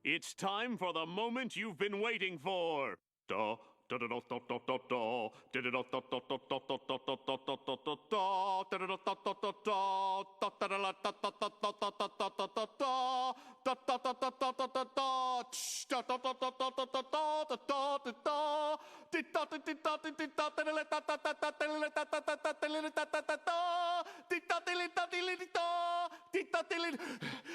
It's time for the moment you've been waiting for. Da, da, da, da, da, da, da, da. Da, da, da, da, da, da, da, da, da, da, da, da, da, da, da. Da, da, da, da, da, da, da. Da, da, da, da, da, da, da, da, da, da, da, da, da, da. Da, da, da, da, da, da, da, da. Tsh, da, da, da, da, da, da, da, da, da, da, da, da. Di, da, di, di, da, di, di, da, da, da, da, da, da, da, da, da, da, da, da, da, da, da, da, da. Di, da, di, li, da, di, li, di, da. Di, da, di, li,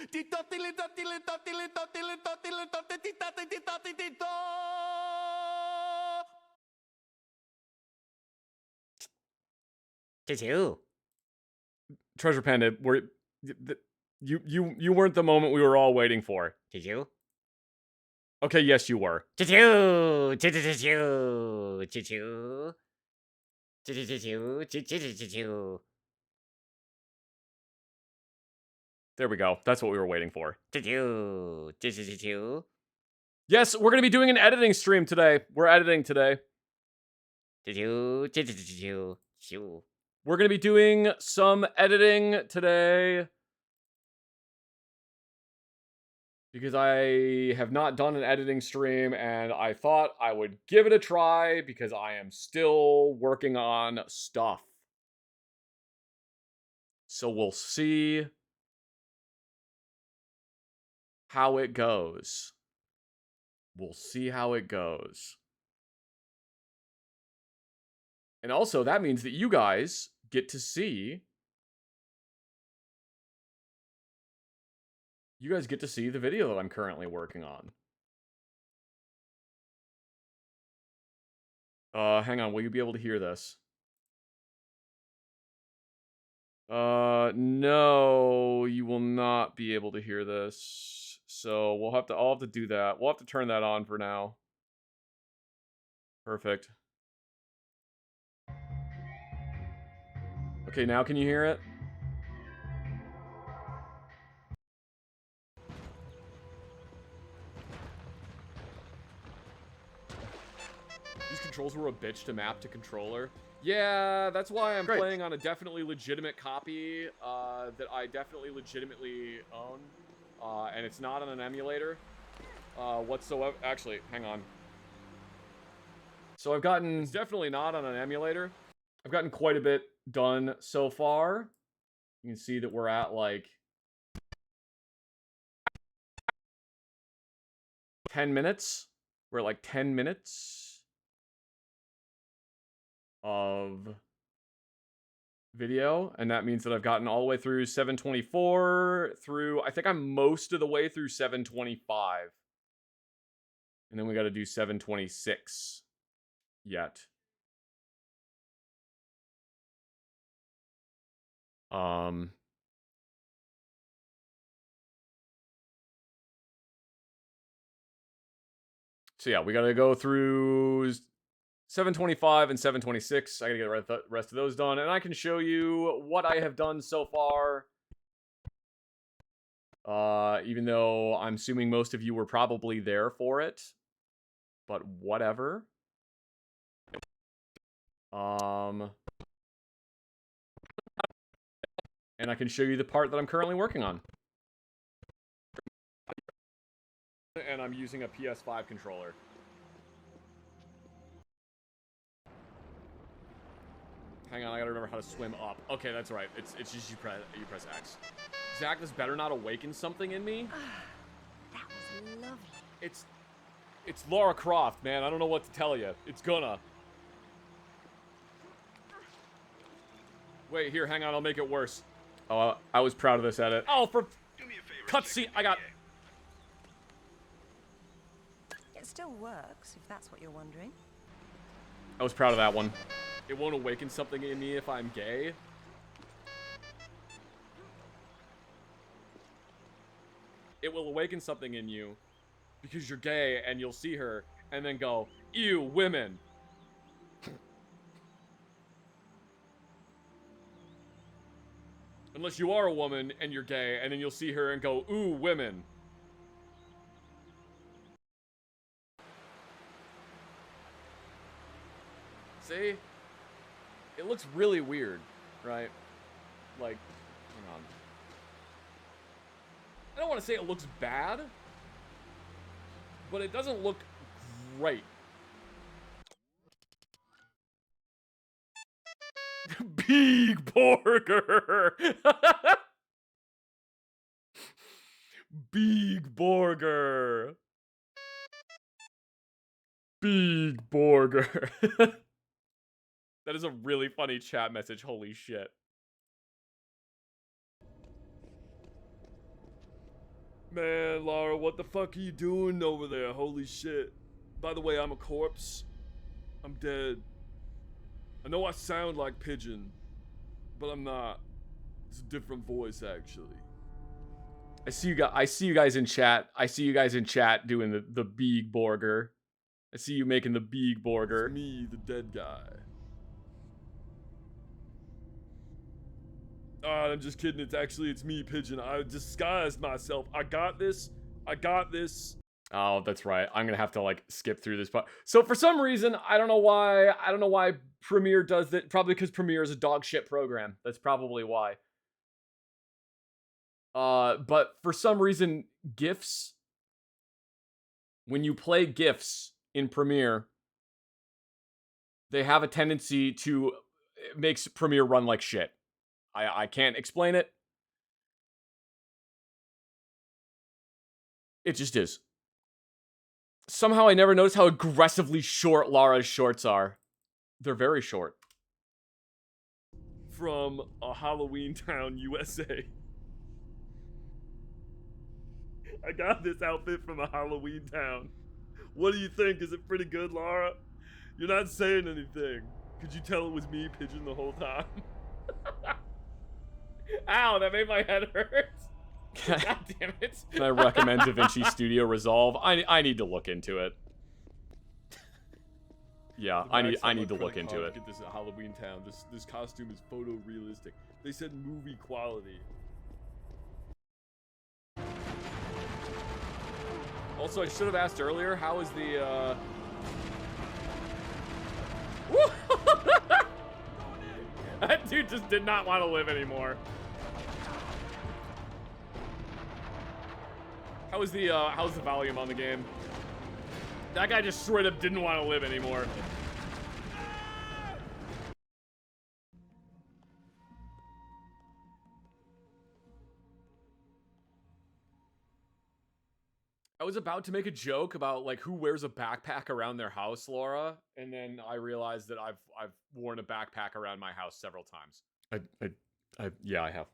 di, da, di, li, da, di, li, da, di, li, da, di, li, da, di, li, da, di, di, da, di, di, da, di, di, da. Did you? Treasure Panda, you weren't the moment we were all waiting for. Did you? Okay, yes, you were. Did you? Did you? Did you? Did you? Did you? Did you? Did you? There we go. That's what we were waiting for. Did you? Did you? Yes, we're gonna be doing an editing stream today. We're editing today. Did you? Did you? You. We're gonna be doing some editing today because I have not done an editing stream and I thought I would give it a try because I am still working on stuff. So we'll see how it goes. We'll see how it goes. And also, that means that you guys get to see... You guys get to see the video that I'm currently working on. Hang on, will you be able to hear this? No, you will not be able to hear this. So I'll have to do that. We'll have to turn that on for now. Perfect. Okay, now can you hear it? These controls were a bitch to map to controller. Yeah, that's why I'm playing on a definitely legitimate copy that I definitely legitimately own. And it's not on an emulator whatsoever. Actually, hang on. So it's definitely not on an emulator. I've gotten quite a bit done so far. You can see that we're at like 10 minutes. We're at like 10 minutes of video, and that means that I've gotten all the way through 724 through, I think I'm most of the way through 725. And then we got to do 726 yet. So yeah, we got to go through 725 and 726. I gotta get the rest of those done, and I can show you what I have done so far. Even though I'm assuming most of you were probably there for it, but whatever. And I can show you the part that I'm currently working on. And I'm using a PS5 controller. Hang on, I gotta remember how to swim up. Okay, that's right. It's just you press X. Zach, this better not awaken something in me. That was lovely. It's Lara Croft, man. I don't know what to tell you. It's gonna. Wait, here, hang on. I'll make it worse. Oh, I was proud of this edit. Oh, for cutscene, I got. It still works, if that's what you're wondering. I was proud of that one. It won't awaken something in me if I'm gay. It will awaken something in you because you're gay and you'll see her and then go, ew, women. Unless you are a woman and you're gay and then you'll see her and go, ooh, women. See? It looks really weird, right? Like, hang on. I don't want to say it looks bad, but it doesn't look great. Big burger. Big burger. Big burger. That is a really funny chat message. Holy shit. Man, Laura, what the fuck are you doing over there? Holy shit. By the way, I'm a corpse. I'm dead. I know I sound like Pigeon, but I'm not. It's a different voice, actually. I see you guys in chat. I see you guys in chat doing the big burger. I see you making the big burger. It's me, the dead guy. I'm just kidding. It's me, Pigeon. I disguised myself. I got this. Oh, that's right. I'm gonna have to like skip through this part. So for some reason, I don't know why Premiere does that. Probably because Premiere is a dog shit program. That's probably why. But for some reason, GIFs, when you play GIFs in Premiere, they have a tendency to, it makes Premiere run like shit. I can't explain it. It just is. Somehow I never noticed how aggressively short Lara's shorts are. They're very short. From a Halloween Town, USA. I got this outfit from a Halloween Town. What do you think? Is it pretty good, Lara? You're not saying anything. Could you tell it was me, Pigeon, the whole time? Ow, that made my head hurt. God damn it. Can I recommend DaVinci Studio Resolve? I need to look into it. Yeah, I need to look into it. Look at this at Halloween Town. This costume is photorealistic. They said movie quality. Also, I should have asked earlier, how is the That dude just did not want to live anymore. How's the volume on the game? That guy just straight up didn't want to live anymore. I was about to make a joke about like who wears a backpack around their house, Laura, and then I realized that I've worn a backpack around my house several times. Yeah, I have.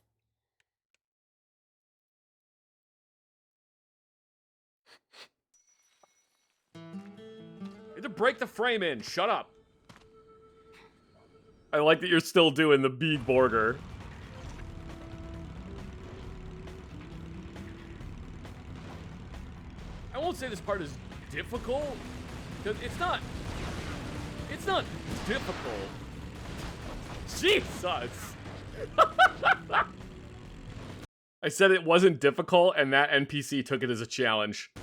You had to break the frame in. Shut up. I like that you're still doing the big burger. I won't say this part is difficult, because it's not difficult. Jesus. I said it wasn't difficult, and that NPC took it as a challenge.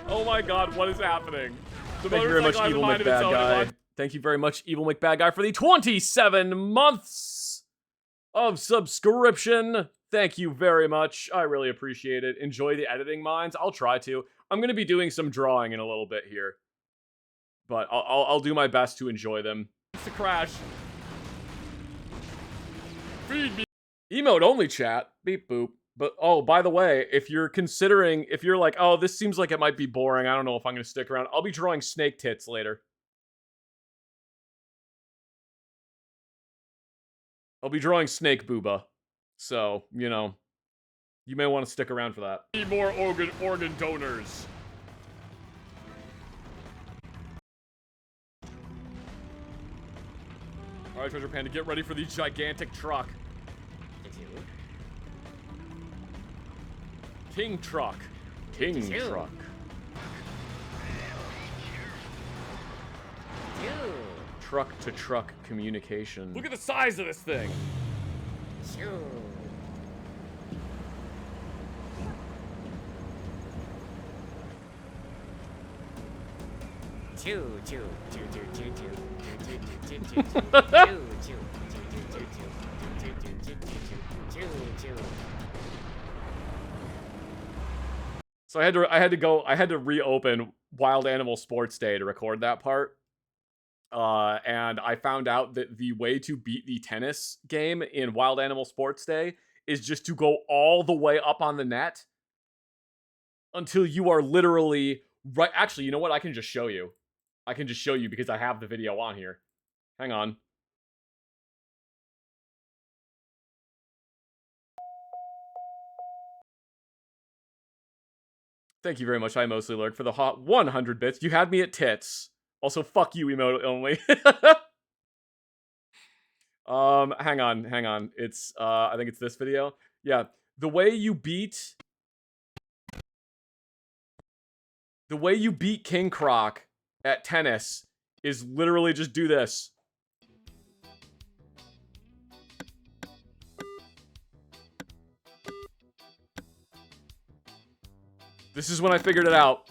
Oh my god, what is happening? Thank you very much, Evil McBad Guy. Thank you very much, Evil McBad Guy, for the 27 months of subscription. Thank you very much. I really appreciate it. Enjoy the editing mines. I'll try to. I'm going to be doing some drawing in a little bit here. But I'll do my best to enjoy them. It's a crash. Feed me. Emote only chat. Beep boop. But, oh, by the way, if you're like, oh, this seems like it might be boring, I don't know if I'm going to stick around, I'll be drawing snake tits later. I'll be drawing snake booba. So, you know, you may want to stick around for that. Need more organ donors. All right, Treasure Panda, get ready for the gigantic truck. King truck. King truck. Truck to truck communication. Look at the size of this thing. So I had to reopen Wild Animal Sports Day to record that part. And I found out that the way to beat the tennis game in Wild Animal Sports Day is just to go all the way up on the net until you are literally right. Actually, you know what? I can just show you. I can just show you because I have the video on here. Hang on. Thank you very much, I mostly lurk, for the hot 100 bits. You had me at tits. Also, fuck you, emote only. Hang on. It's, I think it's this video. Yeah, the way you beat King Croc at tennis is literally just do this. This is when I figured it out.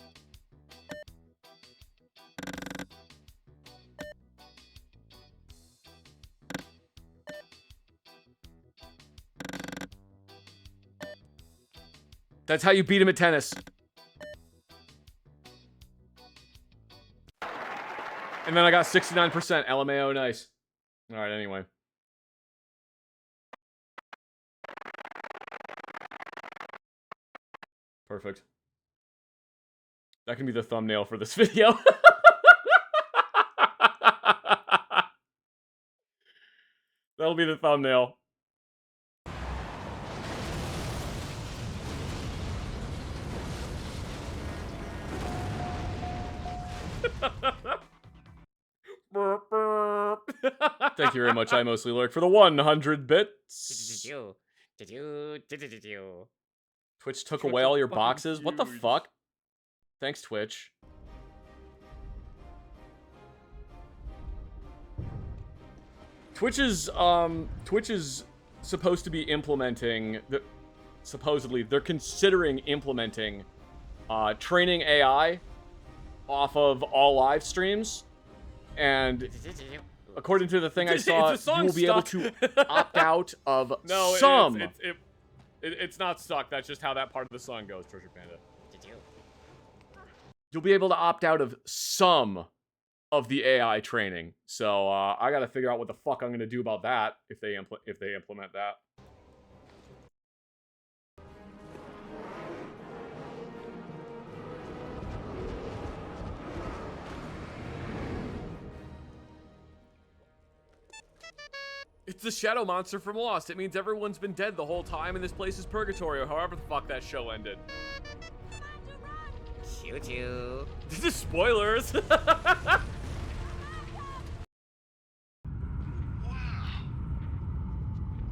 That's how you beat him at tennis. And then I got 69%. LMAO, nice. Alright, anyway. Perfect. That can be the thumbnail for this video. That'll be the thumbnail. Thank you very much, I mostly lurk, for the 100 bits. Twitch took away all your boxes? What the fuck? Thanks, Twitch. Twitch is supposed to be implementing supposedly they're considering implementing training AI off of all live streams, and according to the thing I saw, you will be able to opt out of some. It's not stuck. That's just how that part of the song goes, Treasure Panda. You'll be able to opt out of some of the AI training. So I gotta figure out what the fuck I'm gonna do about that if they implement that. It's the shadow monster from Lost. It means everyone's been dead the whole time and this place is purgatory, or however the fuck that show ended. Choo-choo. This is spoilers. Wow.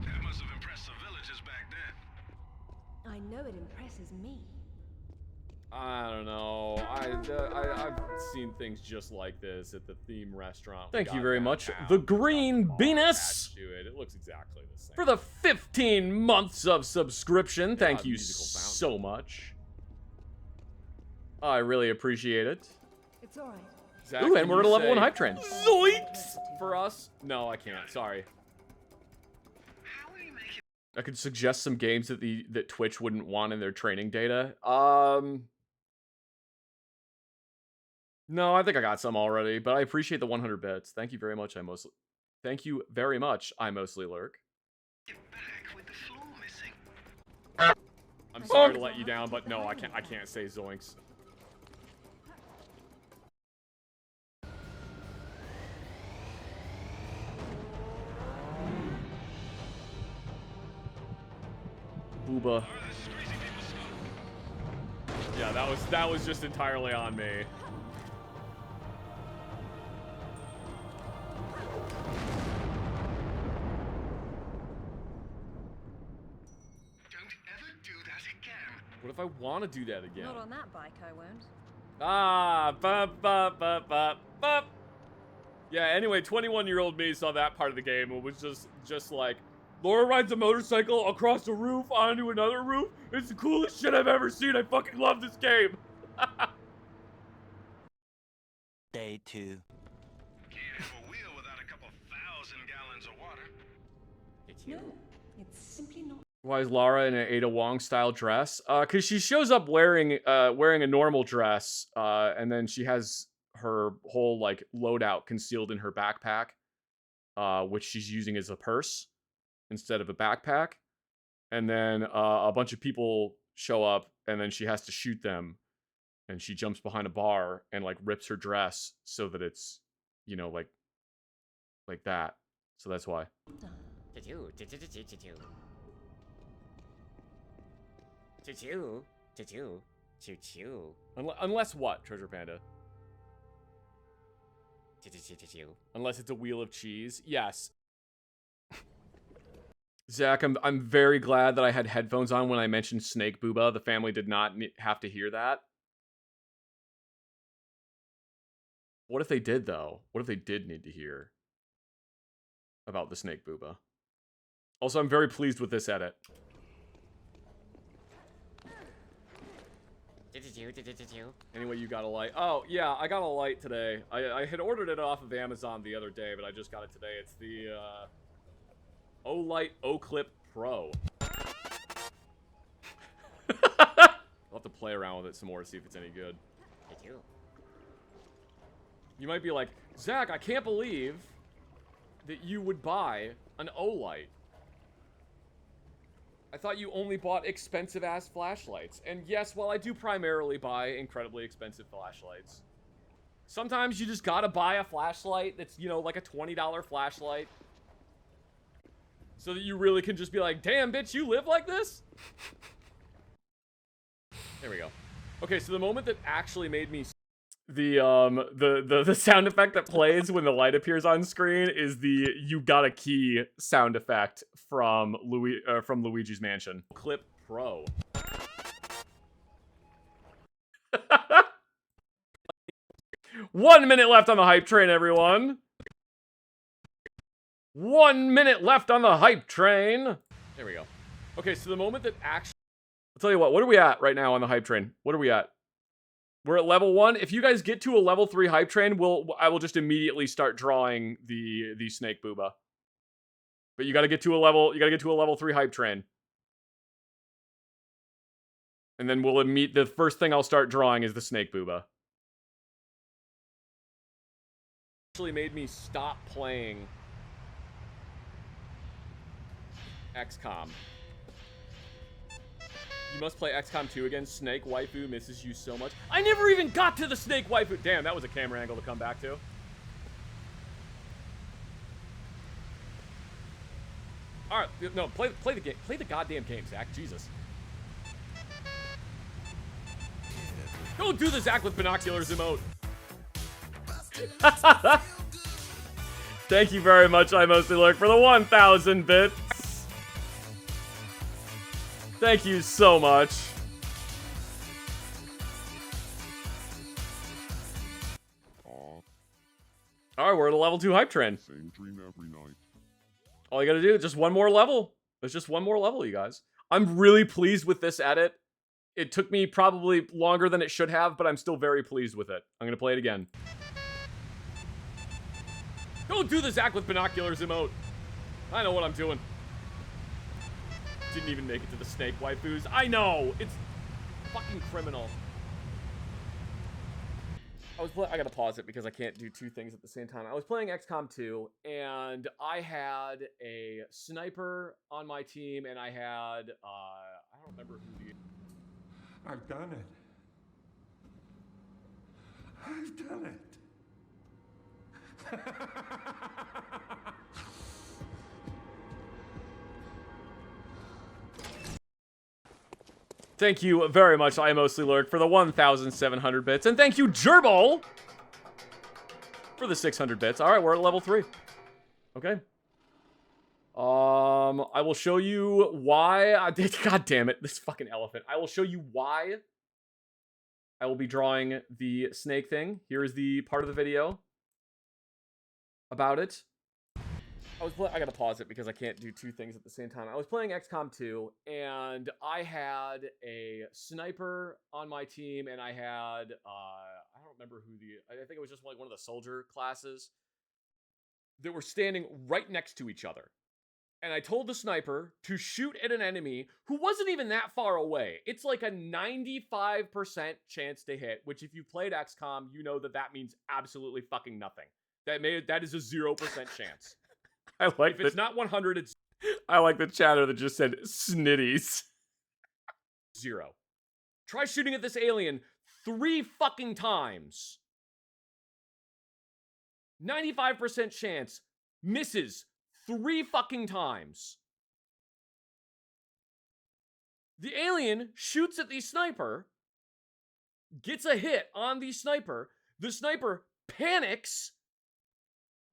That must have impressed the villagers back then. I know it impresses me. I don't know. I've seen things just like this at the theme restaurant. Thank you very much, the Green Venus, it looks exactly the same. For the 15 months of subscription. Thank you so much. I really appreciate it. It's all right. Zach, ooh, and we're at a level 1 hype train. Zoinks! For us? No, I can't. Sorry. I could suggest some games that Twitch wouldn't want in their training data. No, I think I got some already, but I appreciate the 100 bits. Thank you very much. Thank you very much. I mostly lurk. I'm sorry to let you down, but no, I can't say zoinks. Booba. Yeah, that was just entirely on me. What if I want to do that again? Not on that bike, I won't. Ah, bup, bup, bup, bup, bup. Yeah, anyway, 21-year-old me saw that part of the game and was just like, Laura rides a motorcycle across a roof onto another roof. It's the coolest shit I've ever seen. I fucking love this game. Day 2. Can't have a wheel without a couple thousand gallons of water. No, it's simply not. Why is Lara in an Ada Wong style dress? Cause she shows up wearing a normal dress, and then she has her whole like loadout concealed in her backpack, which she's using as a purse instead of a backpack. And then a bunch of people show up, and then she has to shoot them, and she jumps behind a bar and like rips her dress so that it's, you know, like that. So that's why. Choo-choo, choo-choo, choo-choo. Choo-choo, choo-choo, choo-choo. Unless what, Treasure Panda? Choo-choo, choo-choo. Unless it's a wheel of cheese. Yes. Zach, I'm very glad that I had headphones on when I mentioned Snake Booba. The family did not have to hear that. What if they did, though? What if they did need to hear about the Snake Booba? Also, I'm very pleased with this edit. Choo-choo, choo-choo. Anyway, you got a light. Oh, yeah, I got a light today. I had ordered it off of Amazon the other day, but I just got it today. It's the, O-Light O-Clip Pro. I'll have to play around with it some more to see if it's any good. Choo-choo. You might be like, Zach, I can't believe that you would buy an O-Light. I thought you only bought expensive-ass flashlights. And yes, while I do primarily buy incredibly expensive flashlights, sometimes you just gotta buy a flashlight that's, you know, like a $20 flashlight. So that you really can just be like, damn, bitch, you live like this? There we go. Okay, so the moment that actually made me... The sound effect that plays when the light appears on screen is the "you got a key" sound effect from Luigi's Mansion. Clip Pro. 1 minute left on the hype train, everyone. 1 minute left on the hype train. There we go. Okay, so the moment that actually... I'll tell you what are we at right now on the hype train? What are we at? We're at level 1. If you guys get to a level 3 hype train, I will just immediately start drawing the Snake Booba. But you gotta get to a level 3 hype train. And then the first thing I'll start drawing is the Snake Booba. Actually made me stop playing XCOM. You must play XCOM 2 again. Snake Waifu misses you so much. I never even got to the Snake Waifu. Damn, that was a camera angle to come back to. Alright, no, play the game. Play the goddamn game, Zach. Jesus. Don't do the Zach with binoculars emote. Thank you very much, I Mostly Lurk, for the 1,000 bits. Thank you so much. Alright, we're at a level 2 hype train. Same dream every night. All you gotta do is just one more level. There's just one more level, you guys. I'm really pleased with this edit. It took me probably longer than it should have, but I'm still very pleased with it. I'm gonna play it again. Don't do the Zach with binoculars emote. I know what I'm doing. Didn't even make it to the Snake Waifus. I know! It's fucking criminal. I gotta pause it because I can't do two things at the same time. I was playing XCOM 2, and I had a sniper on my team, and I had, I don't remember who the... I've done it. I've done it. Thank you very much, I Mostly Lurk, for the 1,700 bits. And thank you, Gerbil, for the 600 bits. All right, we're at level 3. Okay. I will show you why... God damn it, this fucking elephant. I will show you why I will be drawing the snake thing. Here is the part of the video about it. I gotta pause it because I can't do two things at the same time. I was playing XCOM 2, and I had a sniper on my team, and I had, I don't remember who I think it was just like one of the soldier classes that were standing right next to each other. And I told the sniper to shoot at an enemy who wasn't even that far away. It's like a 95% chance to hit, which if you've played XCOM, you know that that means absolutely fucking nothing. That is a 0% chance. I like If it's not 100, it's I like the chatter that just said Sniddies. 0. Try shooting at this alien 3 fucking times. 95% chance. Misses 3 fucking times. The alien shoots at the sniper, gets a hit on the sniper panics,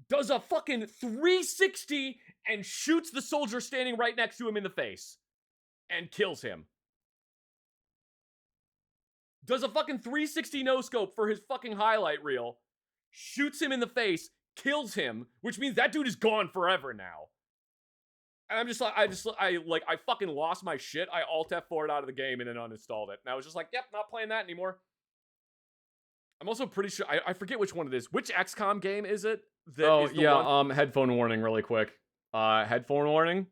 does a fucking 360 and shoots the soldier standing right next to him in the face and kills him. Does a fucking 360 no-scope for his fucking highlight reel, shoots him in the face, kills him, which means that dude is gone forever now. And I'm just like, I fucking lost my shit. I Alt F4'd out of the game and then uninstalled it. And I was just like, yep, not playing that anymore. I'm also pretty sure, I forget which one it is. Which XCOM game is it? Headphone warning really quick. Headphone warning.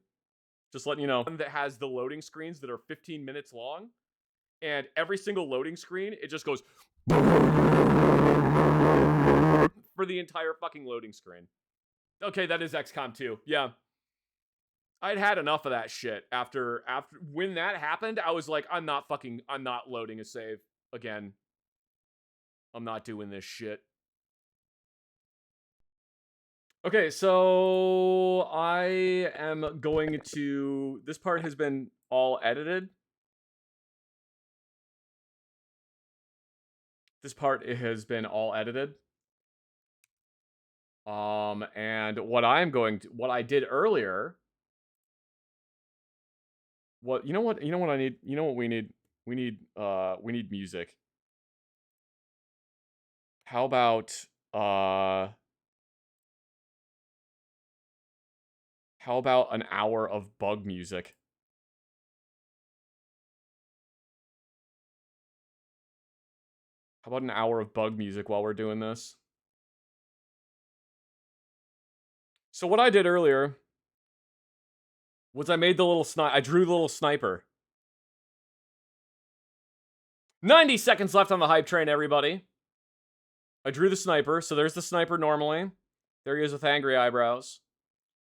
Just letting you know. One that has the loading screens that are 15 minutes long. And every single loading screen, it just goes for the entire fucking loading screen. Okay, that is XCOM 2. Yeah. I'd had enough of that shit after when that happened. I was like, I'm not loading a save again. I'm not doing this shit. Okay, so I am going to, this part has been all edited. This part has been all edited. And what I did earlier, you know what I need? You know what we need? We need music. How about an hour of bug music? How about an hour of bug music while we're doing this? So what I did earlier was I drew the little sniper. 90 seconds left on the hype train, everybody. I drew the sniper, so there's the sniper normally. There he is with angry eyebrows.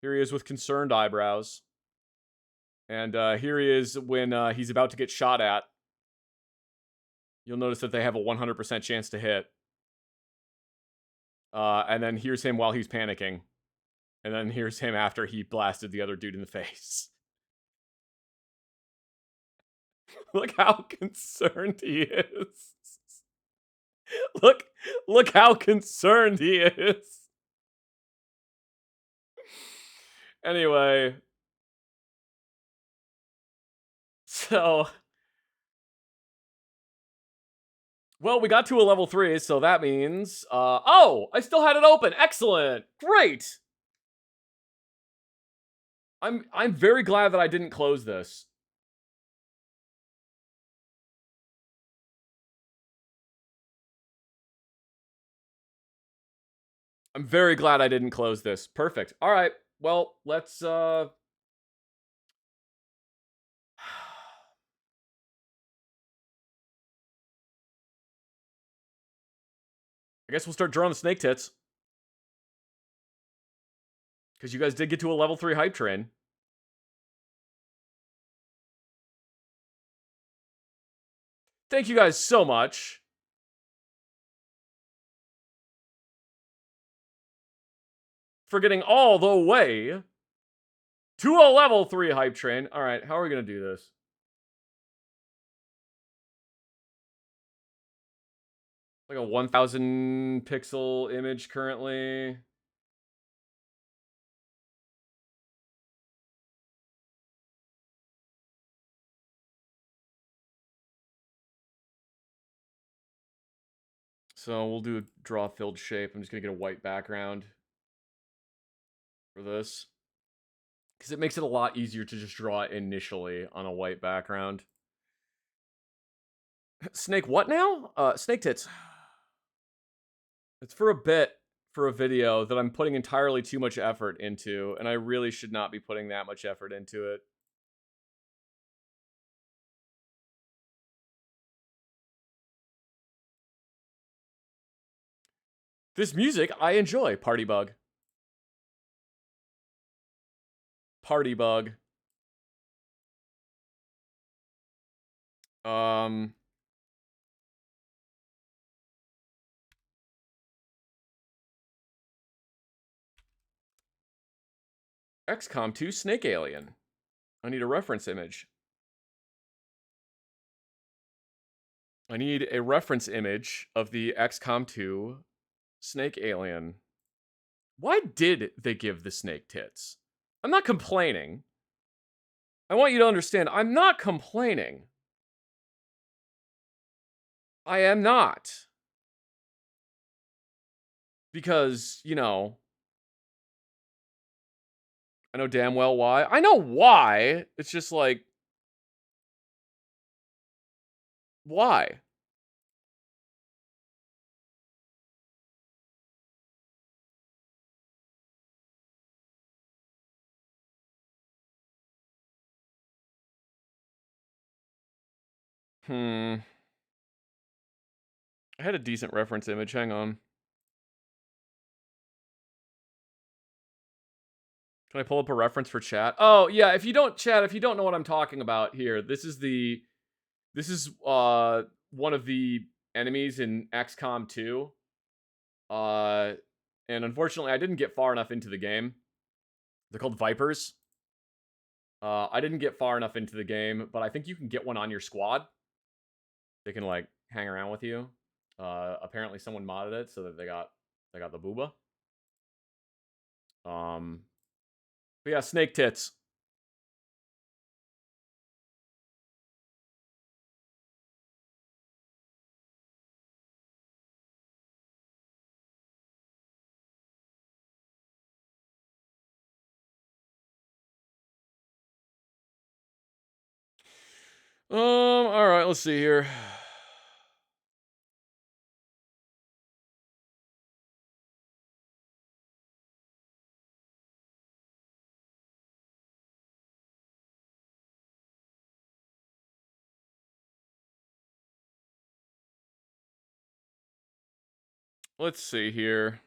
Here he is with concerned eyebrows. And here he is when he's about to get shot at. You'll notice that they have a 100% chance to hit. And then here's him while he's panicking. And then here's him after he blasted the other dude in the face. Look how concerned he is. Look how concerned he is. Anyway. So. Well, we got to a level 3, so that means, oh, I still had it open. Excellent. Great. I'm very glad that I didn't close this. I'm very glad I didn't close this. Perfect. All right. Well, let's, I guess we'll start drawing the snake tits. Because you guys did get to a level 3 hype train. Thank you guys so much. For getting all the way to a level 3 hype train. Alright, how are we going to do this? Like a 1000 pixel image currently. So we'll do a draw filled shape. I'm just going to get a white background for this. Because it makes it a lot easier to just draw it initially on a white background. Snake what now? Snake tits. It's for a bit. for a video that I'm putting entirely too much effort into, and I really should not be putting that much effort into it. This music I enjoy. Party bug. Party bug. XCOM 2 Snake Alien. I need a reference image. I need a reference image of the XCOM 2 Snake Alien. Why did they give the snake tits? I'm not complaining. I want you to understand, I'm not complaining. I am not. Because, you know, I know damn well why. I know why. It's just like, why? I had a decent reference image. Hang on. Can I pull up a reference for chat? Oh, yeah, if you don't know what I'm talking about here, this is one of the enemies in XCOM 2. And unfortunately, I didn't get far enough into the game. They're called Vipers. I didn't get far enough into the game, but I think you can get one on your squad. They can, like, hang around with you. Apparently someone modded it so that they got the booba. But yeah, snake tits. All right, let's see here. Let's see here.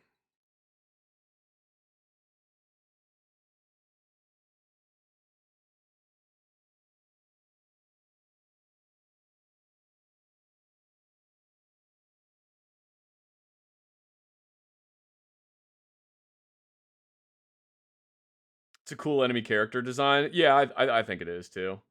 It's a cool enemy character design. Yeah, I think it is too.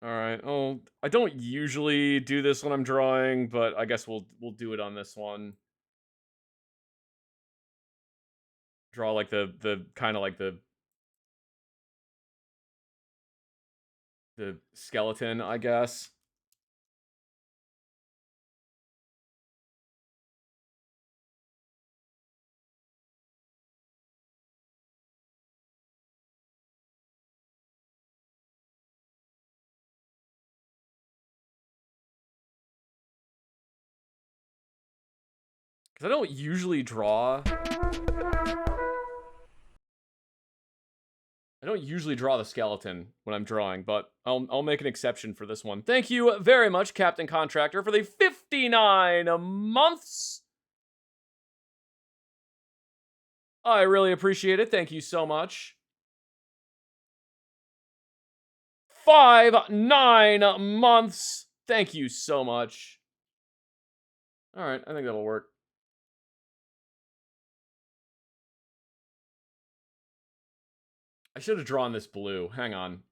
All right. Oh, I don't usually do this when I'm drawing, but I guess we'll do it on this one. Draw like the kind of like the skeleton, I guess. Cuz I don't usually draw the skeleton when I'm drawing, but I'll make an exception for this one. Thank you very much, Captain Contractor, for the 59 months. I really appreciate it. Thank you so much. 9 months. Thank you so much. All right, I think that'll work. I should have drawn this blue. Hang on.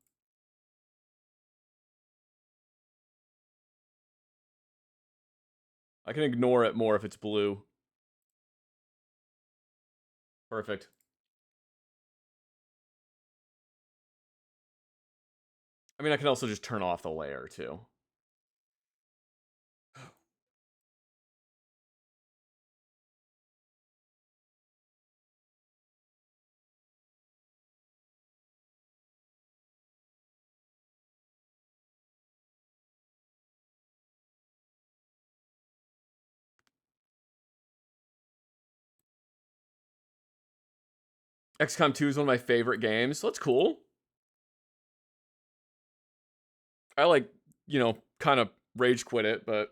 I can ignore it more if it's blue. Perfect. I mean, I can also just turn off the layer, too. XCOM 2 is one of my favorite games. That's cool. I like, you know, kind of rage quit it, but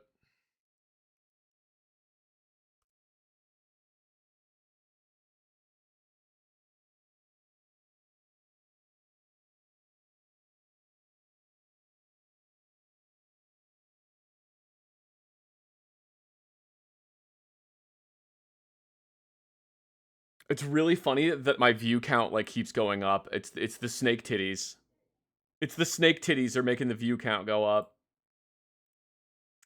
it's really funny that my view count like keeps going up. It's the snake titties. It's the snake titties are making the view count go up.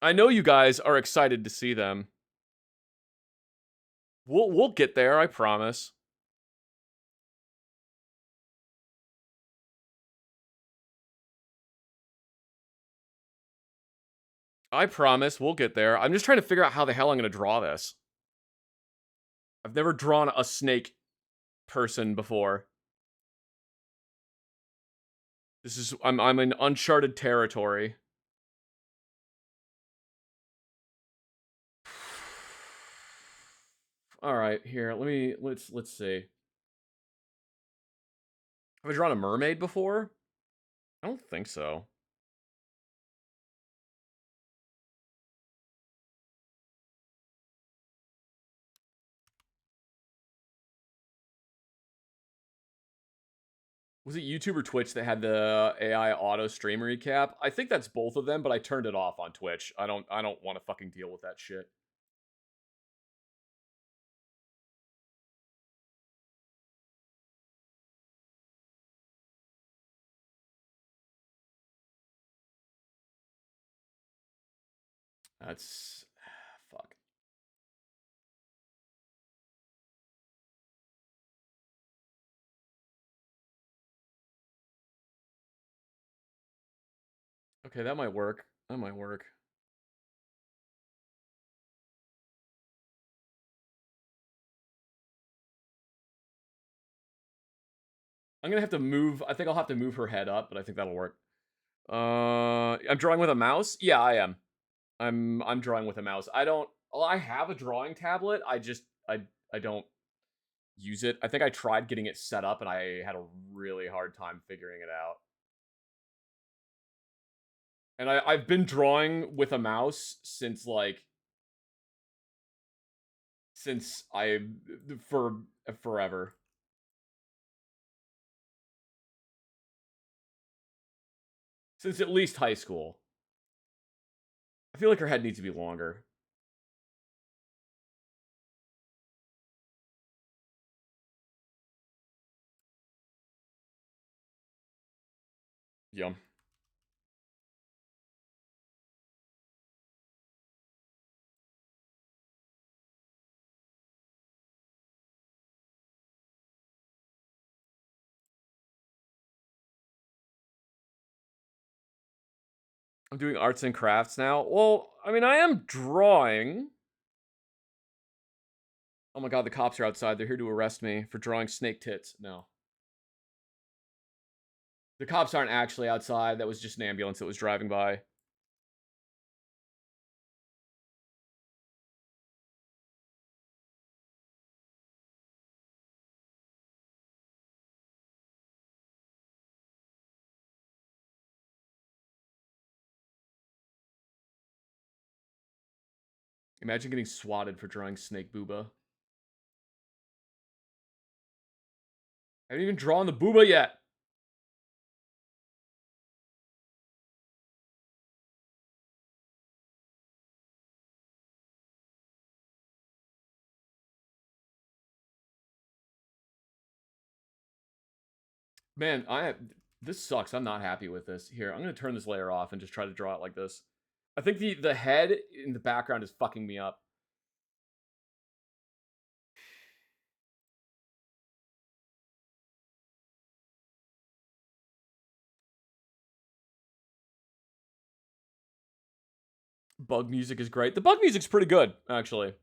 I know you guys are excited to see them. We'll get there, I promise. I promise we'll get there. I'm just trying to figure out how the hell I'm going to draw this. I've never drawn a snake person before. This is I'm in uncharted territory. All right, here. Let's see. Have I drawn a mermaid before? I don't think so. Was it YouTube or Twitch that had the AI auto stream recap? I think that's both of them, but I turned it off on Twitch. I don't want to fucking deal with that shit. That's fuck. Okay, that might work. That might work. I'm gonna have to move. I think I'll have to move her head up, but I think that'll work. I'm drawing with a mouse. Yeah, I am. I'm drawing with a mouse. I don't. Well, I have a drawing tablet. I don't use it. I think I tried getting it set up, and I had a really hard time figuring it out. And I've been drawing with a mouse since for forever. Since at least high school. I feel like her head needs to be longer. Yum. I'm doing arts and crafts now. Well, I mean, I am drawing. Oh my god, the cops are outside. They're here to arrest me for drawing snake tits. No. The cops aren't actually outside. That was just an ambulance that was driving by. Imagine getting swatted for drawing snake booba. I haven't even drawn the booba yet. Man, this sucks. I'm not happy with this. Here, I'm gonna turn this layer off and just try to draw it like this. I think the head in the background is fucking me up. Bug music is great. The bug music's pretty good, actually.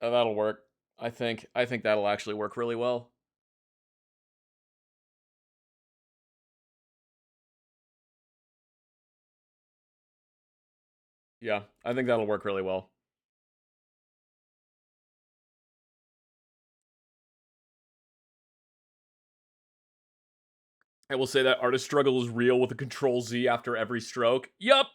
That'll work. I think that'll actually work really well. Yeah, I think that'll work really well. I will say that artist struggle is real with a Control Z after every stroke. Yup.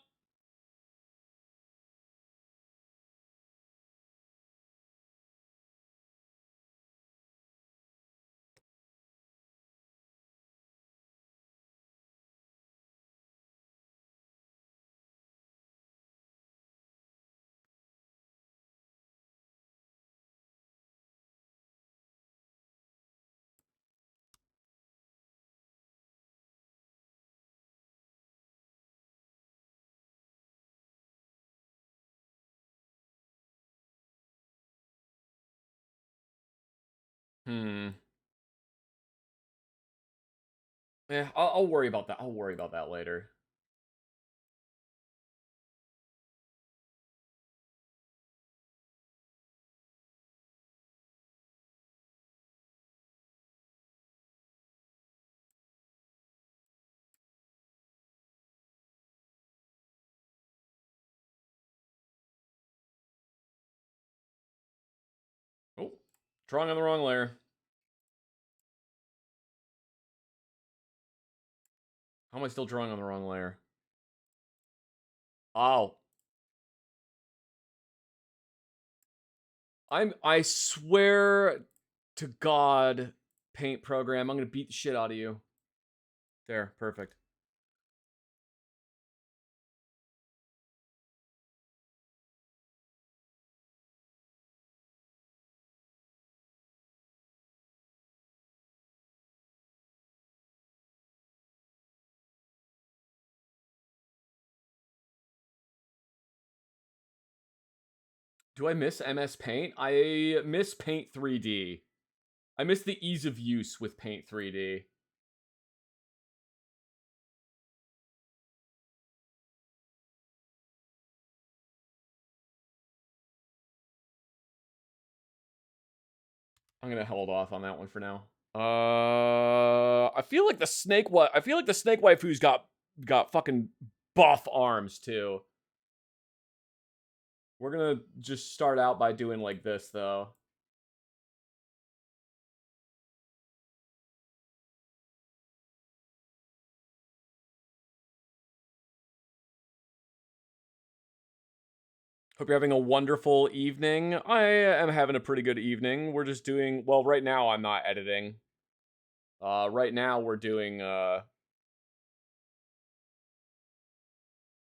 Yeah, I'll worry about that. I'll worry about that later. Oh, drawing on the wrong layer. How am I still drawing on the wrong layer? Oh. I swear to God, paint program, I'm gonna beat the shit out of you. There, perfect. Do I miss MS Paint? I miss Paint 3D. I miss the ease of use with Paint 3D. I'm gonna hold off on that one for now. I feel like the snake waifu's got fucking buff arms too. We're gonna just start out by doing like this though. Hope you're having a wonderful evening. I am having a pretty good evening. We're just doing, well, right now I'm not editing. Right now we're doing, we're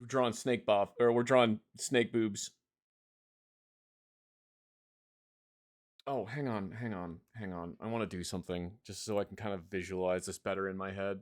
drawing snake buff, or we're drawing snake boobs. Oh, hang on. I want to do something just so I can kind of visualize this better in my head.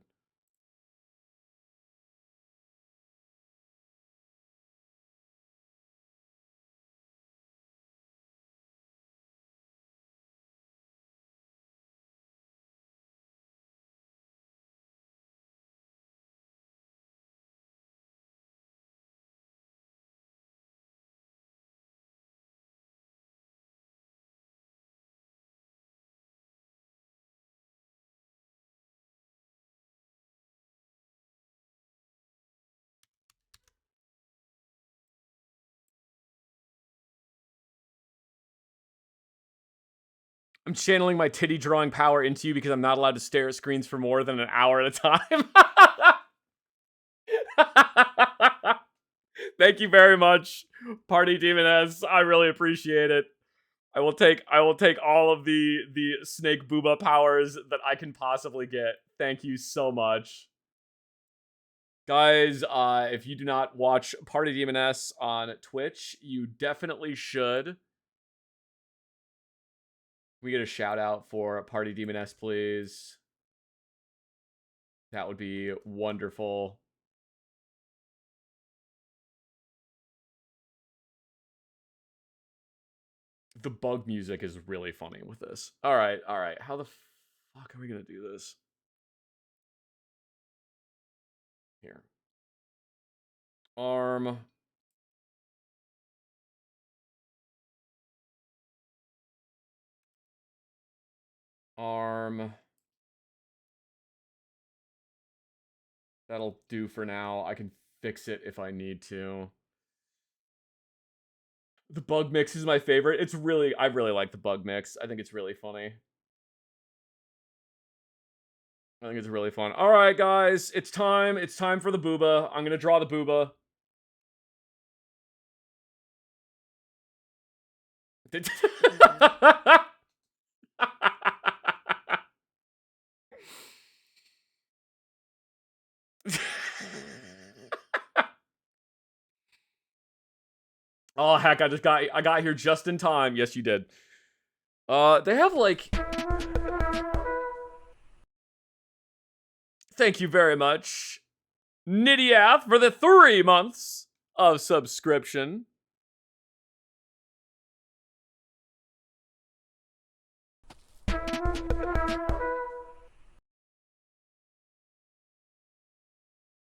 I'm channeling my titty drawing power into you because I'm not allowed to stare at screens for more than an hour at a time. Thank you very much, Party Demoness. I really appreciate it. I will take all of the snake booba powers that I can possibly get. Thank you so much. Guys, if you do not watch Party Demon S on Twitch, you definitely should. Can we get a shout out for Party Demon S, please? That would be wonderful. The bug music is really funny with this. All right. How the fuck are we gonna do this? Here. Arm. That'll do for now. I can fix it if I need to. The bug mix is my favorite. I really like the bug mix. I think it's really funny. I think it's really fun. All right, guys, it's time. It's time for the booba. I'm gonna draw the booba. Oh heck, I got here just in time. Yes, you did. They have like thank you very much, Sniddies, for the 3 months of subscription.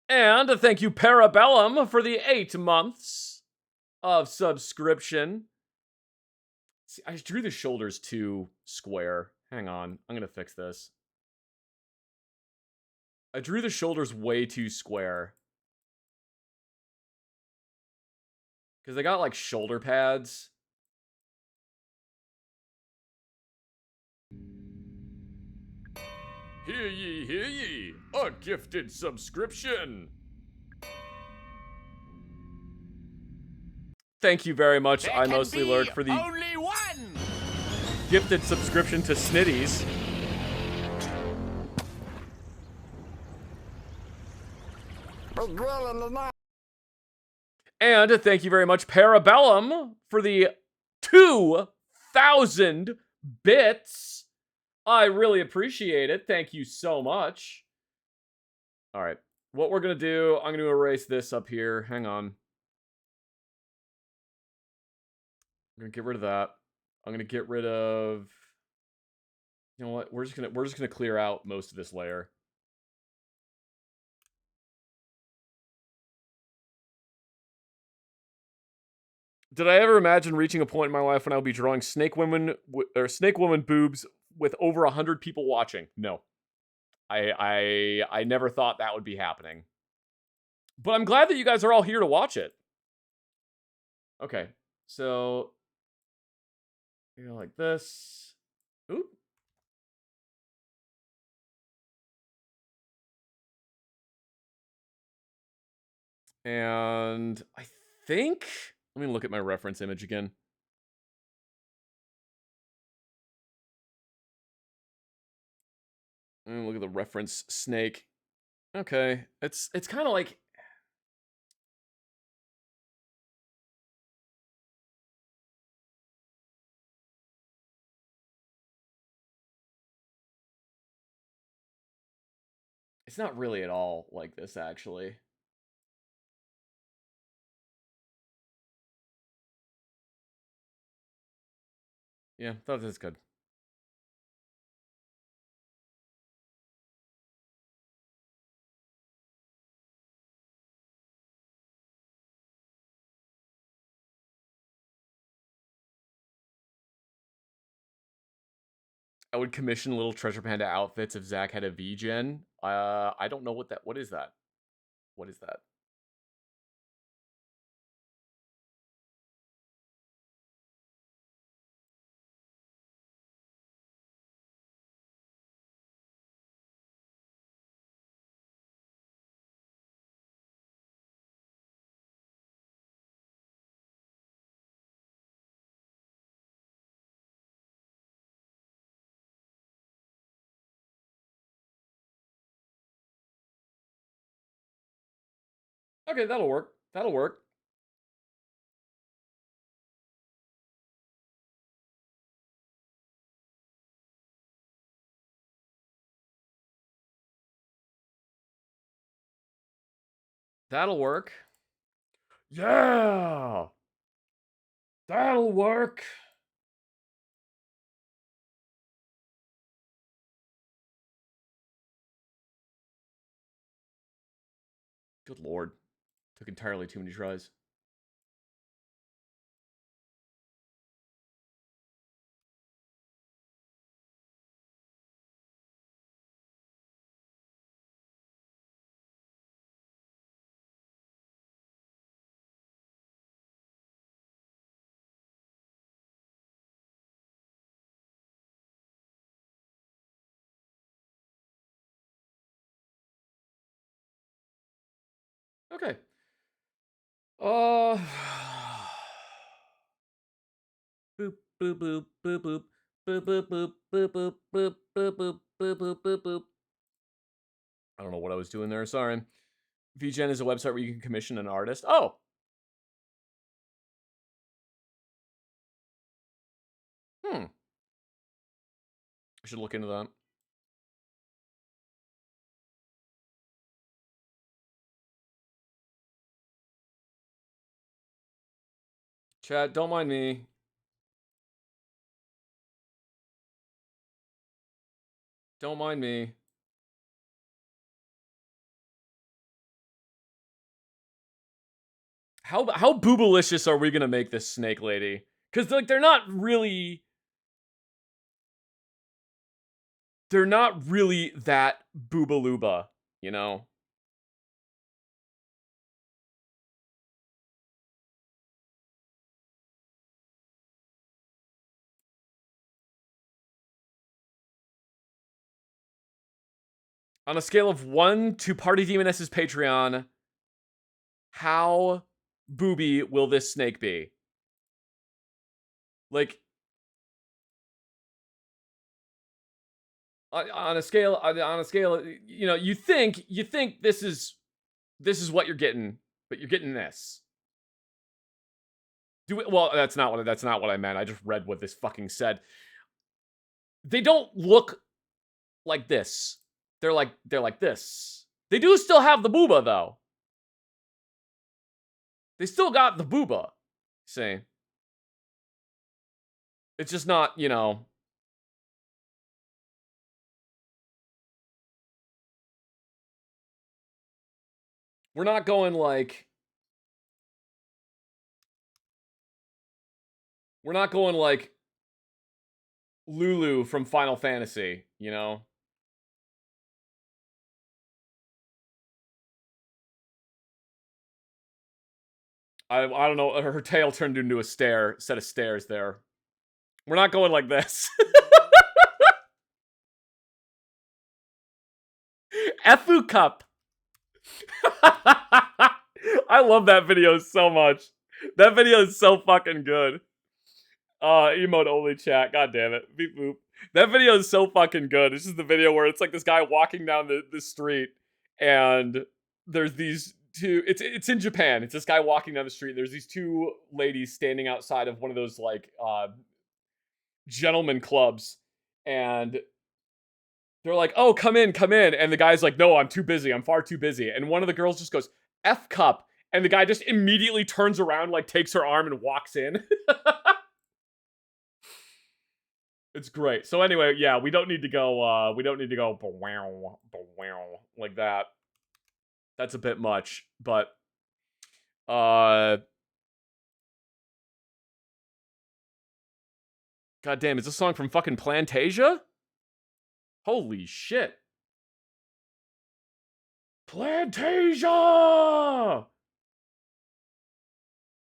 And thank you, Parabellum, for the 8 months of subscription. See, I drew the shoulders too square. Hang on, I'm gonna fix this. I drew the shoulders way too square. Because they got, like, shoulder pads. Hear ye, a gifted subscription. Thank you very much, I Mostly Lurk, for the only one gifted subscription to Sniddies. And thank you very much, Parabellum, for the 2,000 bits. I really appreciate it. Thank you so much. All right. What we're going to do, I'm going to erase this up here. Hang on. I'm going to get rid of that. I'm going to get rid of... You know what? We're just going to clear out most of this layer. Did I ever imagine reaching a point in my life when I would be drawing snake woman boobs with over 100 people watching? No. I never thought that would be happening. But I'm glad that you guys are all here to watch it. Okay. So, you know, like this. Oop. And I think, let me look at my reference image again. Look at the reference snake. Okay, it's kind of like... It's not really at all like this, actually. Yeah, that is good. I would commission little Treasure Panda outfits if Zach had a V-Gen. I don't know what is that? What is that? Okay, that'll work. That'll work. That'll work. Yeah! That'll work. Good lord. Took entirely too many tries. Okay. Boop, boop, boop, boop, boop. Boop, boop, boop, boop, boop, boop, boop, boop, boop, boop, boop, boop. I don't know what I was doing there, sorry. VGen is a website where you can commission an artist. Oh! I should look into that. Chat, don't mind me. Don't mind me. How boobalicious are we gonna make this snake lady? Because, like, they're not really that boobaluba, you know? On a scale of 1 to Party Demoness's Patreon, how booby will this snake be? Like, on a scale, you know, you think this is what you're getting, but you're getting this. Well, that's not what I meant. I just read what this fucking said. They don't look like this. They're like this. They do still have the booba though. They still got the booba. See, it's just not, you know. We're not going like Lulu from Final Fantasy, you know? I don't know, her tail turned into a set of stairs there. We're not going like this. Efu Cup. I love that video so much. That video is so fucking good. Emote only chat. God damn it. Beep boop. That video is so fucking good. This is the video where it's like this guy walking down the street and there's these two, it's in Japan. It's this guy walking down the street. There's these two ladies standing outside of one of those like gentleman clubs, and they're like, "Oh, come in, come in." And the guy's like, "No, I'm too busy. I'm far too busy." And one of the girls just goes, "F cup." And the guy just immediately turns around, like takes her arm and walks in. It's great. So anyway, yeah, we don't need to go like that. That's a bit much, but God damn, is this song from fucking Plantasia? Holy shit. Plantasia!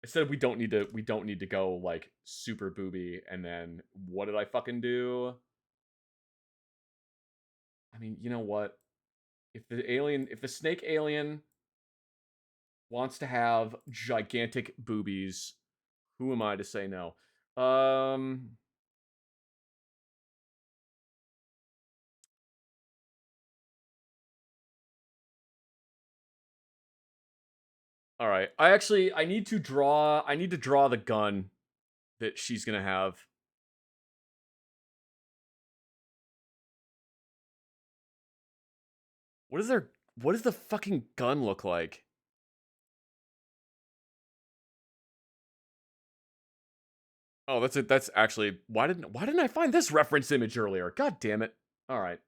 I said we don't need to go like super booby, and then what did I fucking do? I mean, you know what? If the snake alien wants to have gigantic boobies, who am I to say no? All right. I need to draw the gun that she's going to have. What does the fucking gun look like? Oh, that's it. That's actually why didn't I find this reference image earlier? God damn it. All right.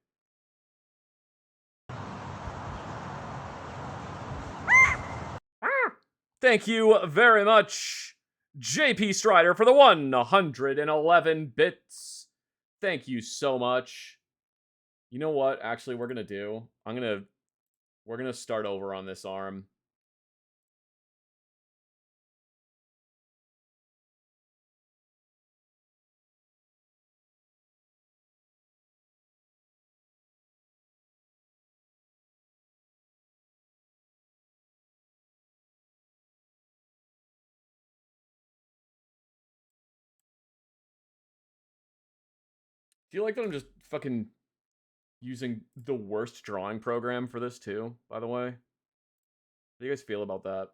Thank you very much, JP Strider, for the 111 bits. Thank you so much. You know what? Actually, we're gonna do. We're gonna start over on this arm. Do you like that I'm just fucking using the worst drawing program for this too, by the way? How do you guys feel about that?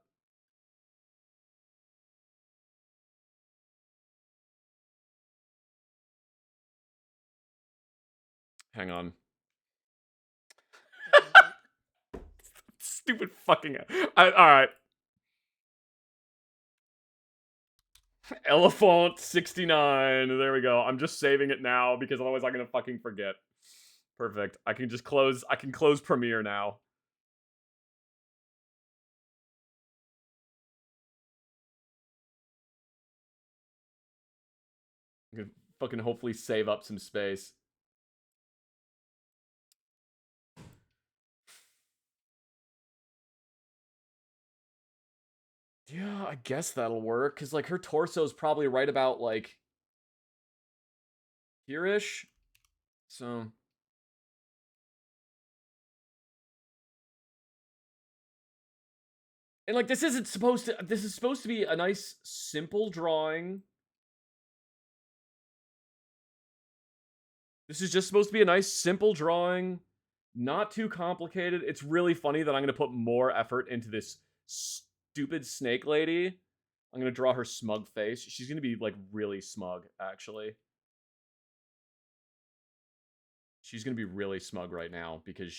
Hang on. Stupid fucking... Alright. Elephant 69. There we go. I'm just saving it now because otherwise I'm gonna fucking forget. Perfect. I can close Premiere now. I can fucking hopefully save up some space. Yeah, I guess that'll work. Because, like, her torso's probably right about, like, here-ish. So... And, like, this is supposed to be a nice, simple drawing. This is just supposed to be a nice, simple drawing. Not too complicated. It's really funny that I'm going to put more effort into this stupid snake lady. I'm going to draw her smug face. She's going to be, like, really smug, actually. She's going to be really smug right now because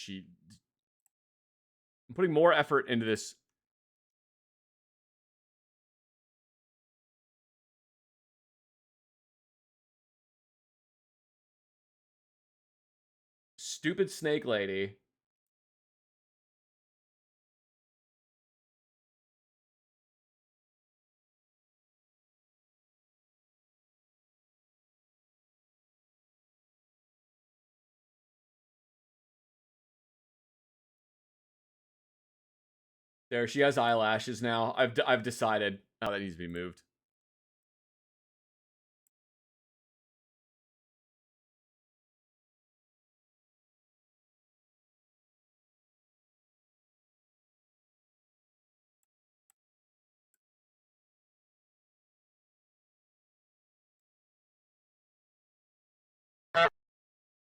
I'm putting more effort into this. Stupid snake lady. There, she has eyelashes now. I've decided. Oh, that needs to be moved.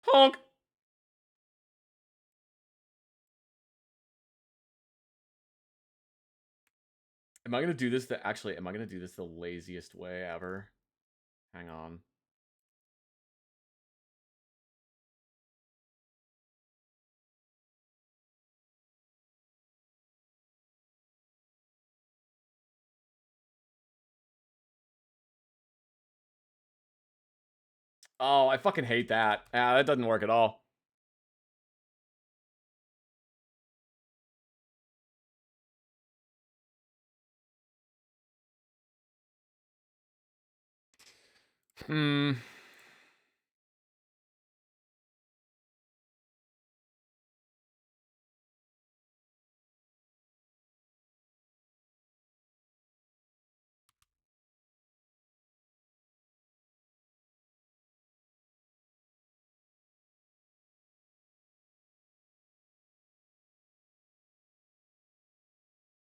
Honk! Am I gonna do this am I gonna do this the laziest way ever? Hang on. Oh, I fucking hate that. Ah, that doesn't work at all. Hmm.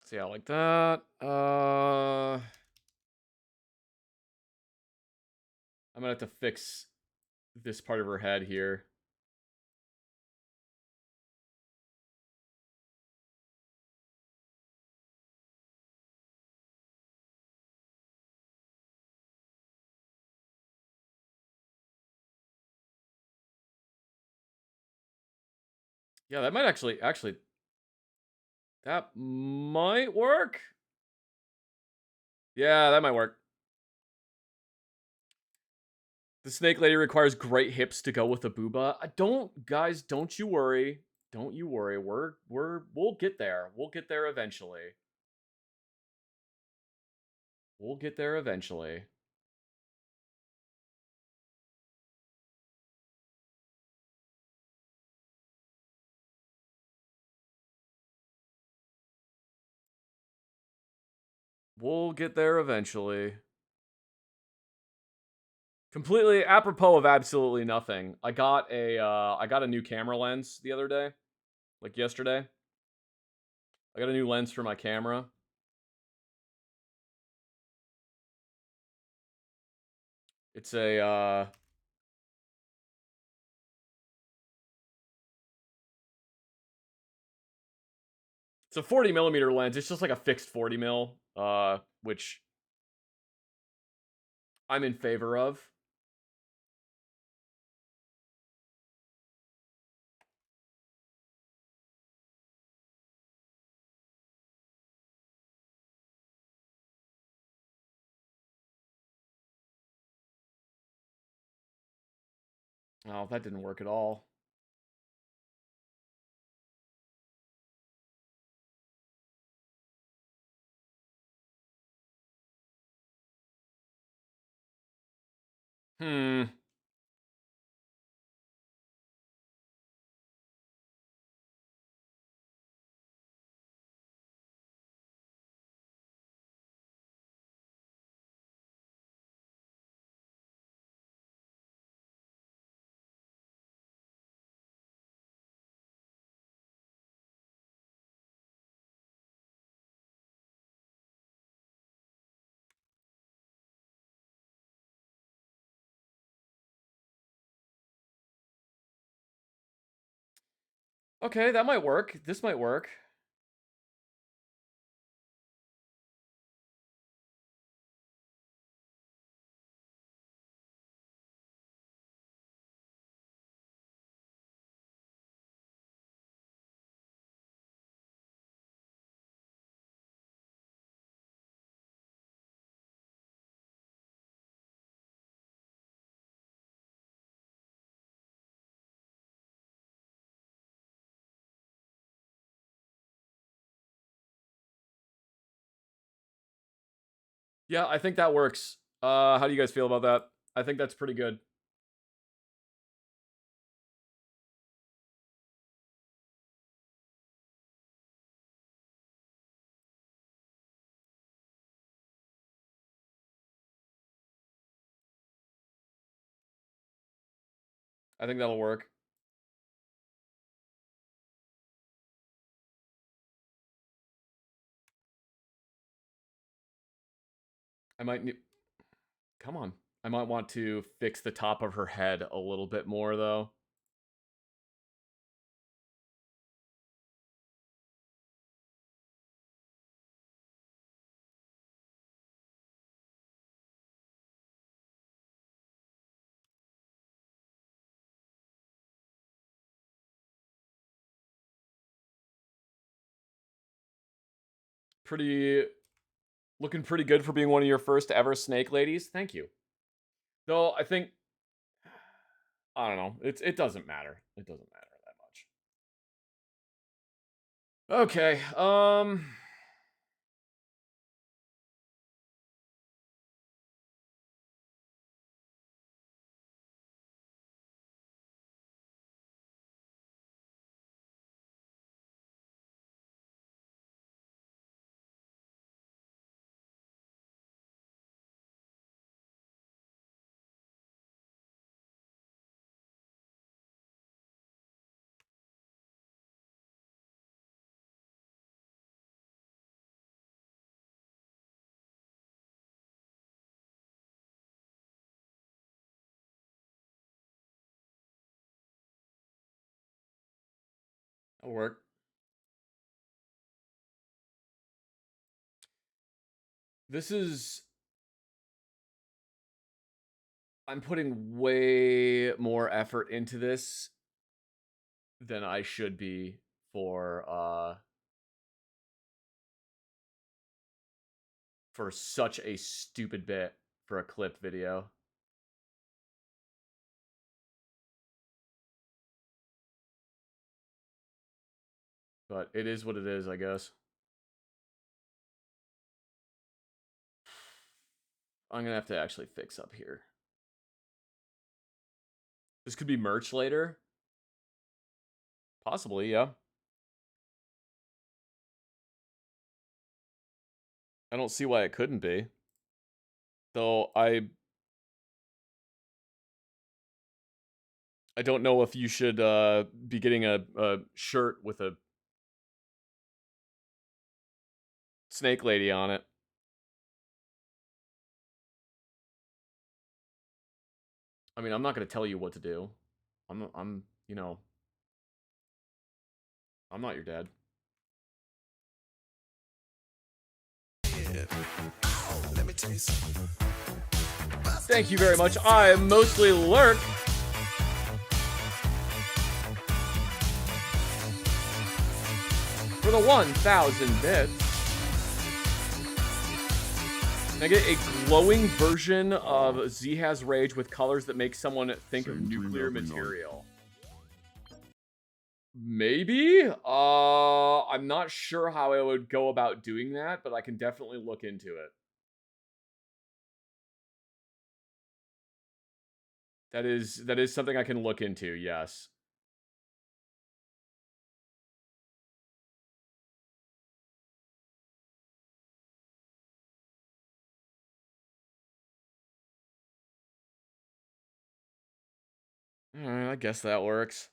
See, I like that. I'm gonna have to fix this part of her head here. Yeah, that might actually, that might work. Yeah, that might work. The snake lady requires great hips to go with the booba. Guys, don't you worry. Don't you worry. We'll get there. We'll get there eventually. We'll get there eventually. We'll get there eventually. Completely apropos of absolutely nothing. I got a new camera lens the other day, like yesterday. I got a new lens for my camera. It's a it's a 40 millimeter lens. It's just like a fixed 40 mil, which I'm in favor of. Oh, that didn't work at all. Hmm. Okay, that might work. This might work. Yeah, I think that works. How do you guys feel about that? I think that's pretty good. I think that'll work. I might need... Come on. I might want to fix the top of her head a little bit more, though. Looking pretty good for being one of your first ever snake ladies. Thank you. Though, I think... I don't know. It doesn't matter. It doesn't matter that much. Okay, that'll work. This is... I'm putting way more effort into this than I should be for such a stupid bit for a clip video. But it is what it is, I guess. I'm gonna have to actually fix up here. This could be merch later. Possibly, yeah. I don't see why it couldn't be. Though I don't know if you should be getting a shirt with a snake lady on it. I mean, I'm not going to tell you what to do. You know, I'm not your dad. Let me tell you something. Thank you very much. I mostly lurk. For the 1,000 bits. Can I get a glowing version of Z Has Rage with colors that make someone think of nuclear material? Maybe? I'm not sure how I would go about doing that, but I can definitely look into it. That is something I can look into, yes. Alright, I guess that works.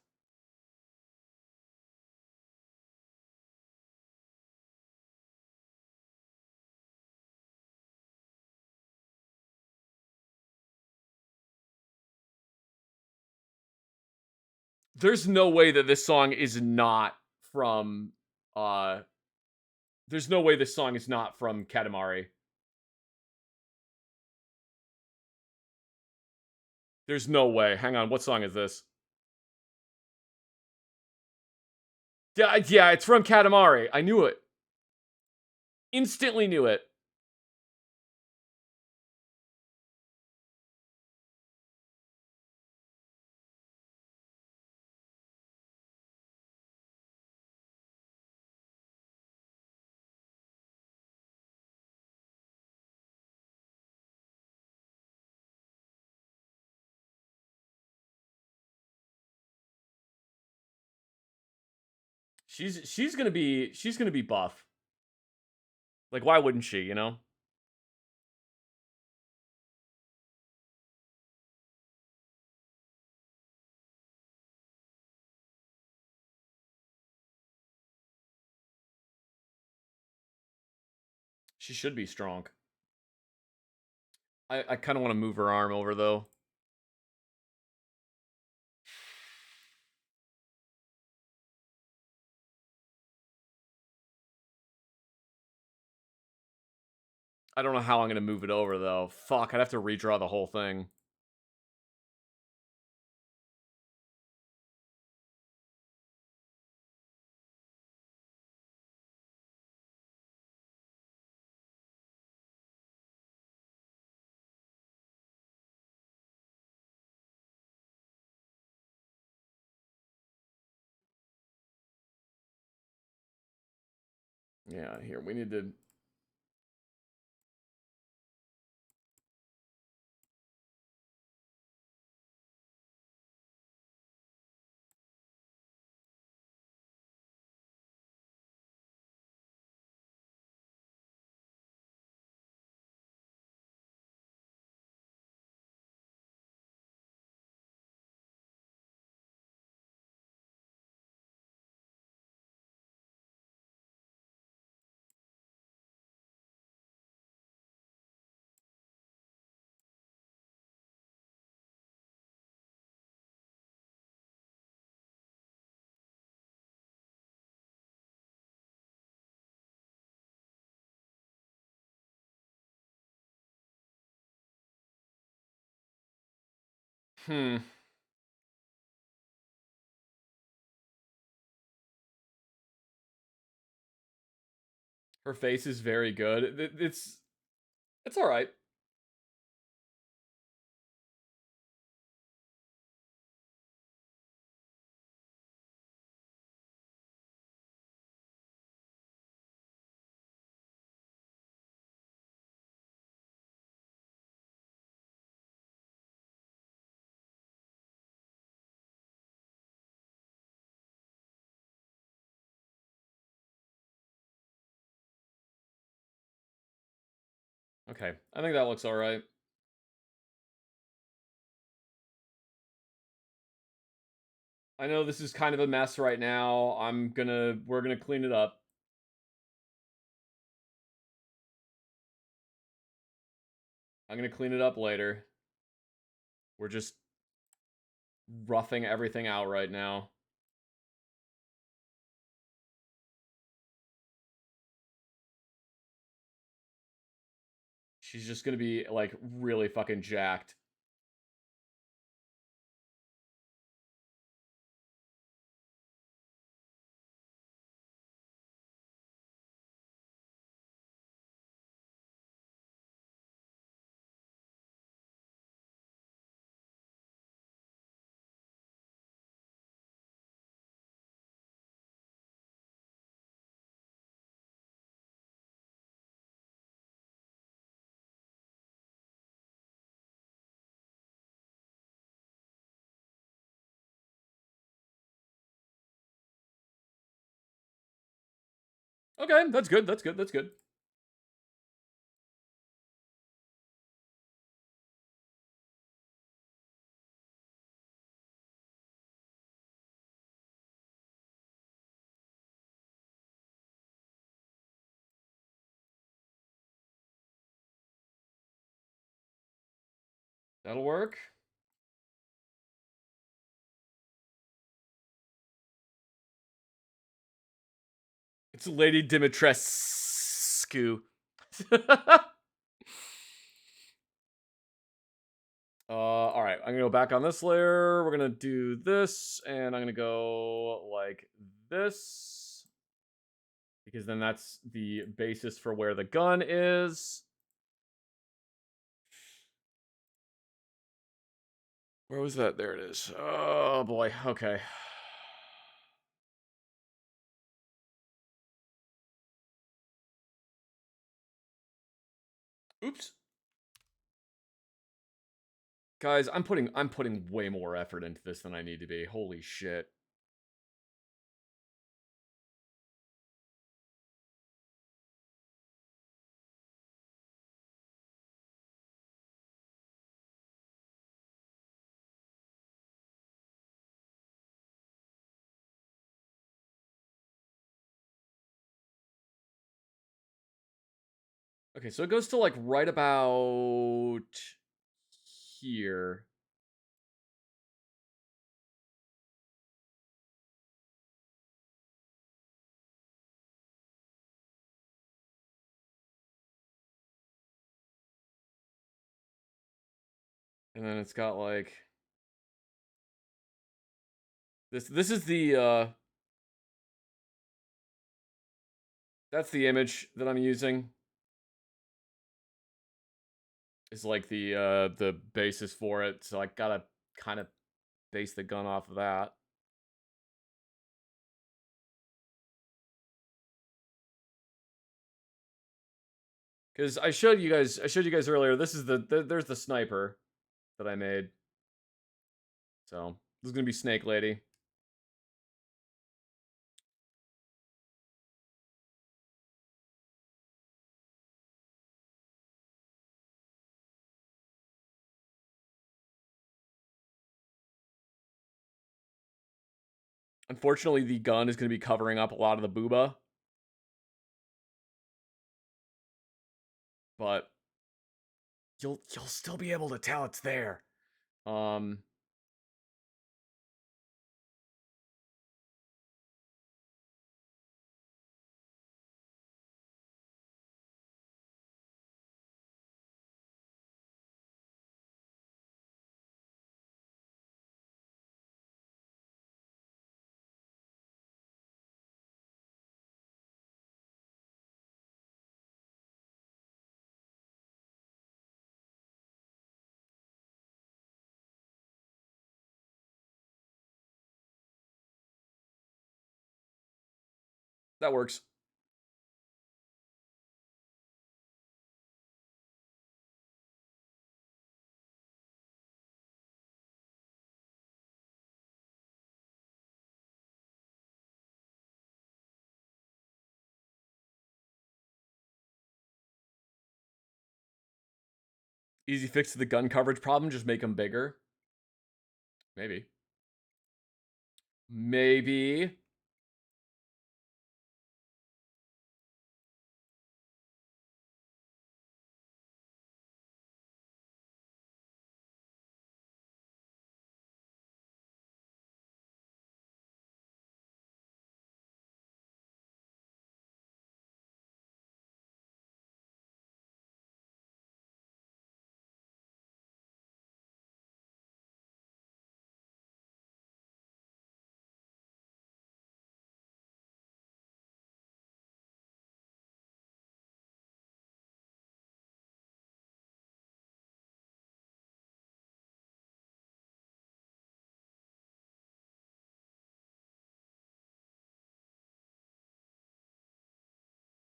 There's no way that this song is not from, there's no way this song is not from Katamari. There's no way. Hang on, what song is this? Yeah, it's from Katamari. I knew it. Instantly knew it. She's gonna be buff. Like, why wouldn't she, you know? She should be strong. I kind of want to move her arm over, though. I don't know how I'm going to move it over, though. Fuck, I'd have to redraw the whole thing. Yeah, here, we need to... Her face is very good. It's all right. Okay, I think that looks all right. I know this is kind of a mess right now. We're gonna clean it up. I'm gonna clean it up later. We're just roughing everything out right now. She's just gonna be, like, really fucking jacked. Okay, that's good, that's good, that's good. That'll work. It's Lady Dimitrescu. All right, I'm gonna go back on this layer. We're gonna do this, and I'm gonna go like this, because then that's the basis for where the gun is. Where was that? There it is. Oh boy. Okay. Oops. Guys, I'm putting way more effort into this than I need to be. Holy shit. Okay, so it goes to like right about here. And then it's got like this is the that's the image that I'm using. Is like the basis for it. So I gotta kind of base the gun off of that. Because I showed you guys earlier. This is there's the sniper that I made. So this is gonna be Snake Lady. Unfortunately, the gun is gonna be covering up a lot of the booba. But you'll still be able to tell it's there. That works. Easy fix to the gun coverage problem, just make them bigger. Maybe. Maybe.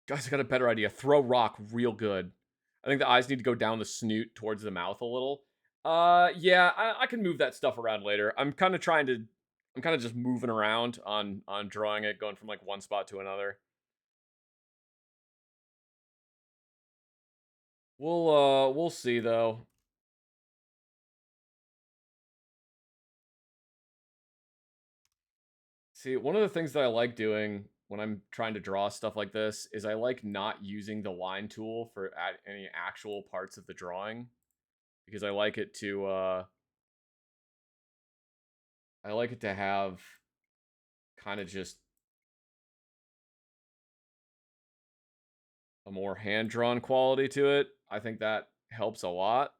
Guys, I got a better idea. Throw rock real good. I think the eyes need to go down the snoot towards the mouth a little. Yeah, I can move that stuff around later. I'm kind of just moving around on drawing it, going from like one spot to another. We'll see though. See, one of the things that I like doing when I'm trying to draw stuff like this is I like not using the line tool for any actual parts of the drawing, because I like it to have kind of just a more hand-drawn quality to it. I think that helps a lot.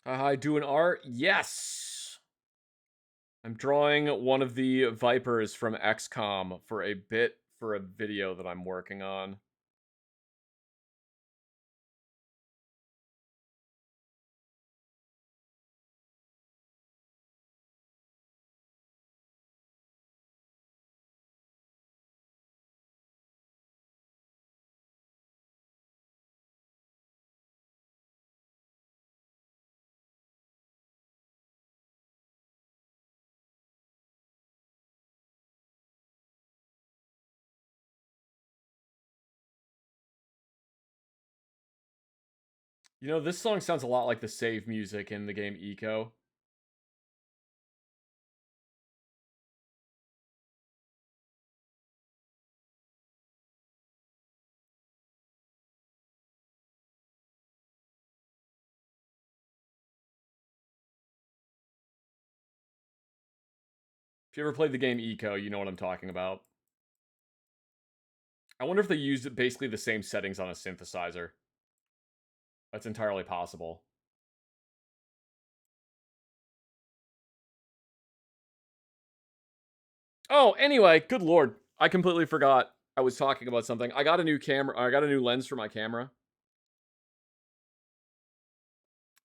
Hi, doing art? Yes! I'm drawing one of the Vipers from XCOM for a video that I'm working on. You know, this song sounds a lot like the save music in the game Eco. If you ever played the game Eco, you know what I'm talking about. I wonder if they used basically the same settings on a synthesizer. That's entirely possible. Oh, anyway, good lord. I completely forgot I was talking about something. I got a new camera. I got a new lens for my camera.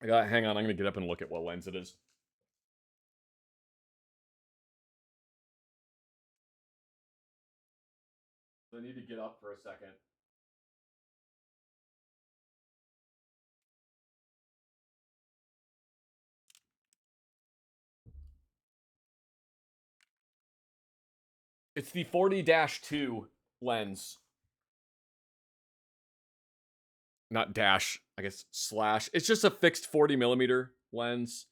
Hang on, I'm going to get up and look at what lens it is. I need to get up for a second. It's the 40-2 lens. Not dash, I guess slash. It's just a fixed 40mm lens.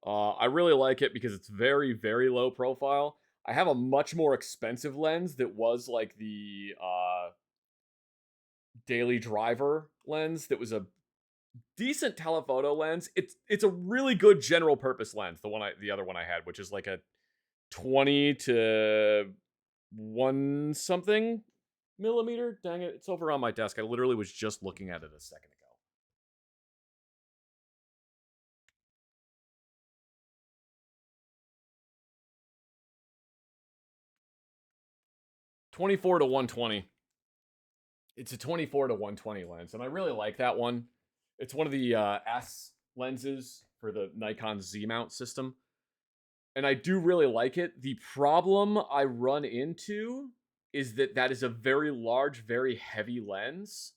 I really like it because it's very, very low profile. I have a much more expensive lens that was like the daily driver lens that was a decent telephoto lens. It's a really good general purpose lens. The other one I had, which is like a 20 to 1 something millimeter. Dang it, it's over on my desk. I literally was just looking at it a second ago. .24 to 120. It's a 24 to 120 lens, and I really like that one. It's one of the S lenses for the Nikon Z mount system, and I do really like it. The problem I run into is that is a very large, very heavy lens.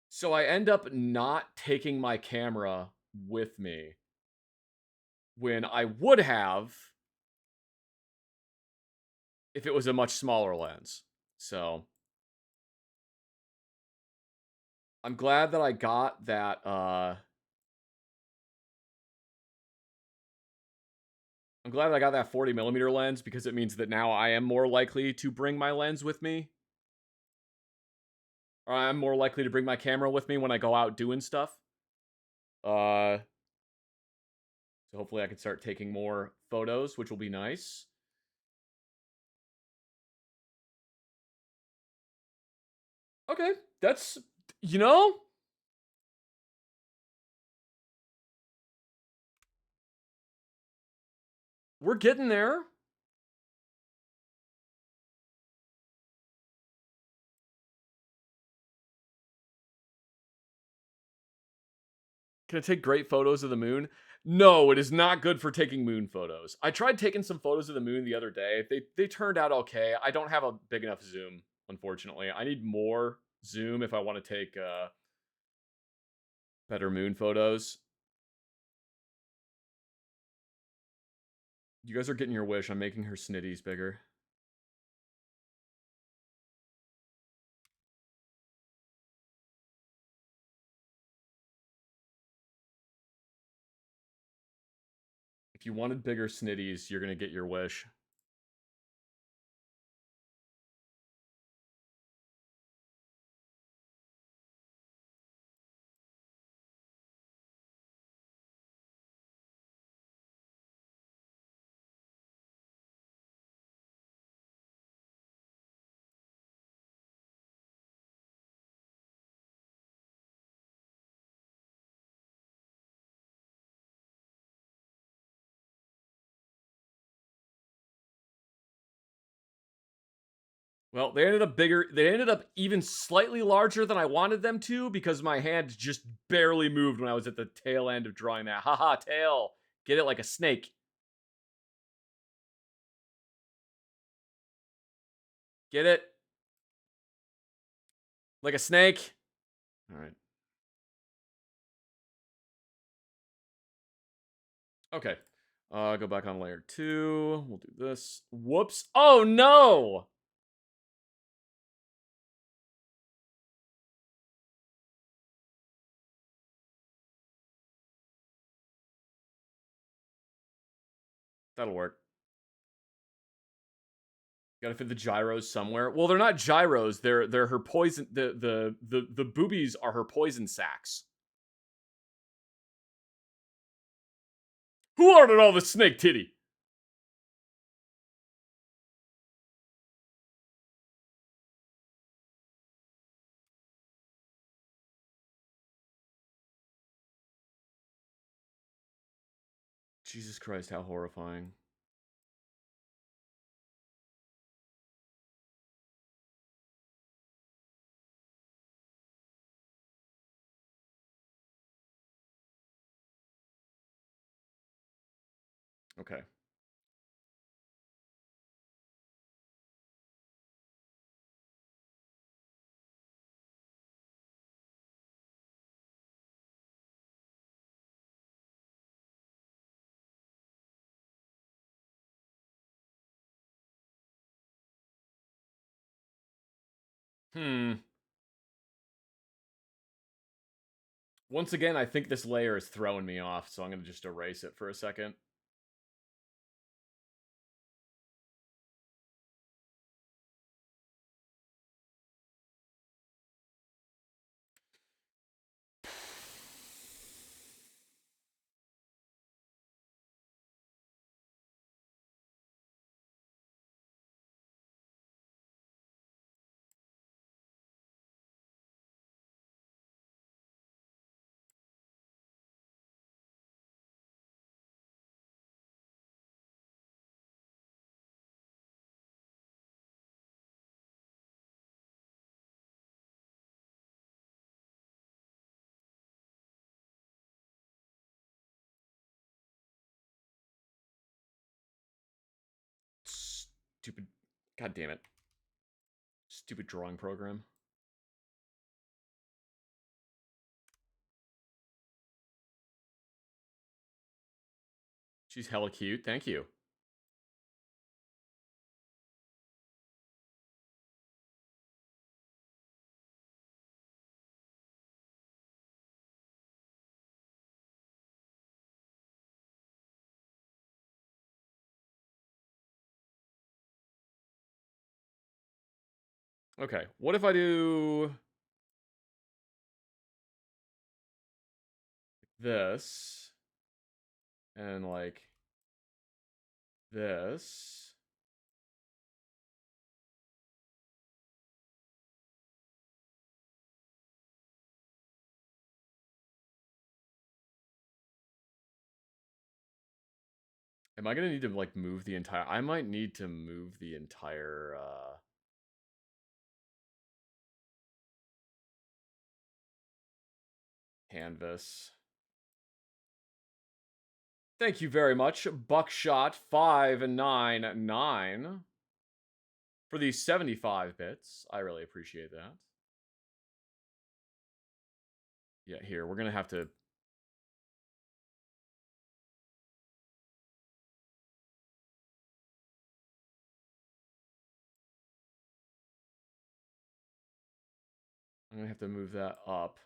So I end up not taking my camera with me when I would have if it was a much smaller lens. So I'm glad that I got that I'm glad that I got that 40 millimeter lens, because it means that now I am more likely to bring my lens with me. Or I'm more likely to bring my camera with me when I go out doing stuff. So hopefully I can start taking more photos, which will be nice. Okay, that's, you know, we're getting there. Can it take great photos of the moon? No, it is not good for taking moon photos. I tried taking some photos of the moon the other day. They turned out okay. I don't have a big enough zoom, unfortunately. I need more zoom if I want to take better moon photos. You guys are getting your wish. I'm making her Sniddies bigger. If you wanted bigger Sniddies, you're going to get your wish. Well, they ended up bigger. They ended up even slightly larger than I wanted them to, because my hand just barely moved when I was at the tail end of drawing that. Haha, tail. Get it like a snake. Get it? Like a snake? All right. Okay. Go back on layer 2. We'll do this. Whoops. Oh, no! That'll work. Gotta fit the gyros somewhere. Well, they're not gyros. They're her poison. The boobies are her poison sacs. Who ordered all the snake titty? Jesus Christ, how horrifying. Okay. Once again, I think this layer is throwing me off, so I'm going to just erase it for a second. Stupid. God damn it. Stupid drawing program. She's hella cute. Thank you. Okay, what if I do this and like this? Am I gonna need to like move the entire? I might need to move the entire canvas. Thank you very much, Buckshot 599 for these 75 bits. I really appreciate that. Yeah, here we're gonna have to. I'm gonna have to move that up.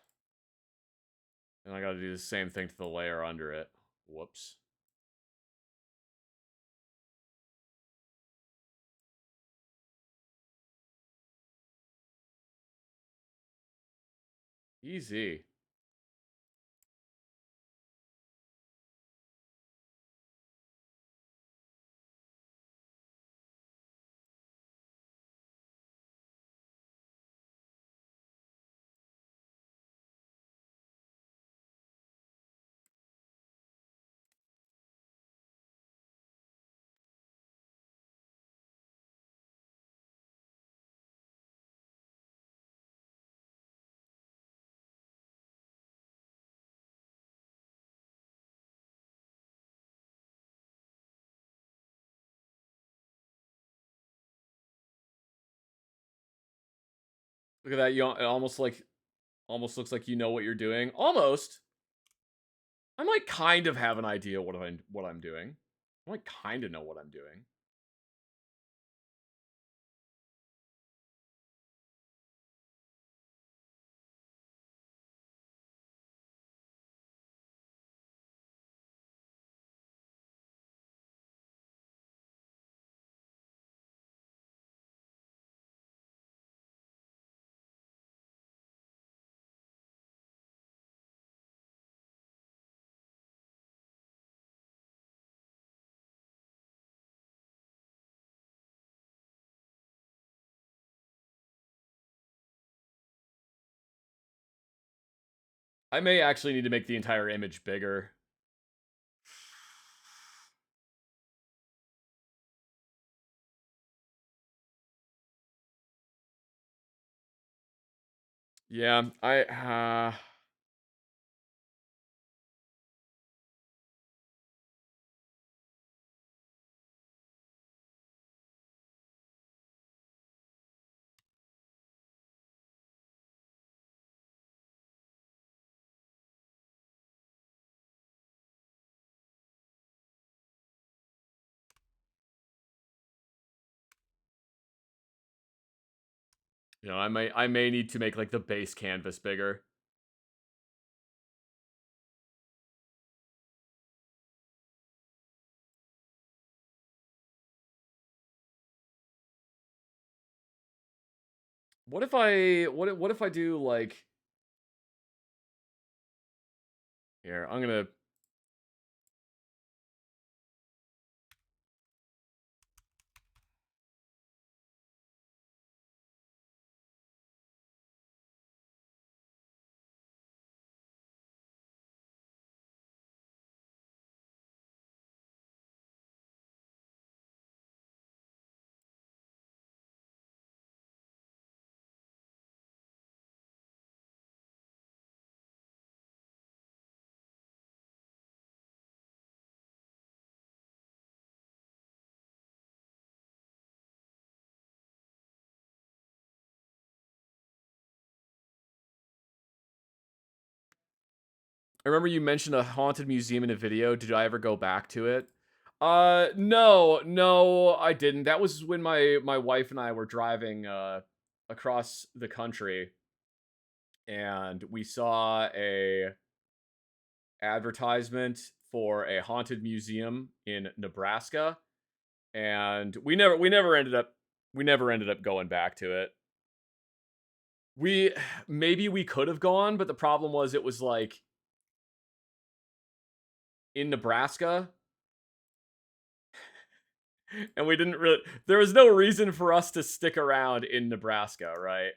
And I gotta do the same thing to the layer under it. Whoops. Easy. Look at that. You it almost looks like you know what you're doing. Almost. I might kind of have an idea what I'm doing. I might kind of know what I'm doing. I may actually need to make the entire image bigger. Yeah, I may need to make like the base canvas bigger. What if I do like here, I'm gonna I remember you mentioned a haunted museum in a video. Did I ever go back to it? No, I didn't. That was when my wife and I were driving across the country, and we saw a advertisement for a haunted museum in Nebraska, and we never ended up going back to it. Maybe we could have gone, but the problem was it was like in Nebraska. And we didn't really, there was no reason for us to stick around in Nebraska, right?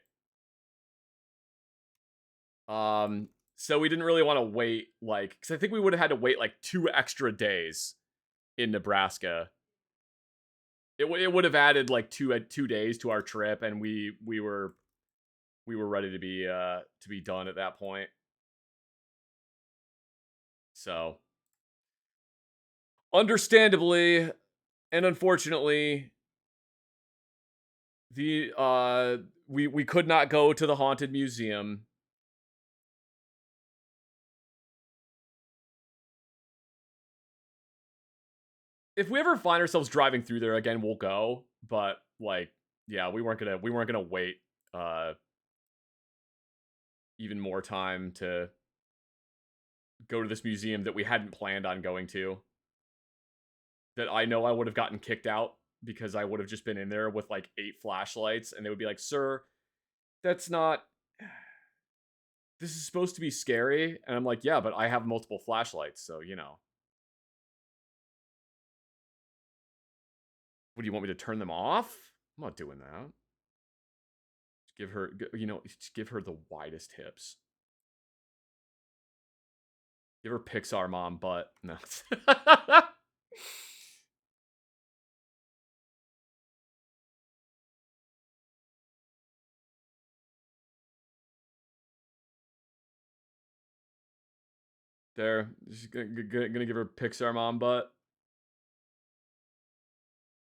So we didn't really want to wait, like, because I think we would have had to wait like 2 extra days in Nebraska. It would have added like 2 days to our trip, and we were ready to be done at that point. So, understandably and unfortunately, we could not go to the haunted museum. If we ever find ourselves driving through there again, we'll go. But like, yeah, we weren't gonna wait even more time to go to this museum that we hadn't planned on going to. That I know I would have gotten kicked out because I would have just been in there with like 8 flashlights, and they would be like, "Sir, that's not. This is supposed to be scary." And I'm like, "Yeah, but I have multiple flashlights, so you know." What do you want me to turn them off? I'm not doing that. Just give her, just give her the widest hips. Give her Pixar mom butt. No. There. She's gonna give her Pixar mom butt.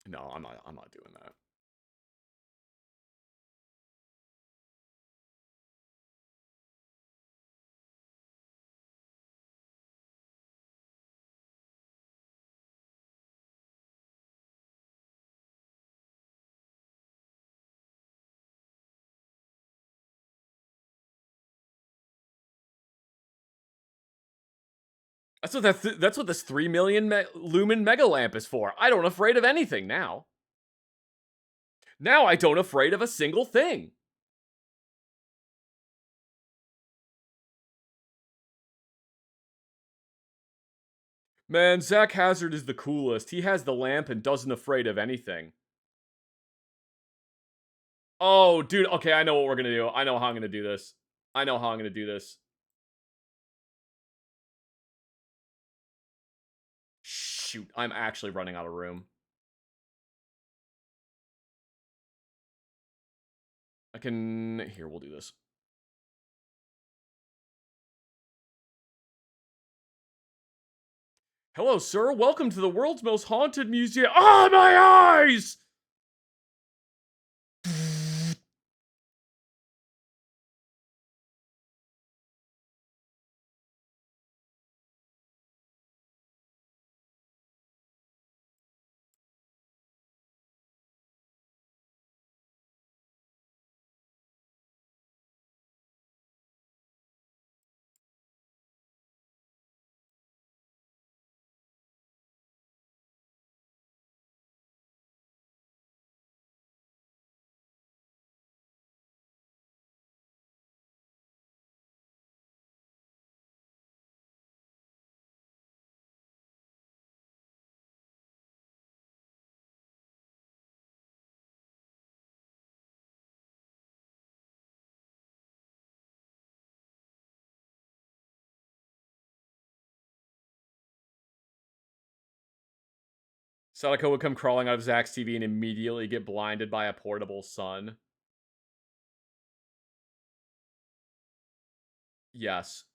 No, I'm not doing that. That's what this 3 million lumen mega lamp is for. I don't afraid of anything now. Now I don't afraid of a single thing. Man, Zach Hazard is the coolest. He has the lamp and doesn't afraid of anything. Oh, dude. Okay, I know what we're gonna do. I know how I'm gonna do this. I know how I'm gonna do this. Shoot, I'm actually running out of room. I can... Here, we'll do this. Hello, sir. Welcome to the world's most haunted museum. Ah, my eyes! Sadako would come crawling out of Zach's TV and immediately get blinded by a portable sun. Yes.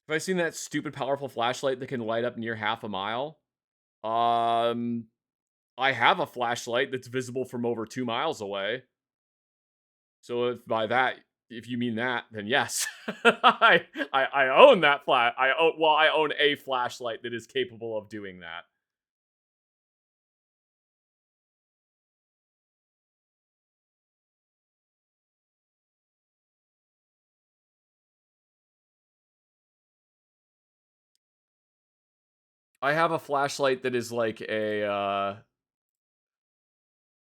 Have I seen that stupid powerful flashlight that can light up near half a mile? I have a flashlight that's visible from over 2 miles away. So if you mean that, then yes. I own that I own a flashlight that is capable of doing that. I have a flashlight that is like a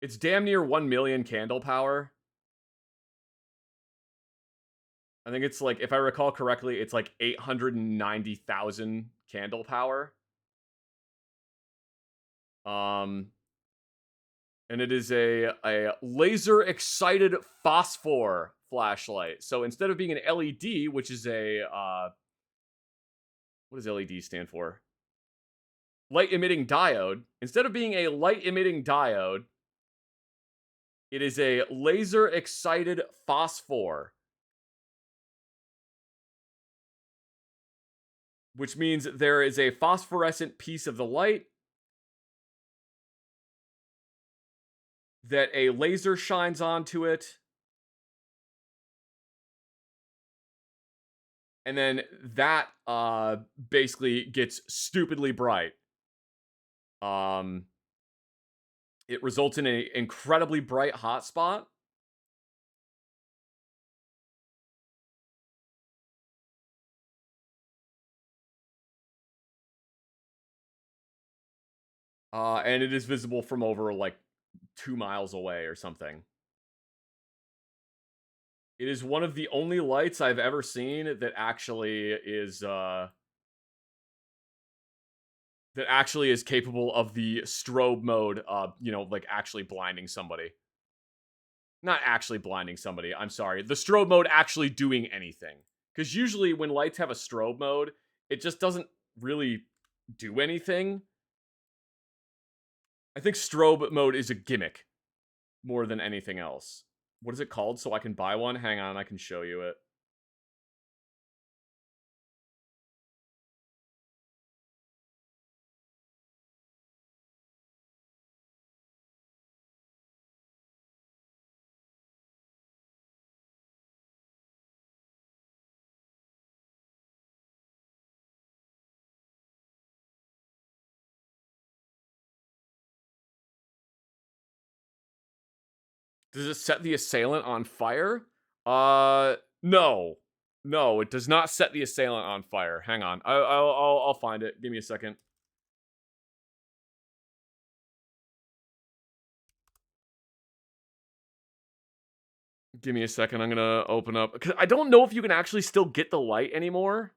it's damn near 1 million candle power. I think it's like, if I recall correctly, it's like 890,000 candle power. And it is a laser excited phosphor flashlight. So instead of being an LED, which is a what does LED stand for? Light emitting diode. Instead of being a light emitting diode, it is a laser excited phosphor. Which means there is a phosphorescent piece of the light that a laser shines onto it. And then that basically gets stupidly bright. It results in an incredibly bright hotspot. And it is visible from over like 2 miles away or something. It is one of the only lights I've ever seen that actually is capable of the strobe mode, like actually blinding somebody. Not actually blinding somebody, I'm sorry. The strobe mode actually doing anything. Because usually when lights have a strobe mode, it just doesn't really do anything. I think strobe mode is a gimmick more than anything else. What is it called so I can buy one? Hang on, I can show you it. Does it set the assailant on fire? No. No, it does not set the assailant on fire. Hang on. I'll find it. Give me a second. Give me a second. I'm gonna open up, because I don't know if you can actually still get the light anymore.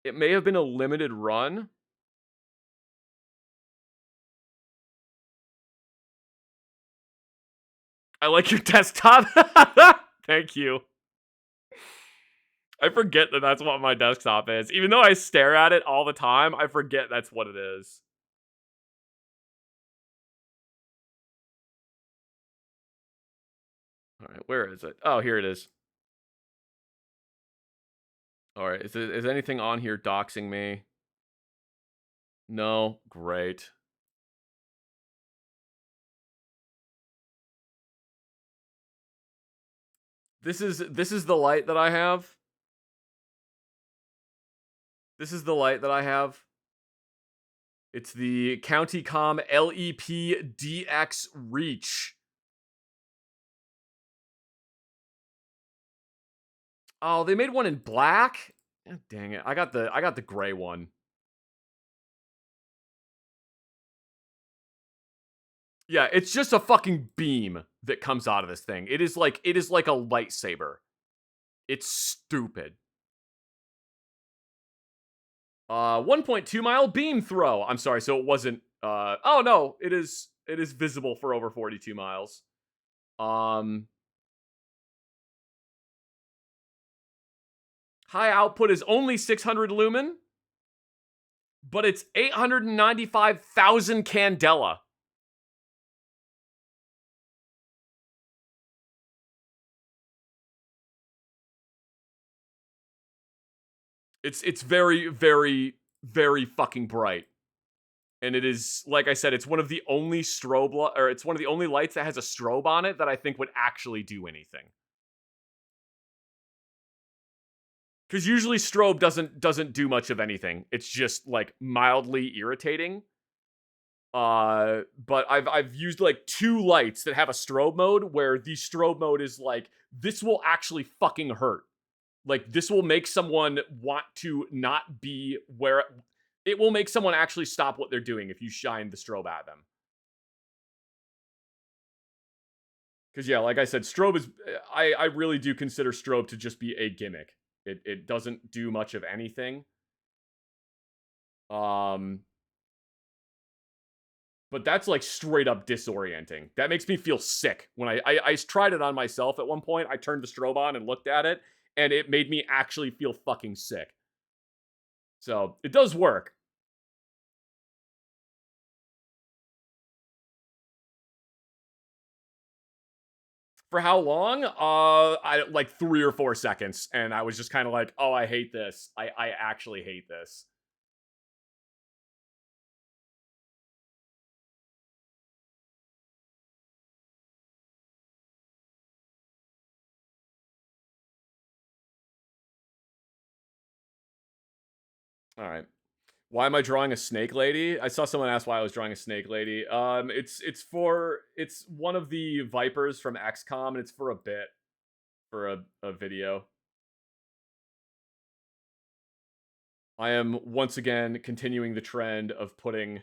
It may have been a limited run. I like your desktop. Thank you. I forget that that's what my desktop is. Even though I stare at it all the time, I forget that's what it is. All right, where is it? Oh, here it is. All right, is anything on here doxing me? No, great. This is the light that I have. This is the light that I have. It's the CountyCom LEP DX Reach. Oh, they made one in black? God dang it. I got the gray one. Yeah, it's just a fucking beam that comes out of this thing. It is like a lightsaber. It's stupid. 1.2 mile beam throw. I'm sorry, so it wasn't oh no, it is visible for over 42 miles. High output is only 600 lumen, but it's 895,000 candela. It's very, very, very fucking bright. And it is, like I said, it's one of the only it's one of the only lights that has a strobe on it that I think would actually do anything. Because usually strobe doesn't do much of anything. It's just like mildly irritating. But I've used like 2 lights that have a strobe mode where the strobe mode is like, this will actually fucking hurt. Like, this will make someone want to not be where... It will make someone actually stop what they're doing if you shine the strobe at them. Because, yeah, like I said, strobe is... I really do consider strobe to just be a gimmick. It doesn't do much of anything. But that's, like, straight up disorienting. That makes me feel sick. When I tried it on myself at one point. I turned the strobe on and looked at it, and it made me actually feel fucking sick. So, it does work. For how long? Like 3 or 4 seconds, and I was just kind of like, oh, I hate this. I actually hate this. All right. Why am I drawing a snake lady? I saw someone ask why I was drawing a snake lady. It's one of the Vipers from XCOM, and it's for a bit. For a video. I am once again continuing the trend of putting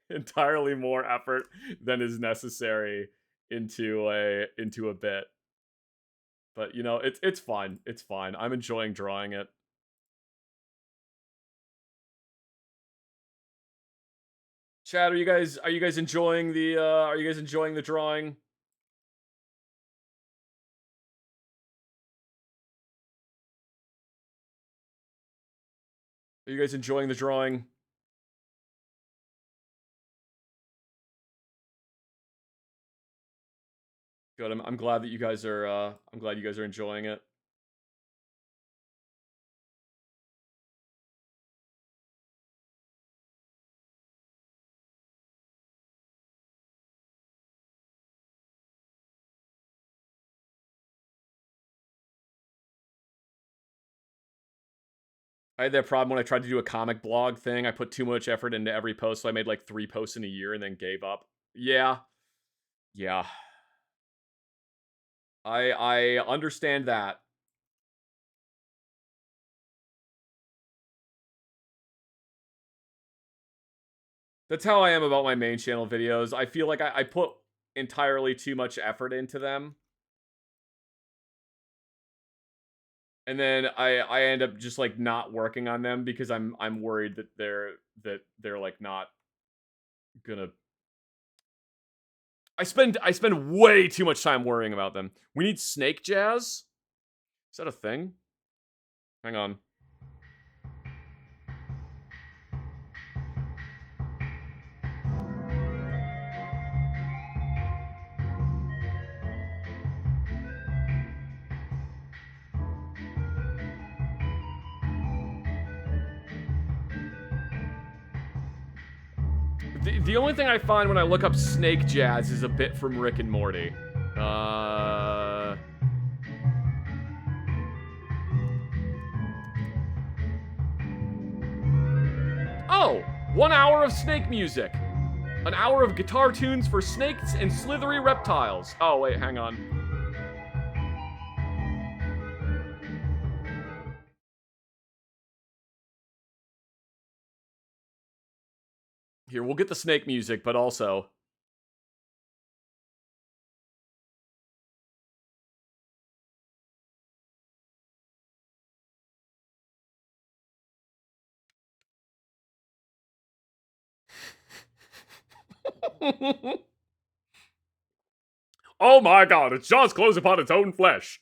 entirely more effort than is necessary into a bit. But you know, it's fun. It's fine. I'm enjoying drawing it. Chad, are you guys enjoying the drawing? Are you guys enjoying the drawing? Good. I'm glad that you guys are enjoying it. I had that problem when I tried to do a comic blog thing. I put too much effort into every post, so I made like 3 posts in a year and then gave up. Yeah. Yeah. I understand that. That's how I am about my main channel videos. I feel like I put entirely too much effort into them. And then I end up just like not working on them because I'm worried that they're like not gonna... I spend way too much time worrying about them. We need snake jazz? Is that a thing? Hang on. The only thing I find when I look up snake jazz is a bit from Rick and Morty. Oh! 1 hour of snake music! An hour of guitar tunes for snakes and slithery reptiles. Oh, wait, hang on. Here, we'll get the snake music, but also... Oh my god, its jaws close upon its own flesh.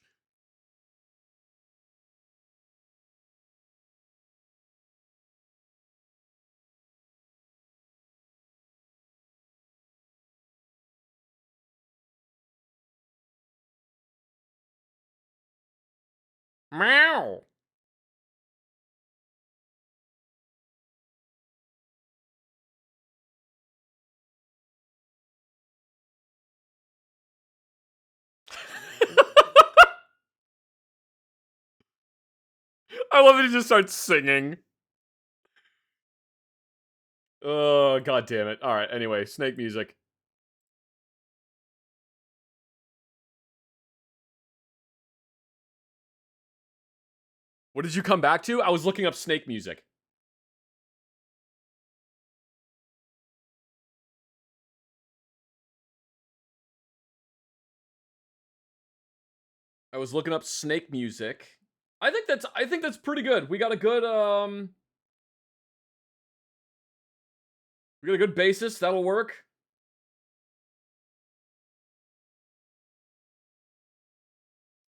Meow. I love that he just starts singing. Oh, god damn it. Alright, anyway, snake music. What did you come back to? I was looking up snake music. I was looking up snake music. I think that's pretty good. We got a good we got a good basis. That'll work.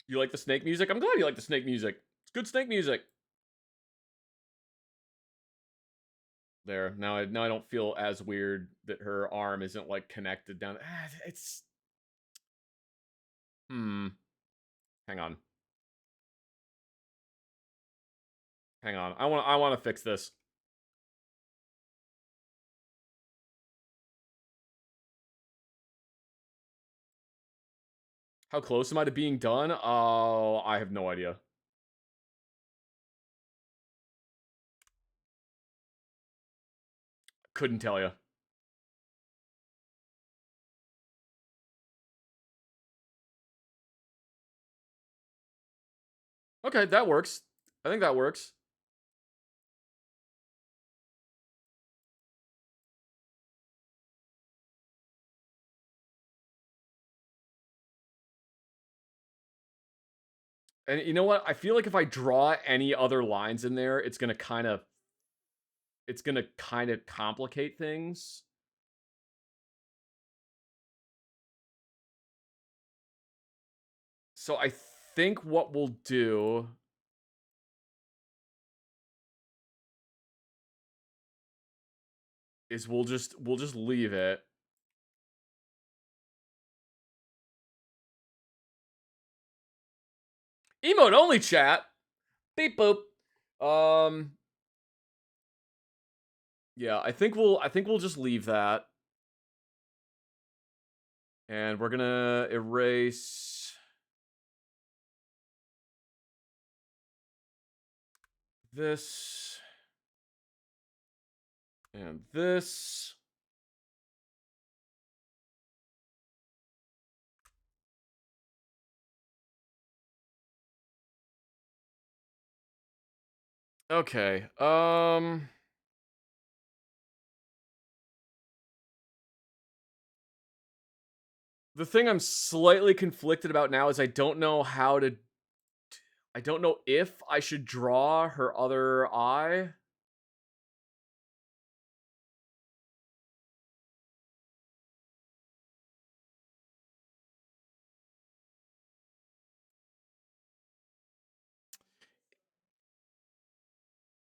You like the snake music? I'm glad you like the snake music. It's good snake music. There. Now I don't feel as weird that her arm isn't like connected down. It's Hang on. Hang on. I want to fix this. How close am I to being done? Oh, I have no idea. Couldn't tell you. Okay, that works. I think that works. And you know what? I feel like if I draw any other lines in there, it's gonna kind of complicate things. So I think what we'll do is we'll just leave it. Emote only chat. Beep boop. Yeah, I think we'll just leave that. And we're gonna erase this and this. Okay. The thing I'm slightly conflicted about now is I don't know if I should draw her other eye.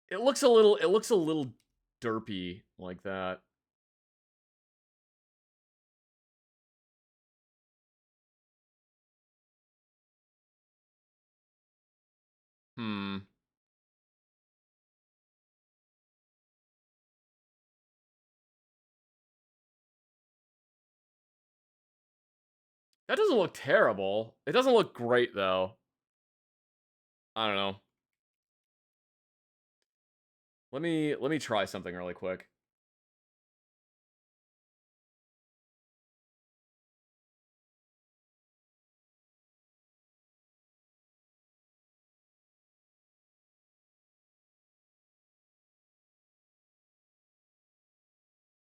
It looks a little derpy like that. That doesn't look terrible. It doesn't look great though. I don't know. Let me try something really quick.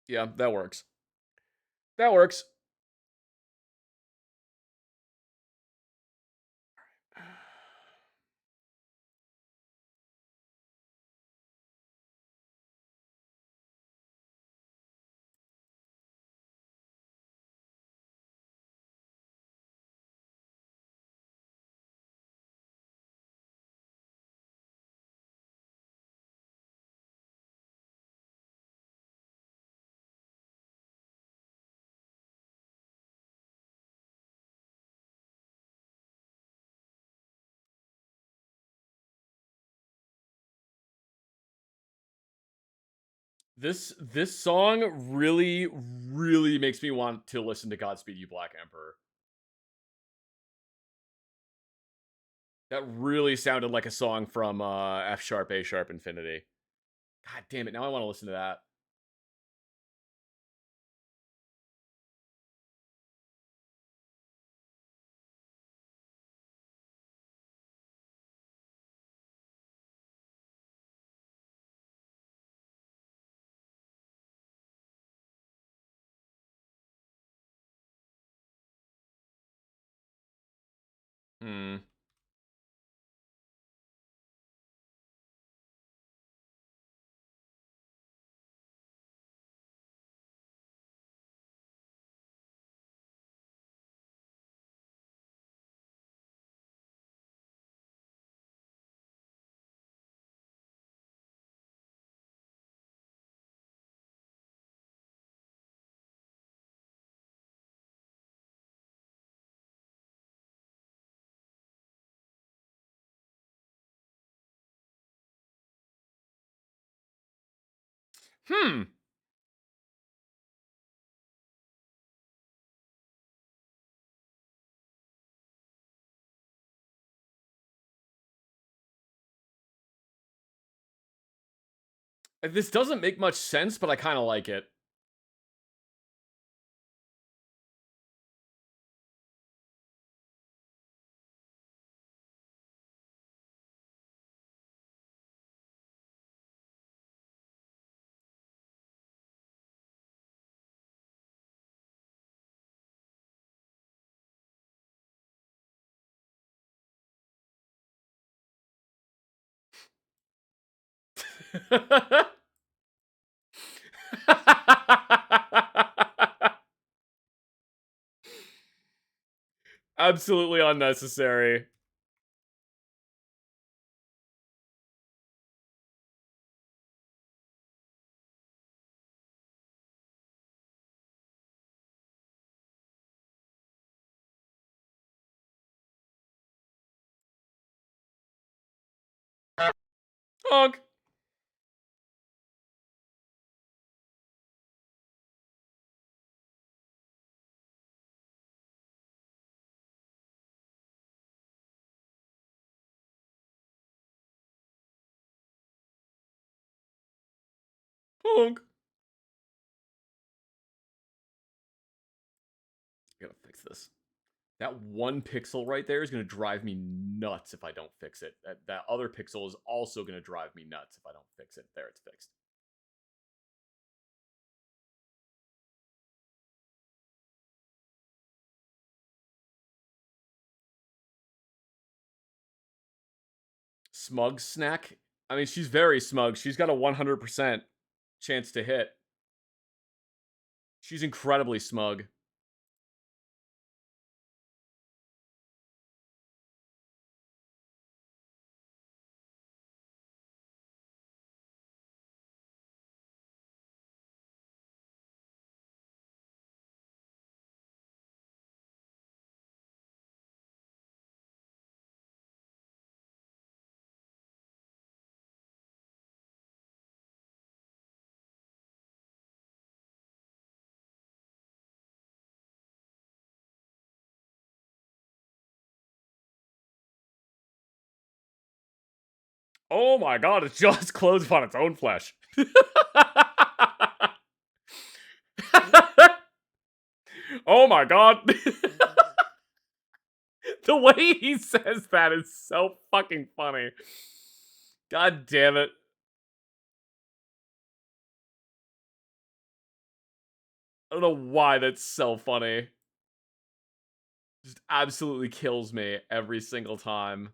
Yeah, that works. That works. This song really makes me want to listen to Godspeed You Black Emperor. That really sounded like a song from F sharp, A sharp, Infinity. God damn it, now I want to listen to that. Hmm. Hmm. This doesn't make much sense, but I kind of like it. Absolutely unnecessary. Honk. Honk. I gotta fix this. That one pixel right there is gonna drive me nuts if I don't fix it. That other pixel is also gonna drive me nuts if I don't fix it. There, it's fixed. Smug snack? I mean, she's very smug. She's got a 100% chance to hit. She's incredibly smug. Oh my god, its jaws close upon its own flesh. Oh my god. The way he says that is so fucking funny. God damn it. I don't know why that's so funny. Just absolutely kills me every single time.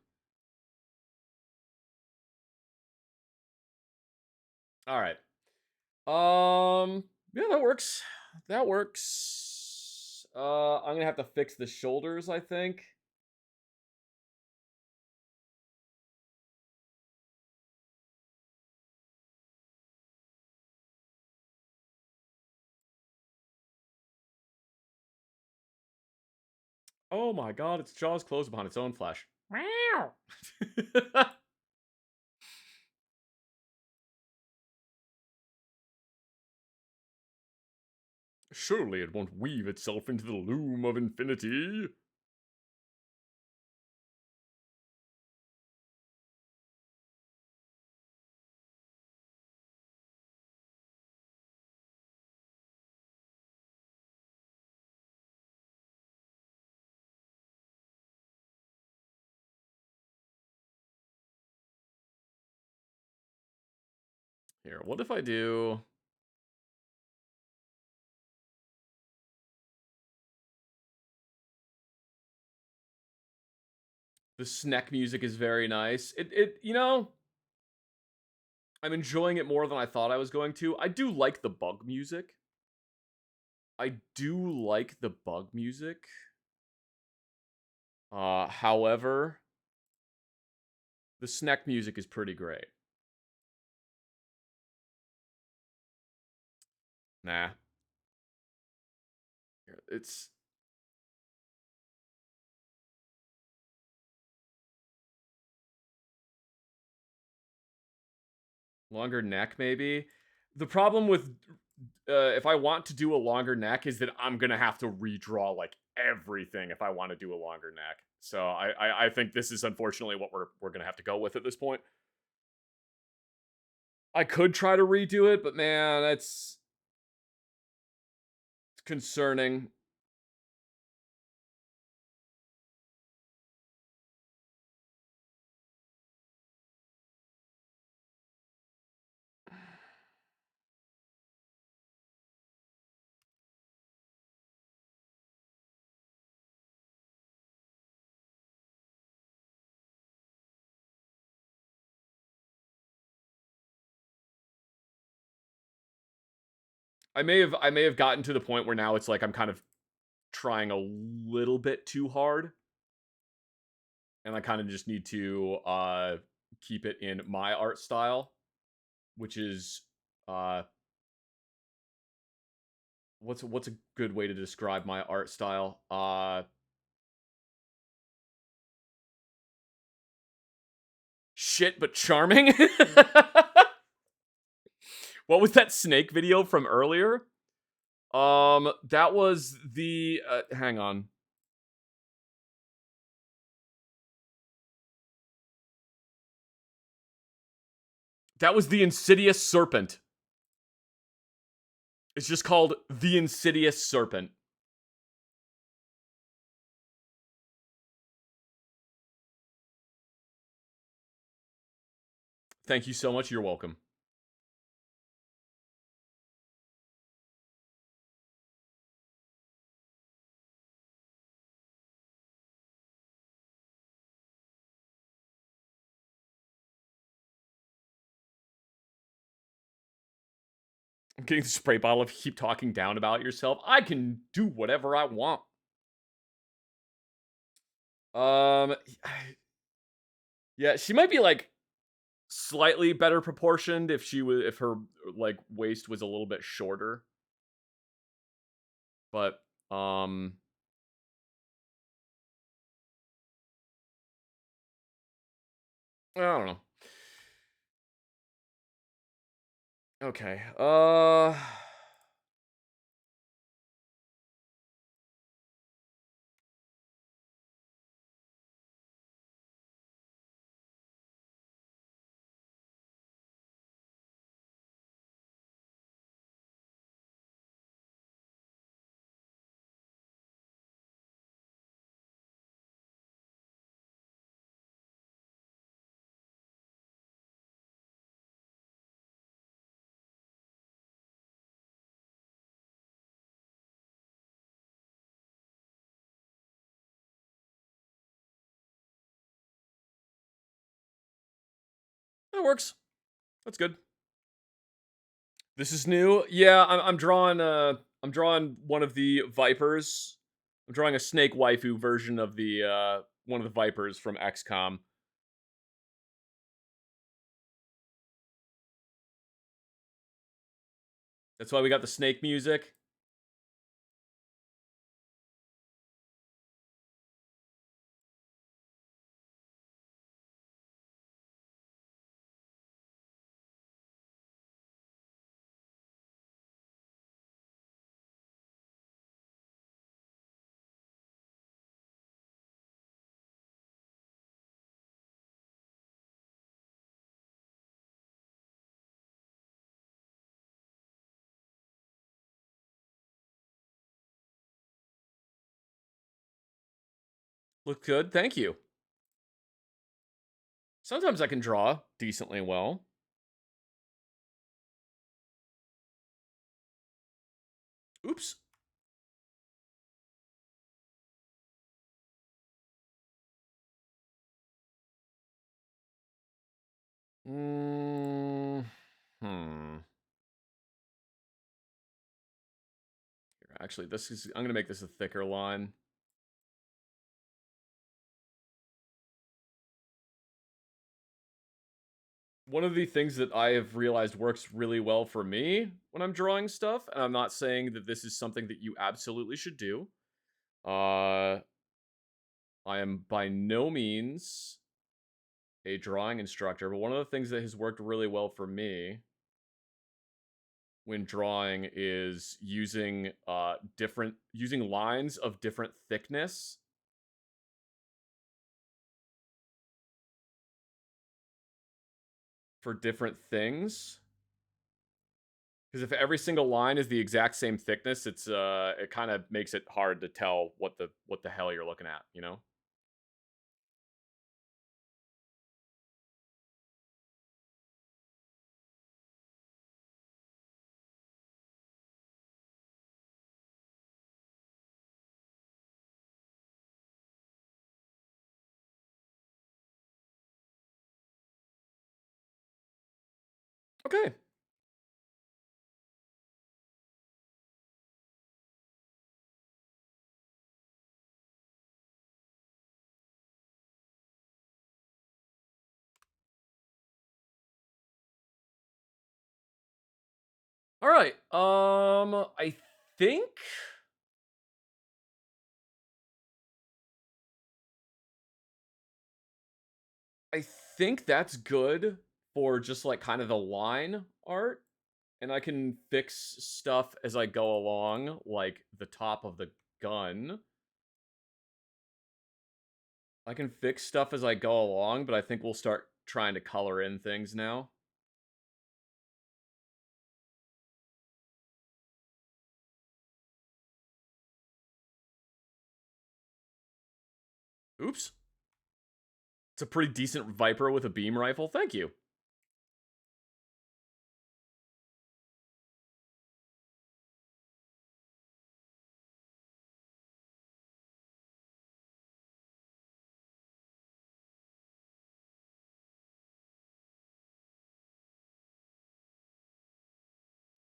Alright. Yeah, that works. That works. I'm gonna have to fix the shoulders, I think. Oh my god, its jaws close upon its own flesh. Meow. Surely it won't weave itself into the loom of infinity. Here, what if I do... The Sneck music is very nice. You know, I'm enjoying it more than I thought I was going to. I do like the bug music. However, the Sneck music is pretty great. Nah. It's... Longer neck, maybe? The problem with... if I want to do a longer neck is that I'm gonna have to redraw, like, everything if I want to do a longer neck. So I think this is unfortunately what we're gonna have to go with at this point. I could try to redo it, but man, it's concerning. I may have gotten to the point where now it's like I'm kind of trying a little bit too hard. And I kind of just need to keep it in my art style, which is what's a good way to describe my art style? Shit, but charming. What was that snake video from earlier? That was the hang on. That was the Insidious Serpent. It's just called The Insidious Serpent. Thank you so much. You're welcome. I'm getting the spray bottle if you keep talking down about yourself. I can do whatever I want. Yeah, she might be like slightly better proportioned if her like waist was a little bit shorter. But I don't know. Okay. That works. That's good. This is new. Yeah, I'm drawing one of the Vipers. I'm drawing a snake waifu version of the one of the Vipers from XCOM. That's why we got the snake music. Look good. Thank you. Sometimes I can draw decently well. Oops. Hmm. Actually, I'm gonna make this a thicker line. One of the things that I have realized works really well for me when I'm drawing stuff, and I'm not saying that this is something that you absolutely should do. I am by no means a drawing instructor, but one of the things that has worked really well for me when drawing is using using lines of different thickness for different things. Because if every single line is the exact same thickness, it kind of makes it hard to tell what the hell you're looking at, you know? Okay. All right. Think I think that's good for just like kind of the line art. And I can fix stuff as I go along, like the top of the gun. I can fix stuff as I go along, but I think we'll start trying to color in things now. Oops. It's a pretty decent Viper with a beam rifle. Thank you.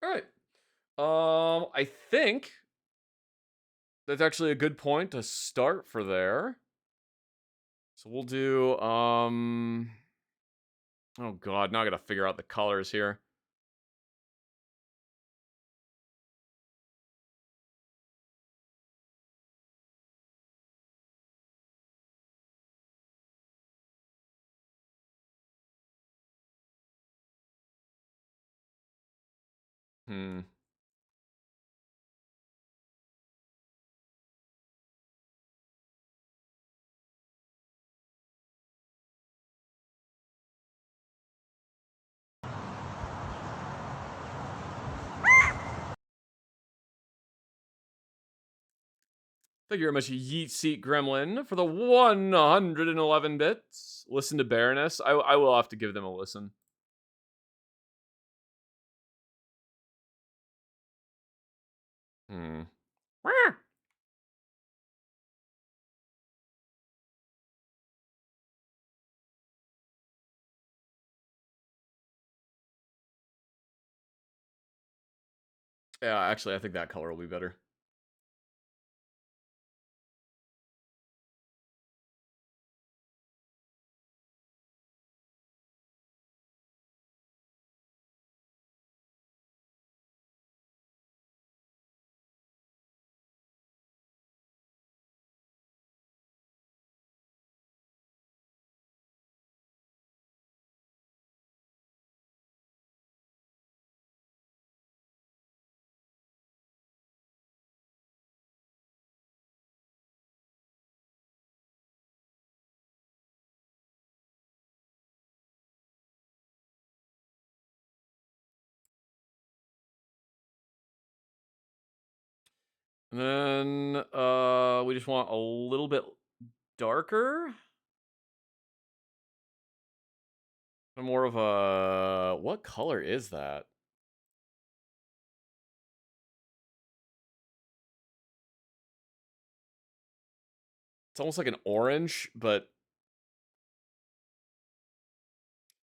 All right. I think that's actually a good point to start for there. So we'll do, oh god, now I gotta figure out the colors here. Thank you very much, Yeet Seat Gremlin, for the 111 bits. Listen to Baroness. I will have to give them a listen. Yeah, actually, I think that color will be better. And then we just want a little bit darker. More of a, what color is that? It's almost like an orange, but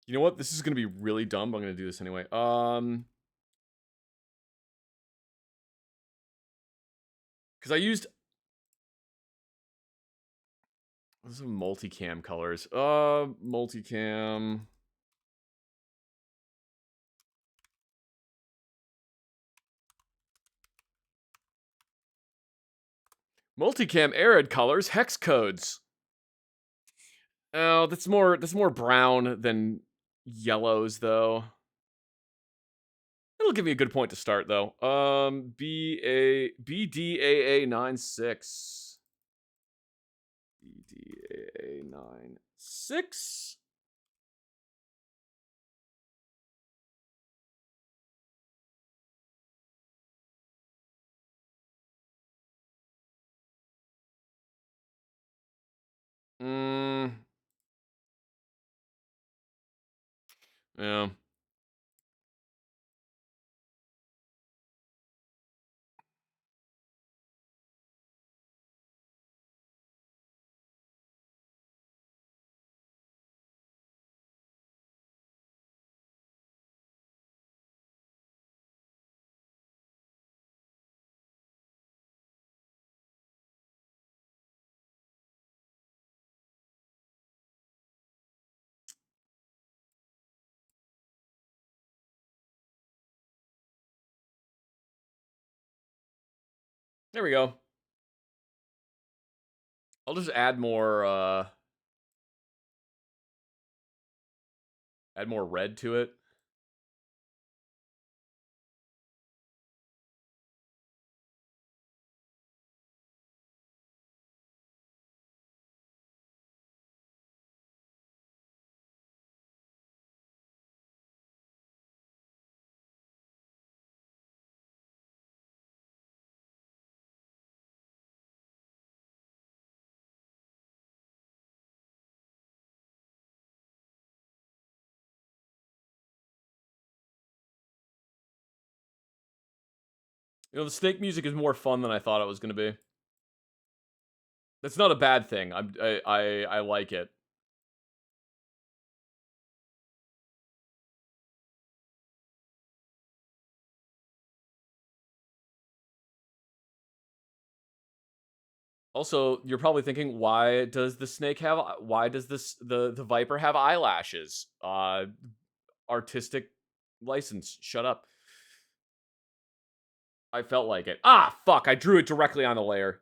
you know what? This is gonna be really dumb, but I'm gonna do this anyway. Because I used some multicam colors. Multicam. Multicam arid colors, hex codes. Oh, that's more brown than yellows though. It'll give me a good point to start though. BDAA96. BDAA96. Yeah. There we go. I'll just add more red to it. You know, the snake music is more fun than I thought it was going to be. That's not a bad thing. I like it. Also, you're probably thinking, why does the viper have eyelashes? Artistic license. Shut up. I felt like it. Ah, fuck, I drew it directly on the layer.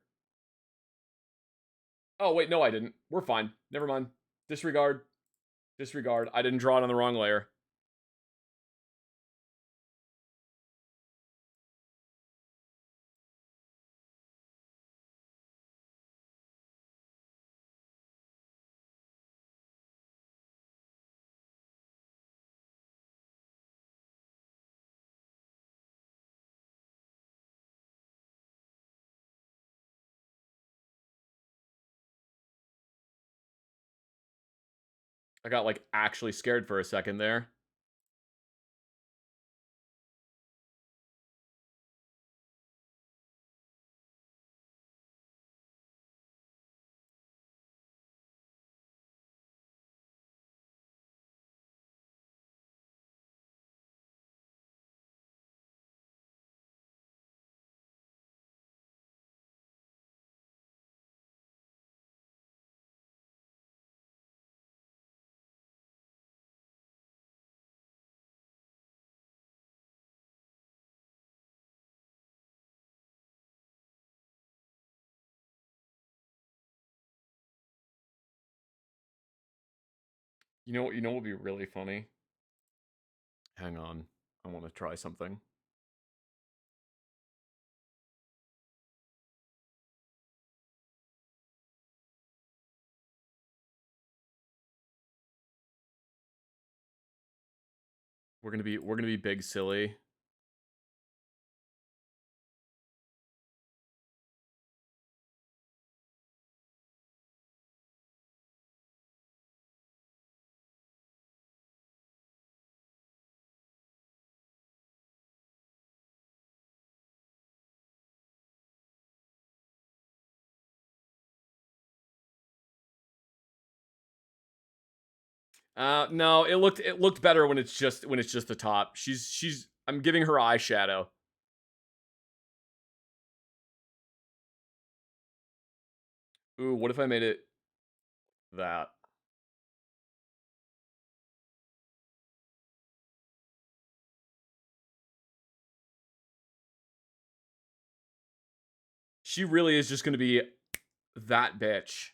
Oh, wait, no, I didn't. We're fine. Never mind. Disregard. Disregard. I didn't draw it on the wrong layer. I got, like, actually scared for a second there. You know what would be really funny? Hang on. I want to try something. We're gonna be big silly. No, it looked better when it's just the top. I'm giving her eyeshadow. Ooh, what if I made it that? She really is just going to be that bitch.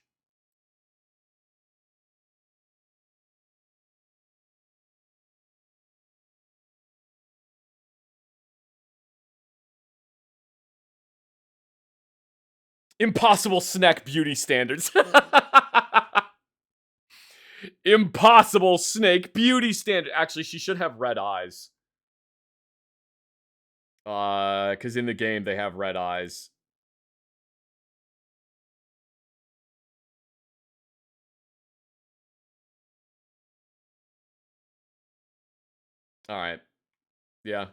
Impossible snack beauty standards. Impossible snake beauty standard. Actually, she should have red eyes. Because in the game they have red eyes. All right. Yeah.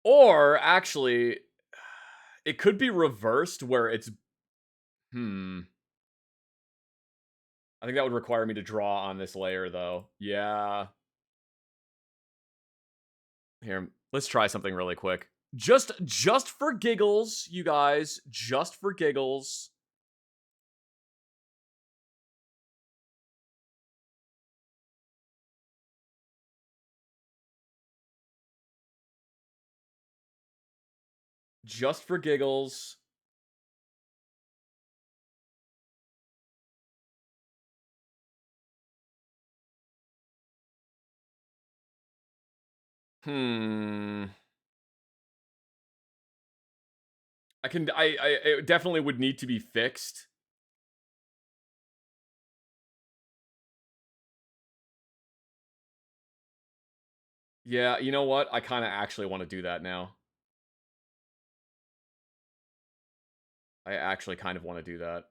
Or actually, it could be reversed where it's I think that would require me to draw on this layer though. Yeah. Here, let's try something really quick. Just for giggles, you guys, just for giggles. Just for giggles. It definitely would need to be fixed. Yeah, you know what? I kind of actually want to do that now. I actually kind of want to do that.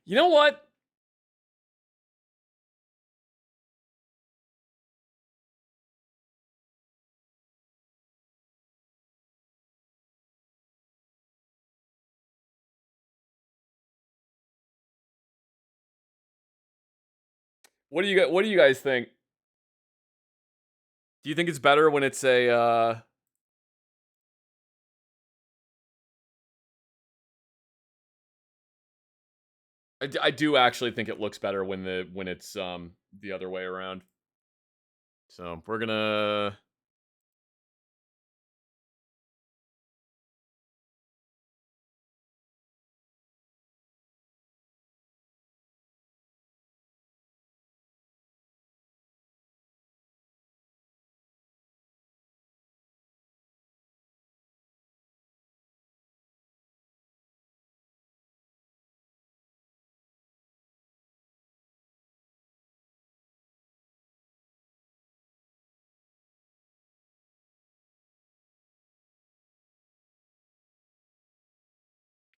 You know what? What do you guys think? Do you think it's better when it's a I do actually think it looks better when it's the other way around. So, we're gonna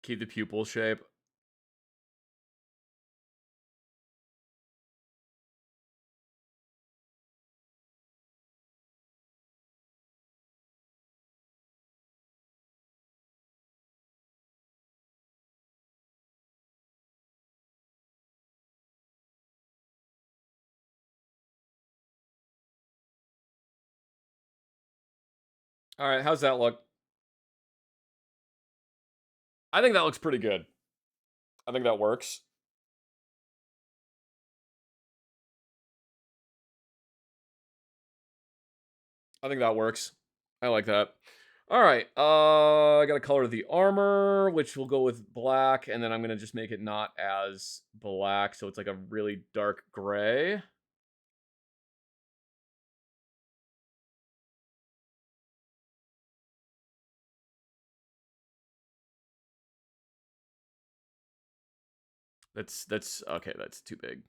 keep the pupil shape. All right, how's that look? I think that looks pretty good. I think that works. I think that works. I like that. All right. I got to color the armor, which will go with black, and then I'm gonna just make it not as black, so it's like a really dark gray. That's okay. That's too big.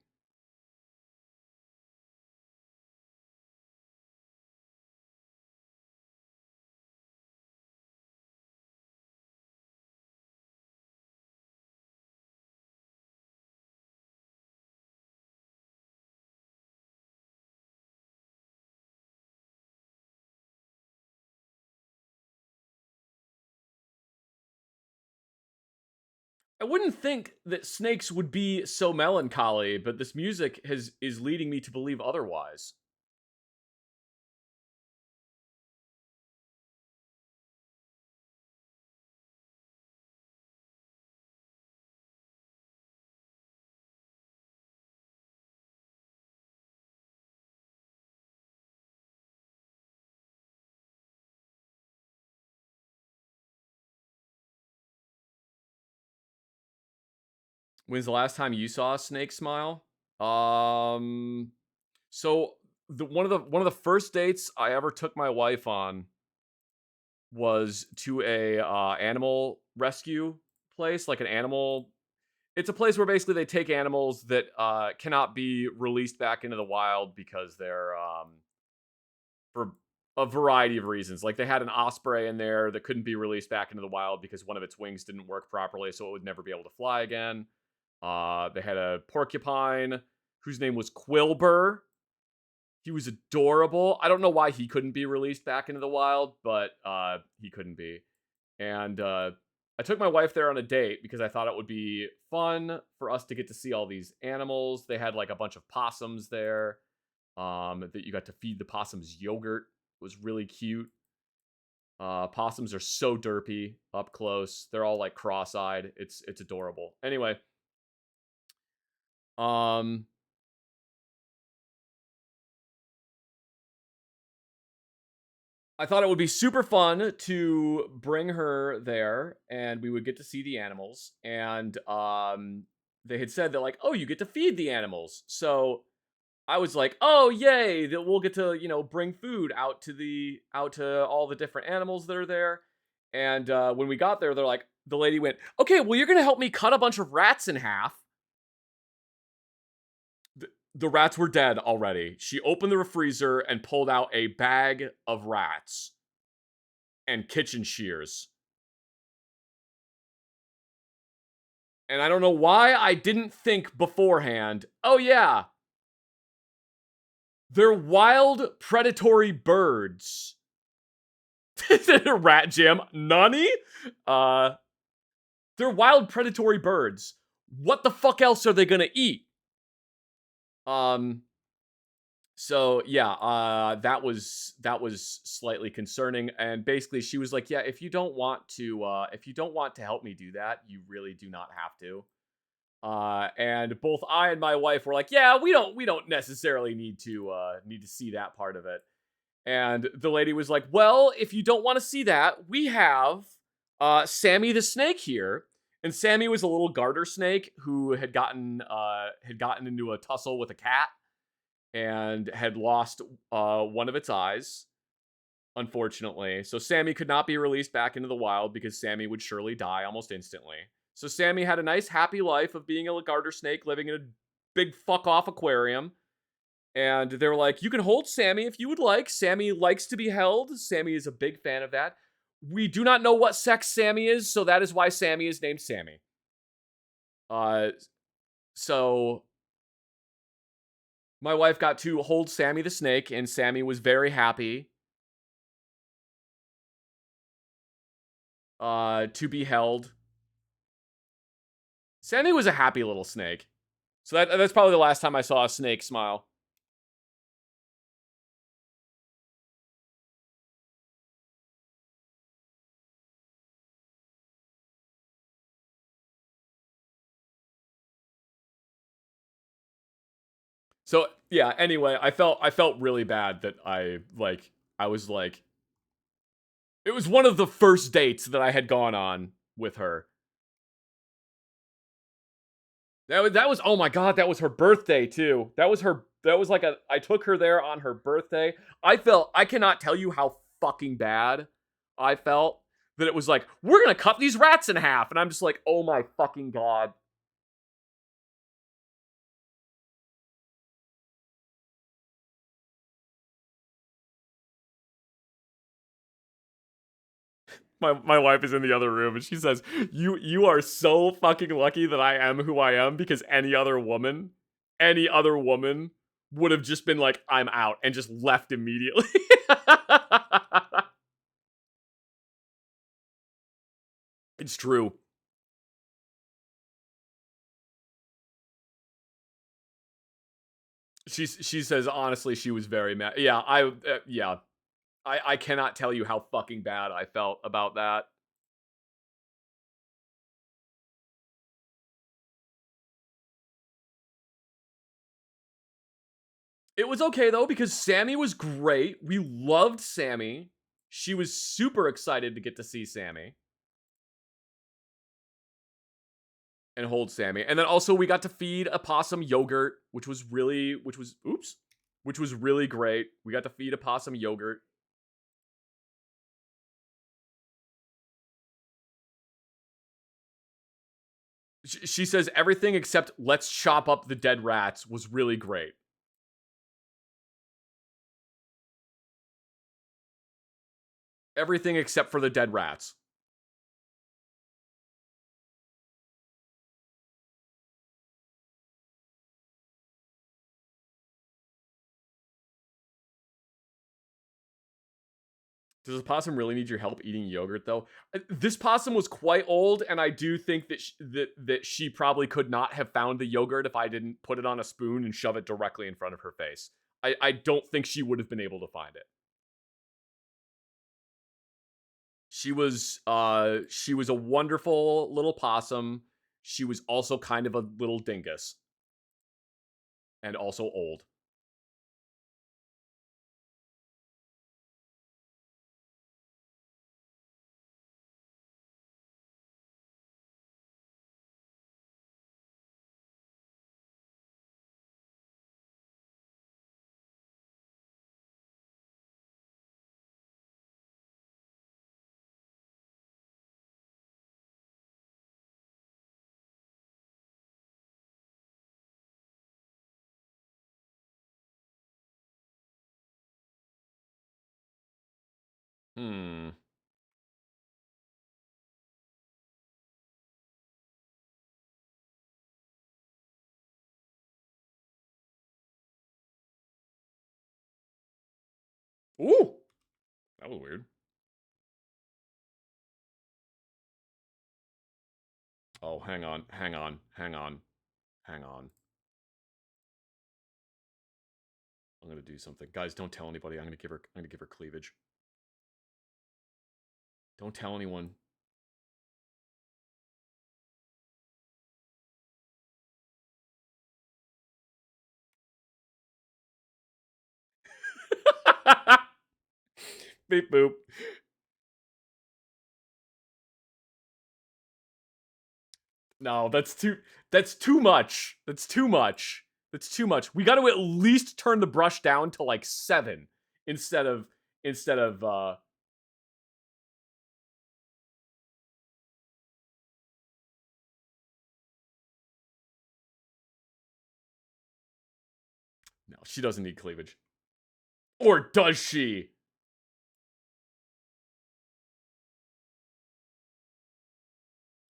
I wouldn't think that snakes would be so melancholy, but this music is leading me to believe otherwise. When's the last time you saw a snake smile? So one of the first dates I ever took my wife on was to a animal rescue place, like an animal. It's a place where basically they take animals that cannot be released back into the wild because they're for a variety of reasons. Like they had an osprey in there that couldn't be released back into the wild because one of its wings didn't work properly, so it would never be able to fly again. They had a porcupine whose name was Quilber. He was adorable. I don't know why he couldn't be released back into the wild, but he couldn't be. And I took my wife there on a date because I thought it would be fun for us to get to see all these animals. They had like a bunch of possums there that you got to feed the possums yogurt. It was really cute. Possums are so derpy up close. They're all like cross-eyed. It's adorable. Anyway, I thought it would be super fun to bring her there and we would get to see the animals. And they had said that like, oh, you get to feed the animals. So I was like, oh, yay, that we'll get to, bring food out to all the different animals that are there. And when we got there, the lady went, okay, well, you're going to help me cut a bunch of rats in half. The rats were dead already. She opened the freezer and pulled out a bag of rats and kitchen shears. And I don't know why I didn't think beforehand, oh yeah, they're wild predatory birds. Rat jam. Nani? They're wild predatory birds. What the fuck else are they gonna eat? So yeah, that was slightly concerning. And basically she was like, yeah, if you don't want to help me do that, you really do not have to. And both I and my wife were like, yeah, we don't necessarily need to see that part of it. And the lady was like, well, if you don't want to see that, we have Sammy the snake here. And Sammy was a little garter snake who had gotten into a tussle with a cat and had lost one of its eyes, unfortunately. So Sammy could not be released back into the wild because Sammy would surely die almost instantly. So Sammy had a nice, happy life of being a garter snake living in a big fuck-off aquarium. And they were like, you can hold Sammy if you would like. Sammy likes to be held. Sammy is a big fan of that. We do not know what sex Sammy is, so that is why Sammy is named Sammy. So my wife got to hold Sammy the snake, and Sammy was very happy to be held. Sammy was a happy little snake. So that's probably the last time I saw a snake smile. So yeah, anyway, I felt really bad that I was like, It was one of the first dates that I had gone on with her. That was oh my god, that was her birthday too. That was like I took her there on her birthday. I cannot tell you how fucking bad I felt that it was like, we're gonna cut these rats in half. And I'm just like, oh my fucking god. My wife is in the other room and she says, you are so fucking lucky that I am who I am, because any other woman would have just been like, I'm out, and just left immediately. It's true. She says honestly she was very mad. Yeah, I cannot tell you how fucking bad I felt about that. It was okay though, because Sammy was great. We loved Sammy. She was super excited to get to see Sammy and hold Sammy. And then also we got to feed a possum yogurt, which was really great. We got to feed a possum yogurt. She says everything except let's chop up the dead rats was really great. Everything except for the dead rats. Does the possum really need your help eating yogurt, though? This possum was quite old, and I do think that she probably could not have found the yogurt if I didn't put it on a spoon and shove it directly in front of her face. I don't think she would have been able to find it. She was a wonderful little possum. She was also kind of a little dingus. And also old. Hmm. Ooh! That was weird. Oh, hang on. I'm gonna do something. Guys, don't tell anybody. I'm gonna give her cleavage. Don't tell anyone. Beep boop. No, that's too much. That's too much. We got to at least turn the brush down to like 7 instead of No, she doesn't need cleavage. Or does she?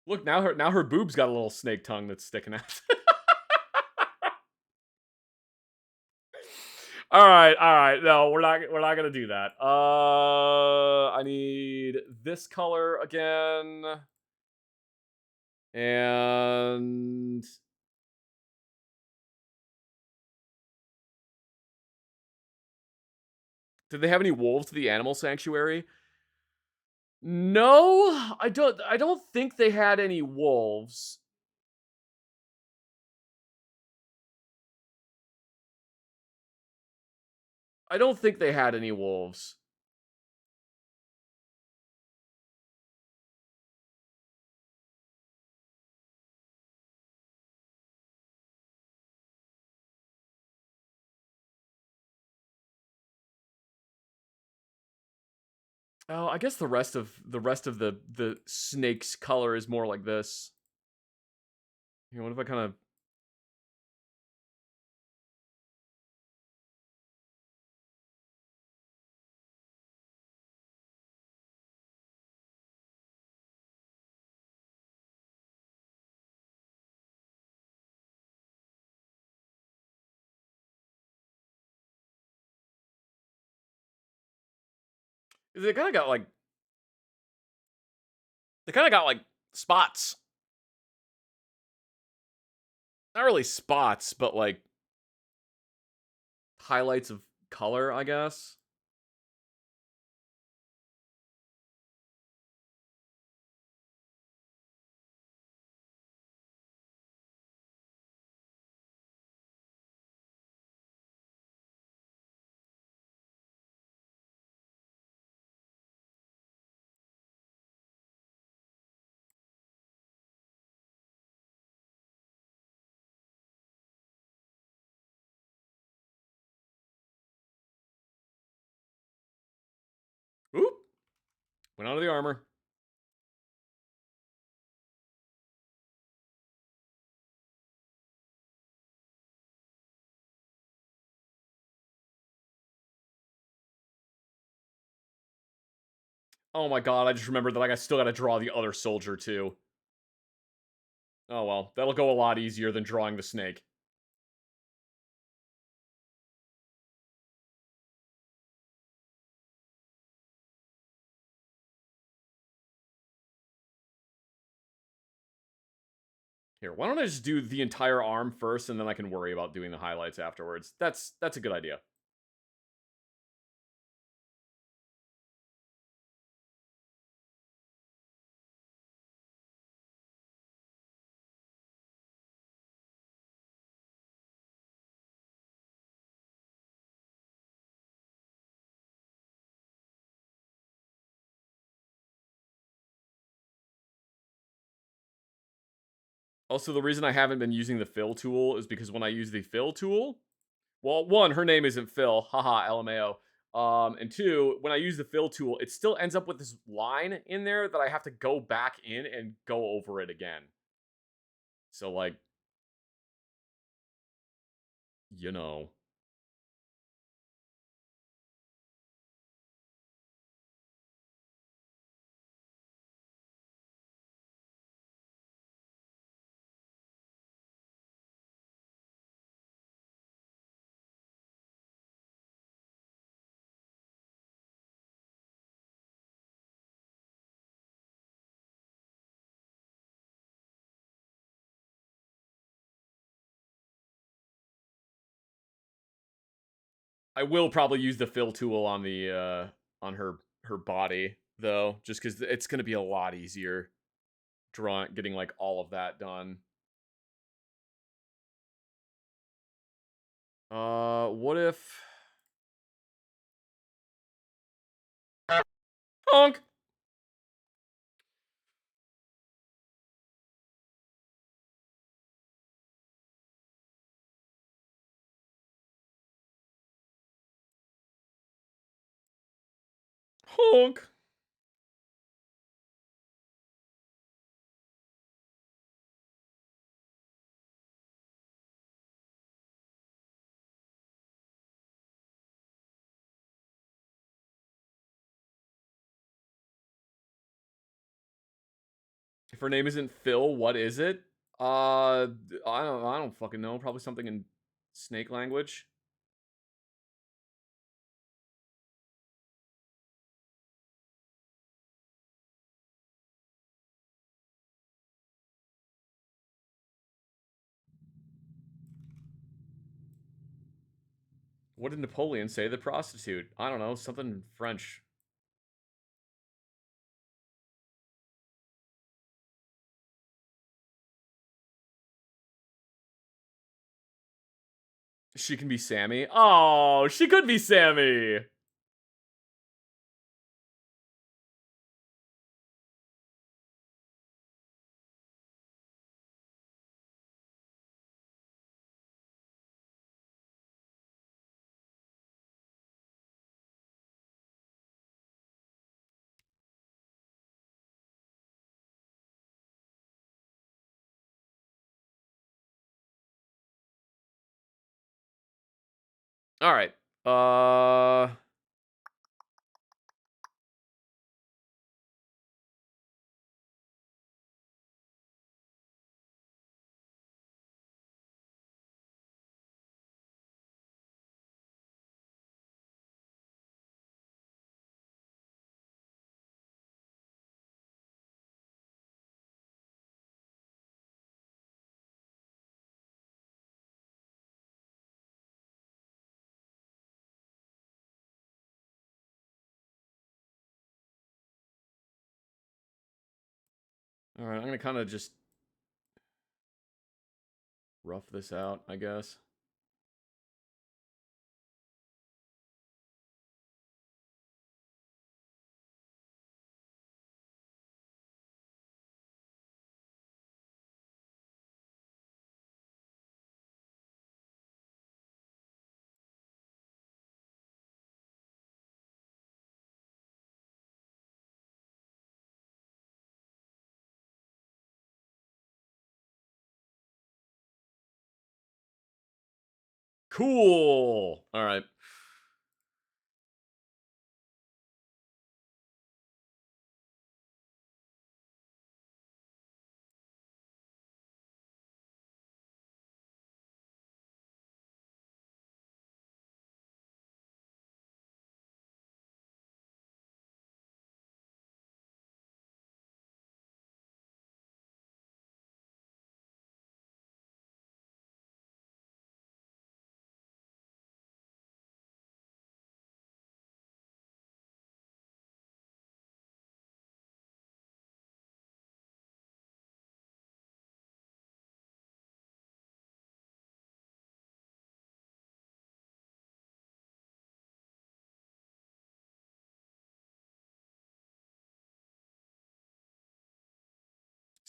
Look, now her boob's got a little snake tongue that's sticking out. All right. No, we're not gonna do that. I need this color again, and did they have any wolves to the animal sanctuary? No, I don't think they had any wolves. I don't think they had any wolves. Oh, I guess the rest of the snake's color is more like this. You know, what if I kind of... They kind of got like... They kind of got like spots. Not really spots, but like highlights of color, I guess. Oop! Went out of the armor. Oh my god, I just remembered that I still gotta draw the other soldier too. Oh well, that'll go a lot easier than drawing the snake. Here, why don't I just do the entire arm first, and then I can worry about doing the highlights afterwards. That's a good idea. Also, the reason I haven't been using the fill tool is because when I use the fill tool, well, one, her name isn't Phil, haha, LMAO. And two, when I use the fill tool, it still ends up with this line in there that I have to go back in and go over it again. So, like, you know. I will probably use the fill tool on the on her body though, just because it's gonna be a lot easier getting like all of that done. What if honk? Honk. If her name isn't Phil, what is it? I don't fucking know. Probably something in snake language. What did Napoleon say to the prostitute? I don't know, something in French. She can be Sammy. Oh, she could be Sammy. All right. All right, I'm going to kind of just rough this out, I guess. Cool. All right.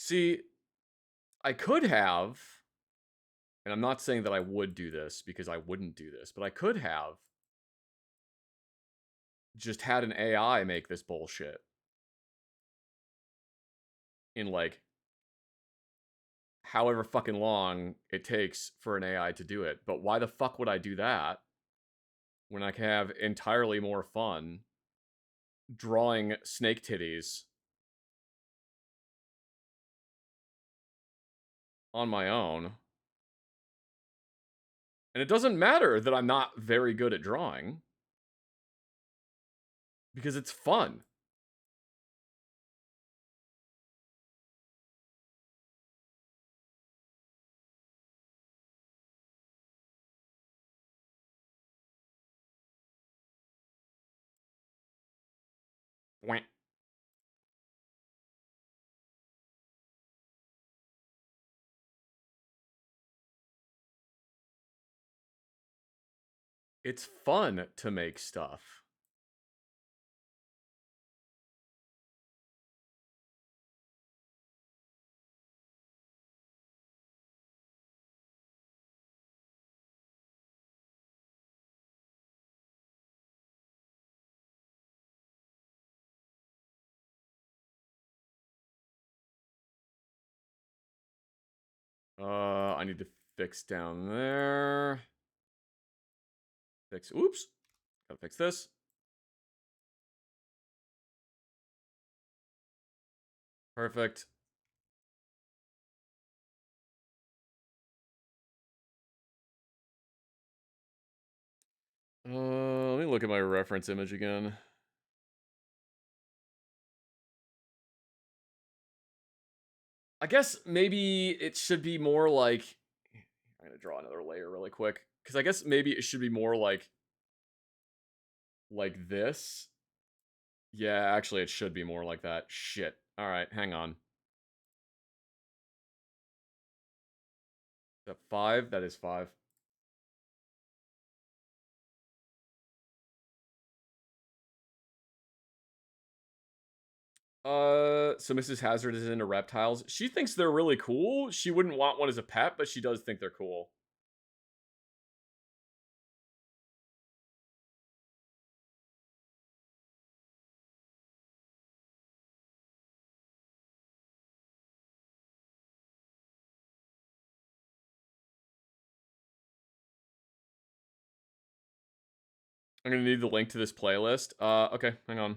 See, I could have, and I'm not saying that I would do this because I wouldn't do this, but I could have just had an AI make this bullshit in like however fucking long it takes for an AI to do it. But why the fuck would I do that when I can have entirely more fun drawing snake titties on my own? And it doesn't matter that I'm not very good at drawing because it's fun. Wah. It's fun to make stuff. I need to fix down there. Fix, oops. Gotta fix this. Perfect. Let me look at my reference image again. I guess maybe it should be more like, I'm gonna draw another layer really quick, because I guess maybe it should be more like this. Yeah, actually it should be more like that. Shit. All right, hang on. Is that 5? That is 5. So Mrs. Hazard is into reptiles. She thinks they're really cool. She wouldn't want one as a pet, but she does think they're cool. I'm gonna need the link to this playlist. Okay, hang on.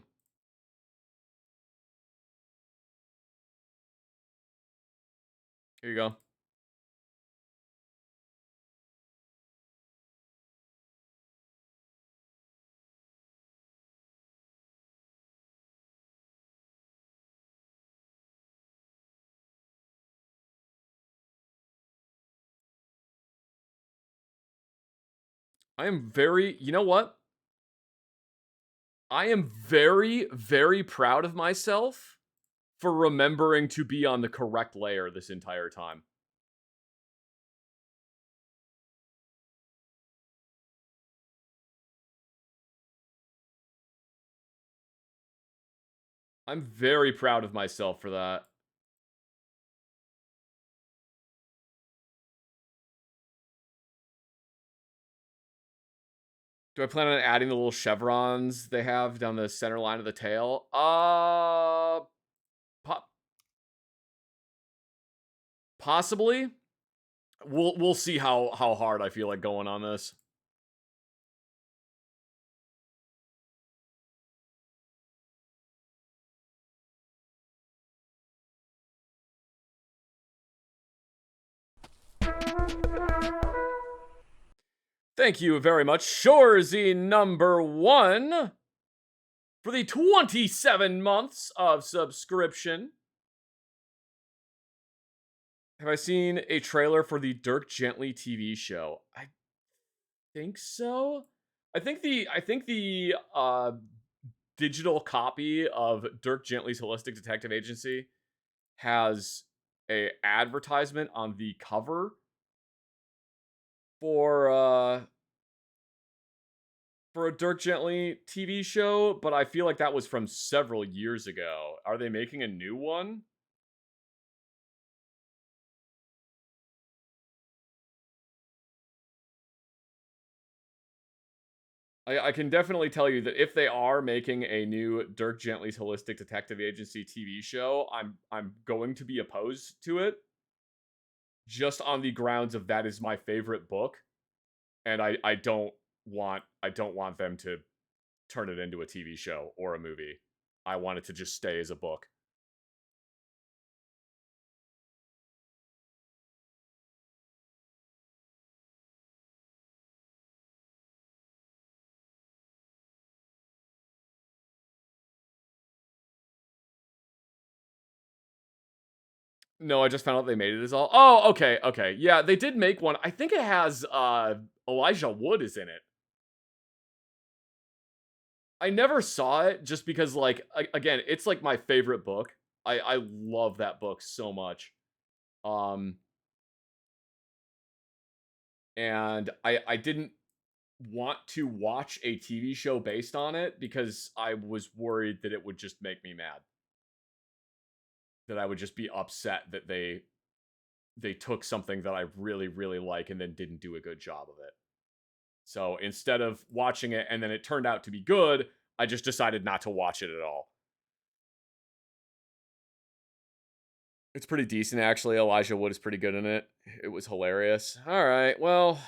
Here you go. I am very, you know what? I am very, very proud of myself for remembering to be on the correct layer this entire time. I'm very proud of myself for that. Do I plan on adding the little chevrons they have down the center line of the tail? Possibly. We'll see how hard I feel like going on this. Thank you very much, Shorzy number 1, for the 27 months of subscription. Have I seen a trailer for the Dirk Gently TV show? I think so. I think the digital copy of Dirk Gently's Holistic Detective Agency has a advertisement on the cover for a Dirk Gently TV show, but I feel like that was from several years ago. Are they making a new one? I can definitely tell you that if they are making a new Dirk Gently's Holistic Detective Agency TV show, I'm going to be opposed to it. Just on the grounds of that is my favorite book. And I don't want them to turn it into a TV show or a movie. I want it to just stay as a book. No, I just found out they made it as all. Oh, okay, okay. Yeah, they did make one. I think it has Elijah Wood is in it. I never saw it just because, like, again, it's like my favorite book. I love that book so much. And I didn't want to watch a TV show based on it because I was worried that it would just make me mad. That I would just be upset that they took something that I really, really like and then didn't do a good job of it. So instead of watching it and then it turned out to be good, I just decided not to watch it at all. It's pretty decent, actually. Elijah Wood is pretty good in it. It was hilarious. All right, well,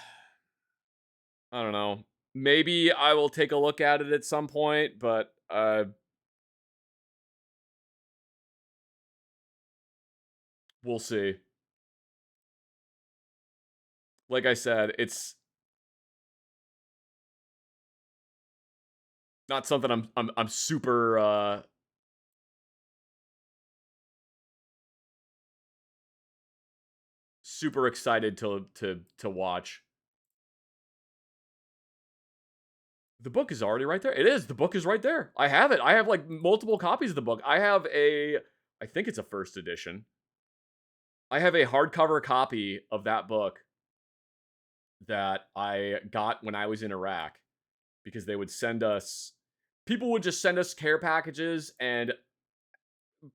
I don't know. Maybe I will take a look at it at some point, but we'll see. Like I said, it's not something I'm super super excited to watch. The book is already right there. It is. The book is right there. I have it. I have like multiple copies of the book. I have I think it's a first edition. I have a hardcover copy of that book that I got when I was in Iraq because they would send us, people would just send us care packages, and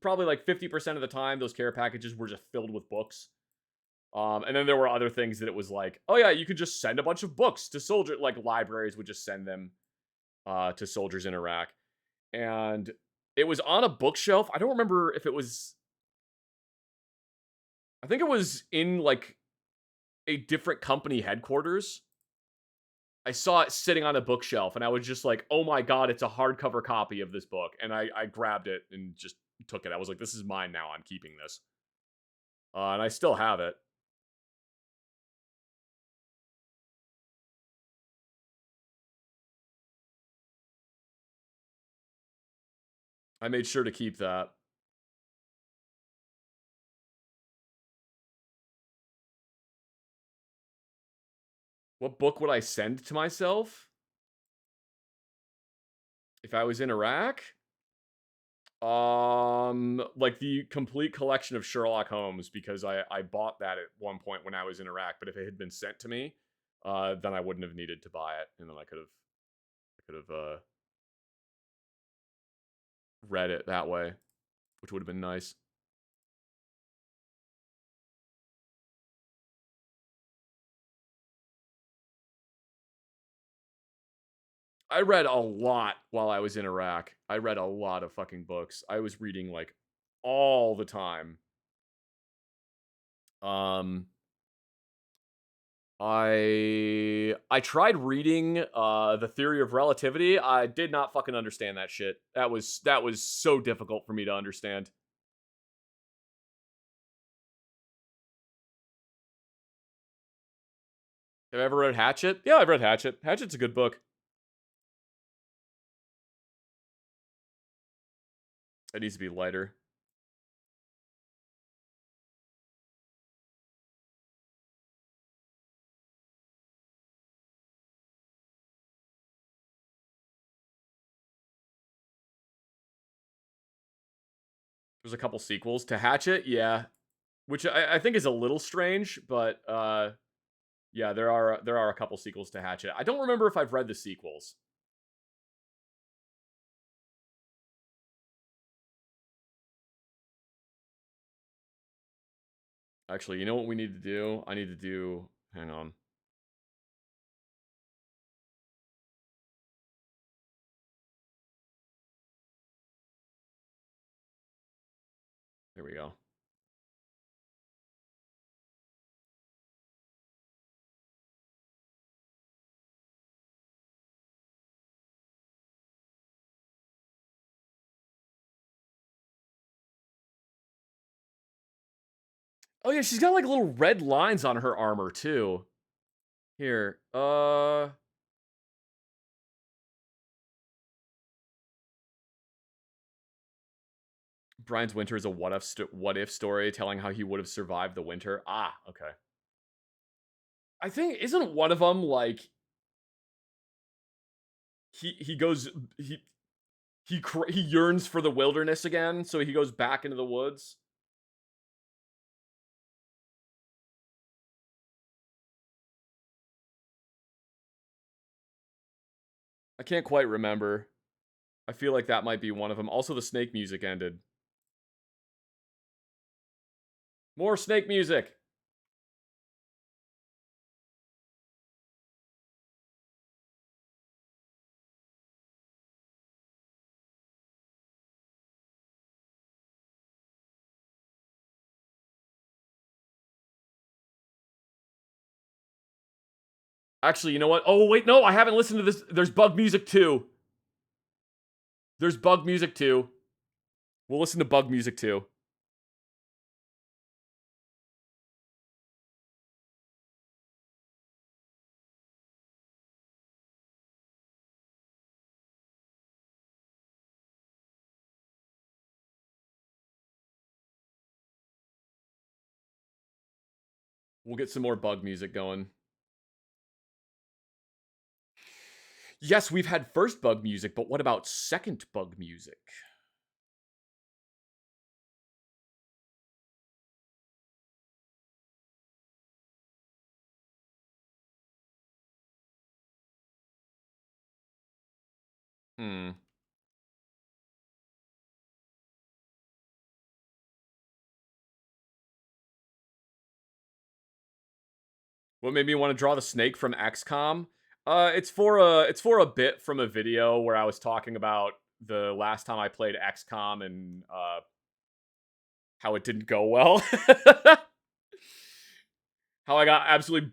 probably like 50% of the time those care packages were just filled with books. And then there were other things that it was like, oh yeah, you could just send a bunch of books to soldiers, like libraries would just send them to soldiers in Iraq. And it was on a bookshelf. I don't remember if it was, I think it was in like a different company headquarters. I saw it sitting on a bookshelf, and I was just like, oh my god, it's a hardcover copy of this book. And I grabbed it and just took it. I was like, this is mine now. I'm keeping this. And I still have it. I made sure to keep that. What book would I send to myself? If I was in Iraq? Like the complete collection of Sherlock Holmes, because I bought that at one point when I was in Iraq, but if it had been sent to me, then I wouldn't have needed to buy it, and then I could have read it that way, which would have been nice. I read a lot while I was in Iraq. I read a lot of fucking books. I was reading like all the time. I tried reading The Theory of Relativity. I did not fucking understand that shit. That was so difficult for me to understand. Have I ever read Hatchet? Yeah, I've read Hatchet. Hatchet's a good book. It needs to be lighter. There's a couple sequels to Hatchet, yeah. Which I think is a little strange, but yeah, there are a couple sequels to Hatchet. I don't remember if I've read the sequels. Actually, you know what we need to do? I need to do... Hang on. There we go. Oh yeah, she's got like little red lines on her armor too. Here, Brian's winter is a what if story telling how he would have survived the winter. Ah, okay. I think isn't one of them like he goes he yearns for the wilderness again, so he goes back into the woods. I can't quite remember. I feel like that might be one of them. Also, the snake music ended. More snake music. Actually, you know what? Oh, wait, no, I haven't listened to this. There's bug music too. There's bug music too. We'll listen to bug music too. We'll get some more bug music going. Yes, we've had first bug music, but what about second bug music? What made me want to draw the snake from XCOM? It's for a bit from a video where I was talking about the last time I played XCOM and how it didn't go well. How I got absolutely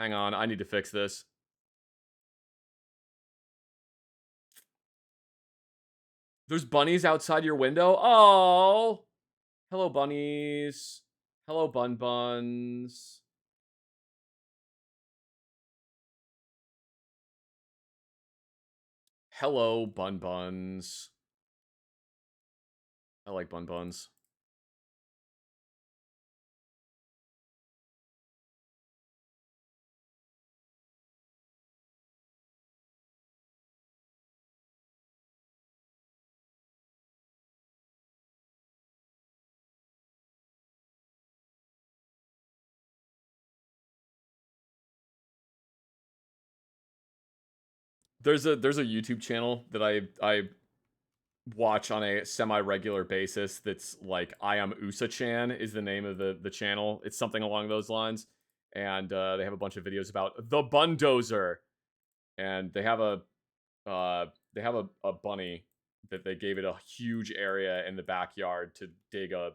Hang on, I need to fix this. There's bunnies outside your window? Oh! Hello, bunnies. Hello, bun buns. Hello, bun buns. I like bun buns. There's a YouTube channel that I watch on a semi-regular basis that's like I am Usa-chan is the name of the channel. It's something along those lines. And they have a bunch of videos about the Bundozer. And they have a bunny that they gave it a huge area in the backyard to dig a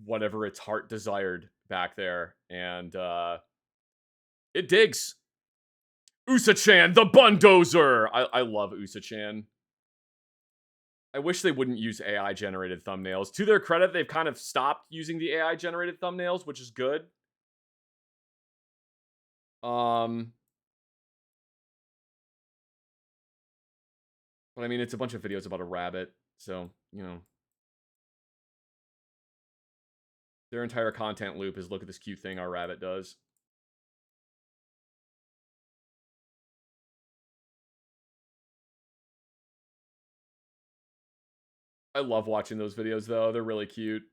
whatever its heart desired back there. And it digs. Usa-chan, the Bundozer! I love Usa-chan. I wish they wouldn't use AI-generated thumbnails. To their credit, they've kind of stopped using the AI-generated thumbnails, which is good. But I mean, it's a bunch of videos about a rabbit, so, you know. Their entire content loop is look at this cute thing our rabbit does. I love watching those videos, though. They're really cute.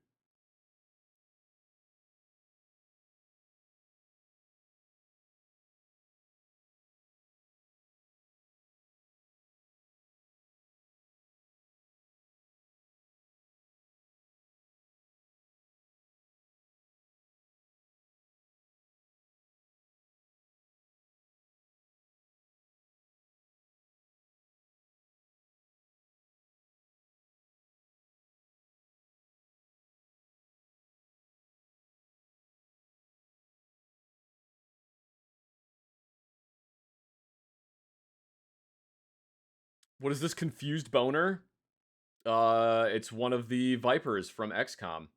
What is this confused boner? It's one of the Vipers from XCOM.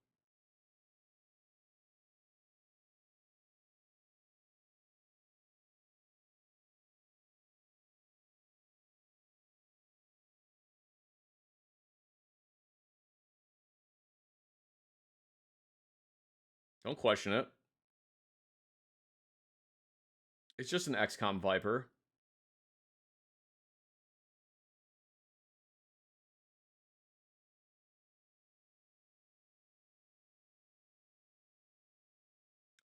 Don't question it. It's just an XCOM Viper.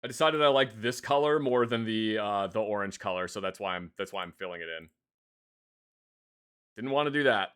I decided I liked this color more than the orange color, so that's why I'm filling it in. Didn't want to do that.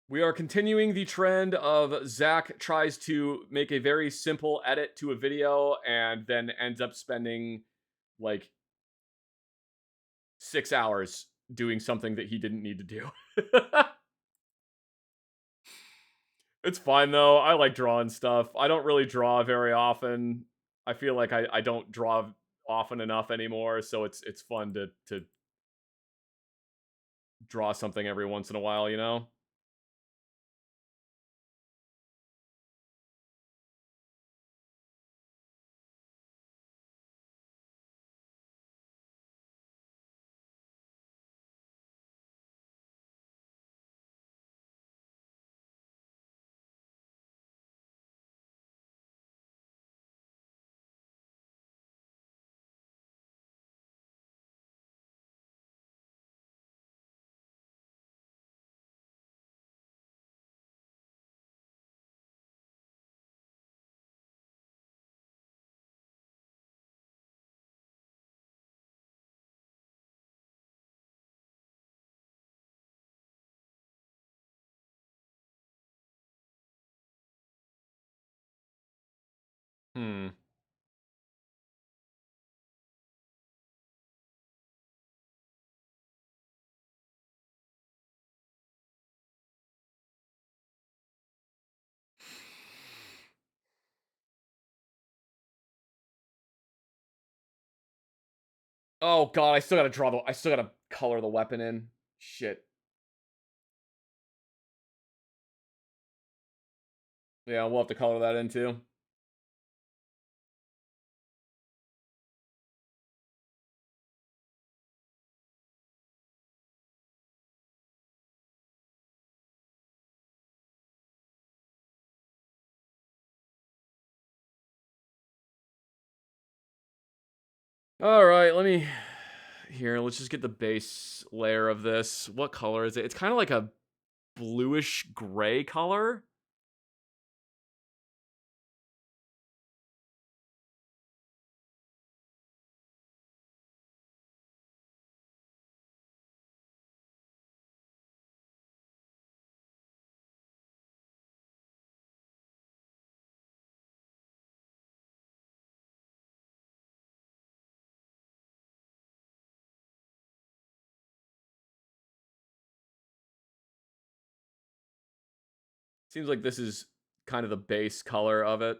We are continuing the trend of Zach tries to make a very simple edit to a video and then ends up spending like 6 hours doing something that he didn't need to do. It's fine though. I like drawing stuff. I don't really draw very often. I feel like I don't draw often enough anymore, so it's fun to draw something every once in a while, you know? Oh god, I still gotta draw the. I still gotta color the weapon in. Shit. Yeah, we'll have to color that in too. All right, let me. Here, let's just get the base layer of this. What color is it? It's kind of like a bluish gray color. Seems like this is kind of the base color of it.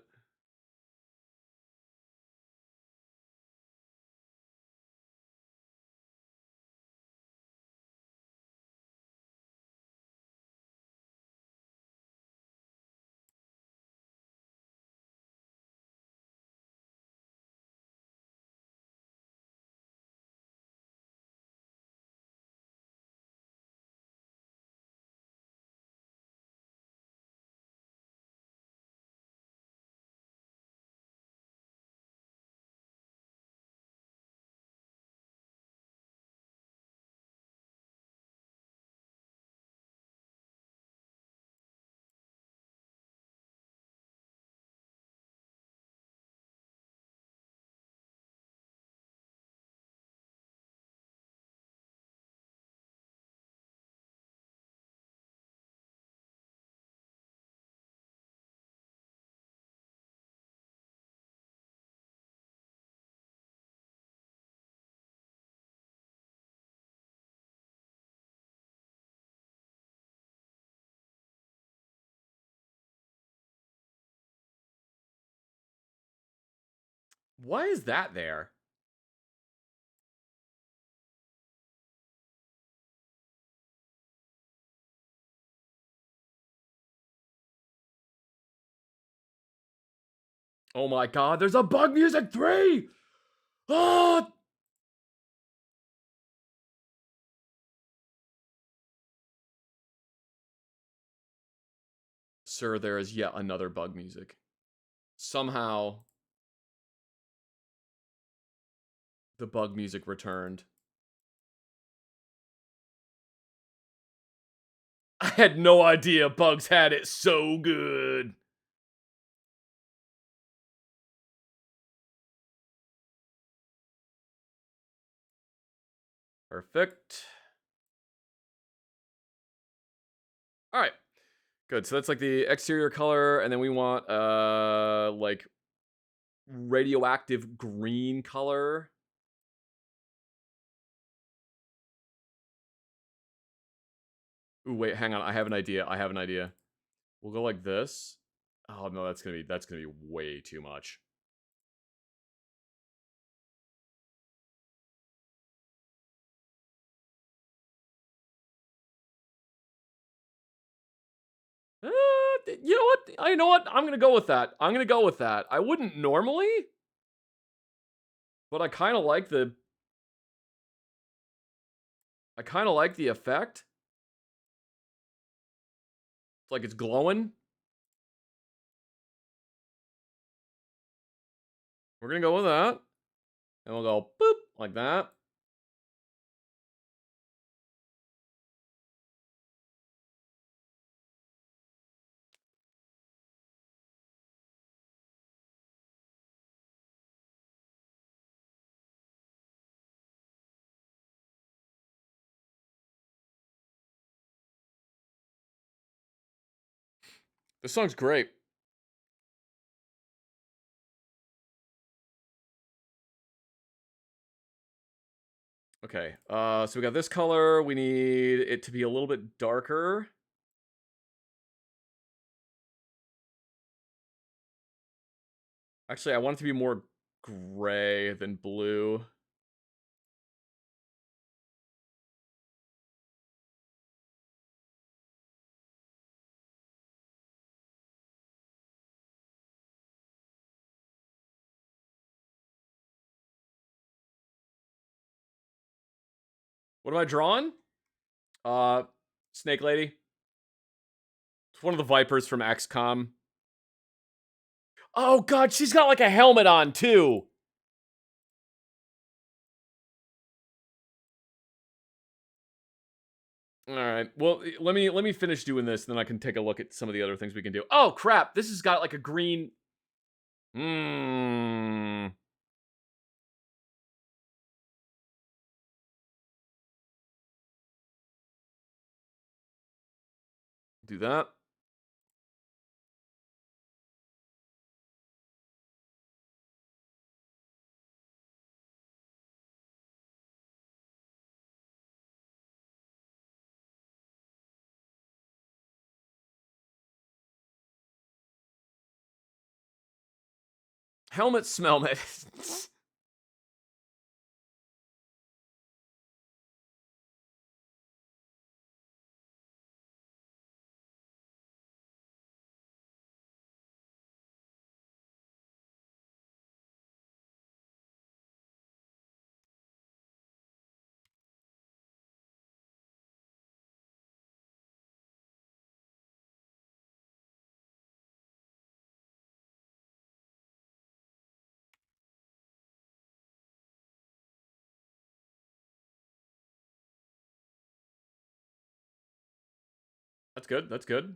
Why is that there? Oh my god, there's a Bug Music 3! Ah! Sir, there is yet another Bug Music. Somehow, the Bug Music returned. I had no idea Bugs had it so good. Perfect. All right. Good. So that's like the exterior color, and then we want like radioactive green color. Ooh, wait, hang on. I have an idea. I have an idea. We'll go like this. Oh no, that's gonna be way too much. You know what? You know what? I'm gonna go with that. I'm gonna go with that. I wouldn't normally, but I kind of like the. I kind of like the effect. It's like it's glowing. We're gonna go with that, and we'll go boop like that. This song's great. Okay, so we got this color. We need it to be a little bit darker. Actually, I want it to be more gray than blue. What am I drawing? Snake Lady. It's one of the Vipers from XCOM. Oh god, she's got like a helmet on too. All right. Well, let me finish doing this, then I can take a look at some of the other things we can do. Oh crap! This has got like a green. Hmm. Do that. Helmet Smellmet. That's good. That's good.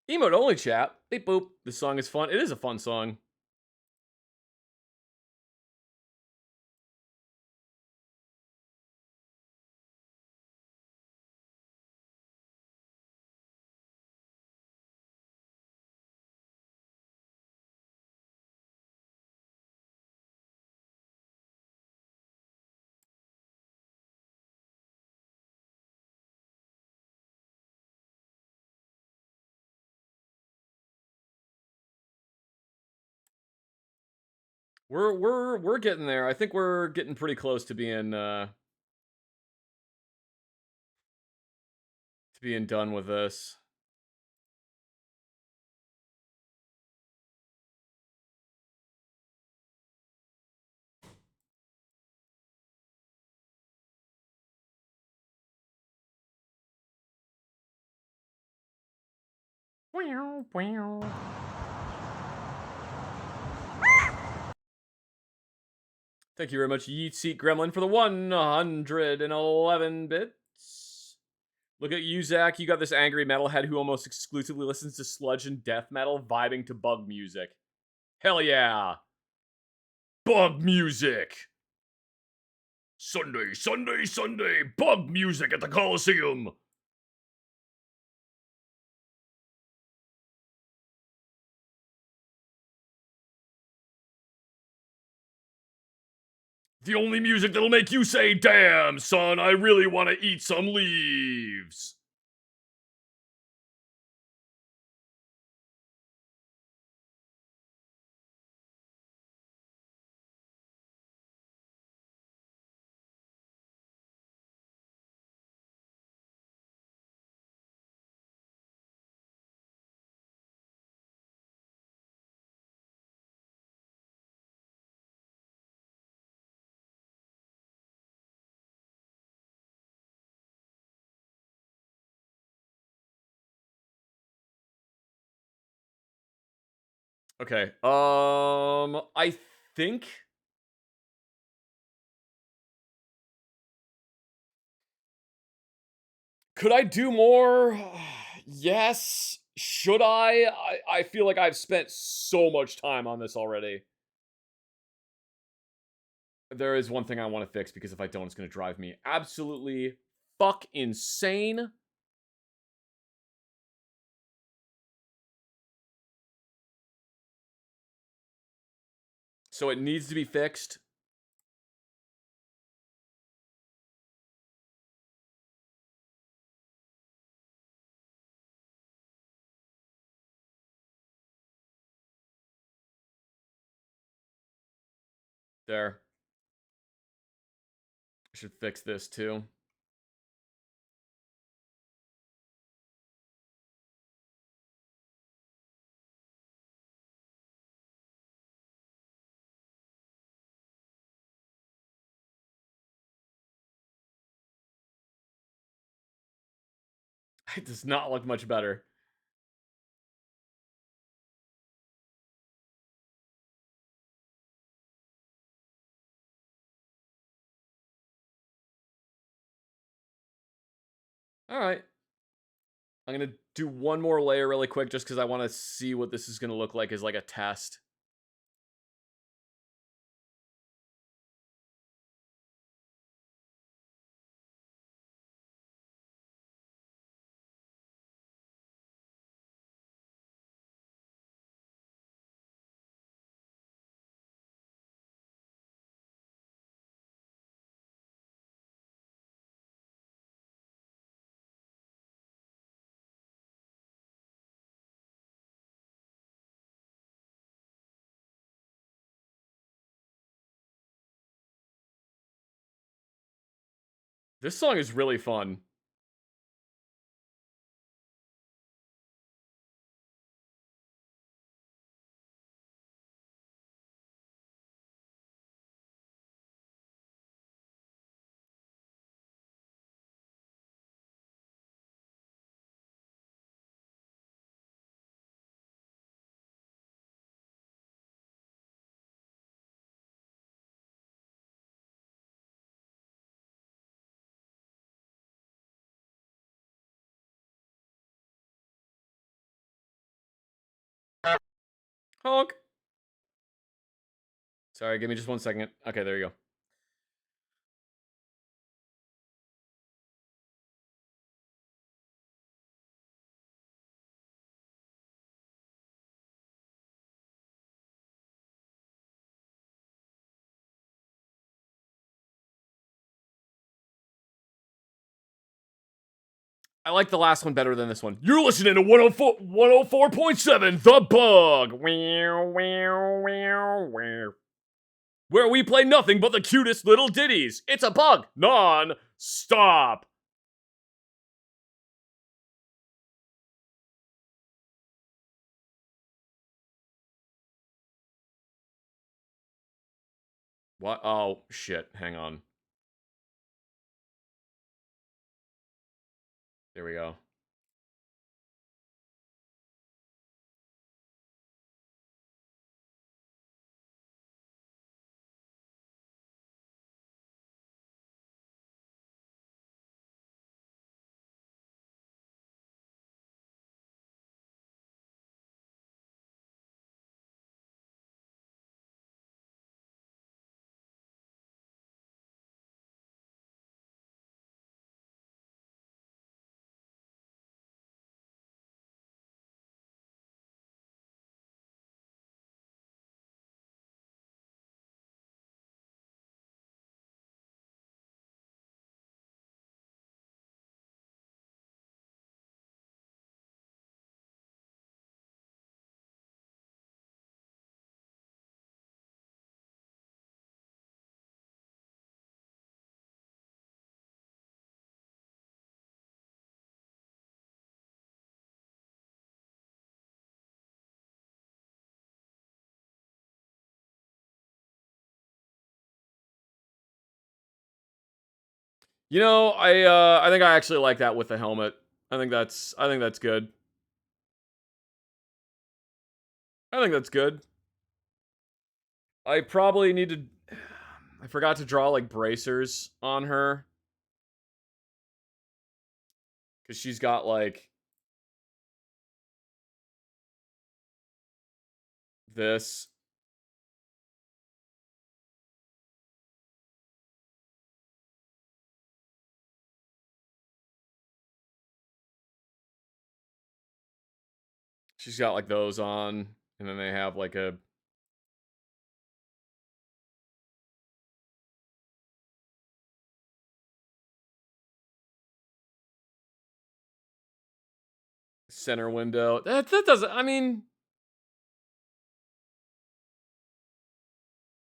Emote only chat. Beep boop. This song is fun. It is a fun song. We're getting there. I think we're getting pretty close to being done with this. Thank you very much, Yeet Seat Gremlin, for the 111 bits. Look at you, Zach. You got this angry metalhead who almost exclusively listens to sludge and death metal, vibing to bug music. Hell yeah. Bug music. Sunday, Sunday, Sunday. Bug music at the Coliseum. The only music that'll make you say, damn, son, I really want to eat some leaves. Okay. I think could I do more? Yes. Should I? I feel like I've spent so much time on this already. There is one thing I want to fix, because if I don't, it's going to drive me absolutely fuck insane. So it needs to be fixed. There. I should fix this too. It does not look much better. All right. I'm going to do one more layer really quick just because I want to see what this is going to look like as like a test. This song is really fun. Honk. Sorry, give me just 1 second. Okay, there you go. I like the last one better than this one. You're listening to 104.7 The Bug. Where we play nothing but the cutest little ditties. It's a bug. Non-stop. What? Oh, shit. Hang on. There we go. You know, I think I actually like that with the helmet. I think that's good. I think that's good. I probably need to I forgot to draw like bracers on her. Cuz she's got like this. She's got like those on, and then they have like a center window. That doesn't, I mean,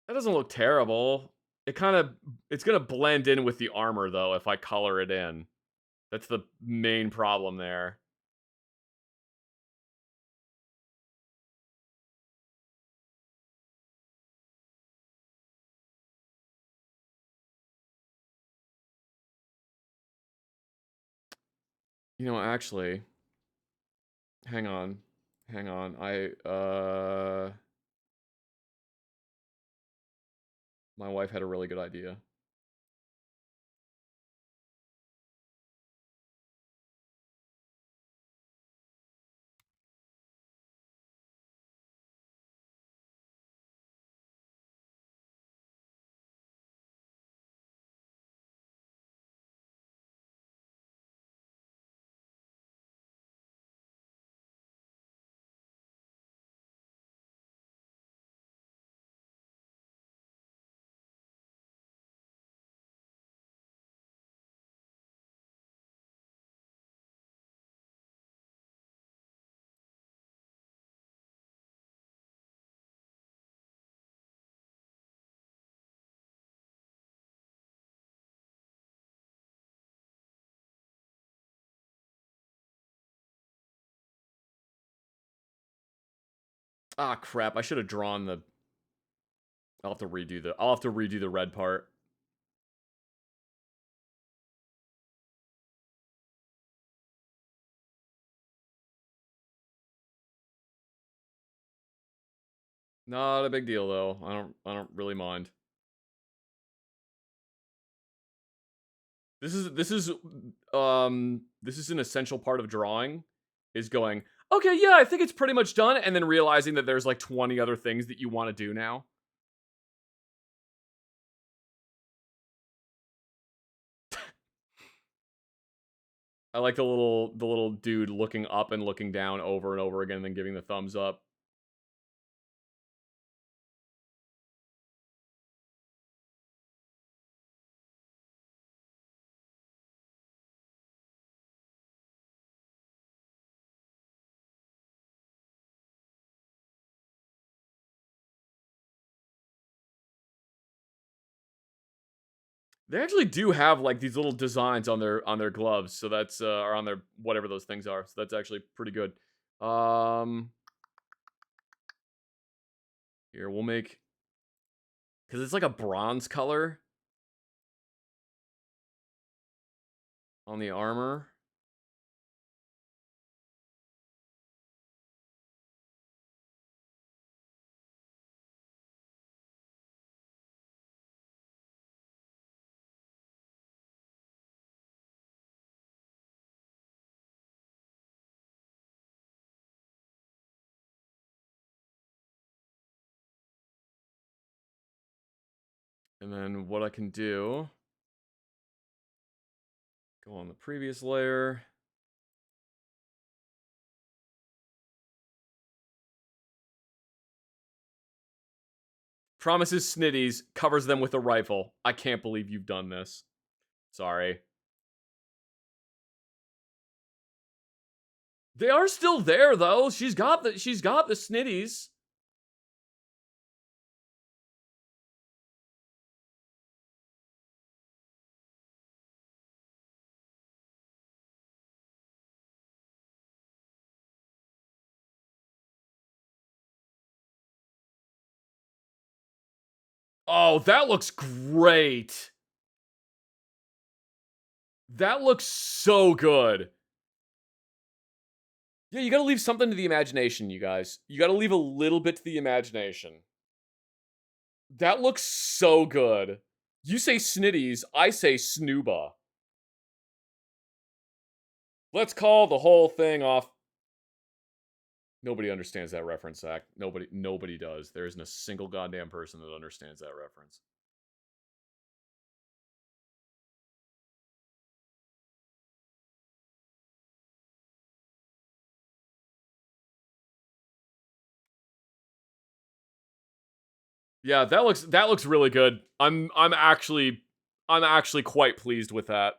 that doesn't look terrible. It's gonna blend in with the armor though if I color it in. That's the main problem there. You know, actually, hang on. Hang on. My wife had a really good idea. Ah, crap. I should have drawn the... I'll have to redo the red part. Not a big deal though. I don't really mind. This is an essential part of drawing, is going, okay, yeah, I think it's pretty much done, and then realizing that there's like 20 other things that you want to do now. I like the little dude looking up and looking down over and over again and then giving the thumbs up. They actually do have like these little designs on their gloves, so that's or on their whatever those things are. So that's actually pretty good. Here we'll make, because it's like a bronze color on the armor. And then what I can do, go on the previous layer. Promises Sniddies, covers them with a rifle. I can't believe you've done this. Sorry. They are still there though. She's got the Sniddies. Oh, that looks great. That looks so good. Yeah, you gotta leave something to the imagination, you guys. You gotta leave a little bit to the imagination. That looks so good. You say Sniddies, I say Snooba. Let's call the whole thing off. Nobody understands that reference, Zach. Nobody does. There isn't a single goddamn person that understands that reference. Yeah, that looks really good. I'm actually quite pleased with that.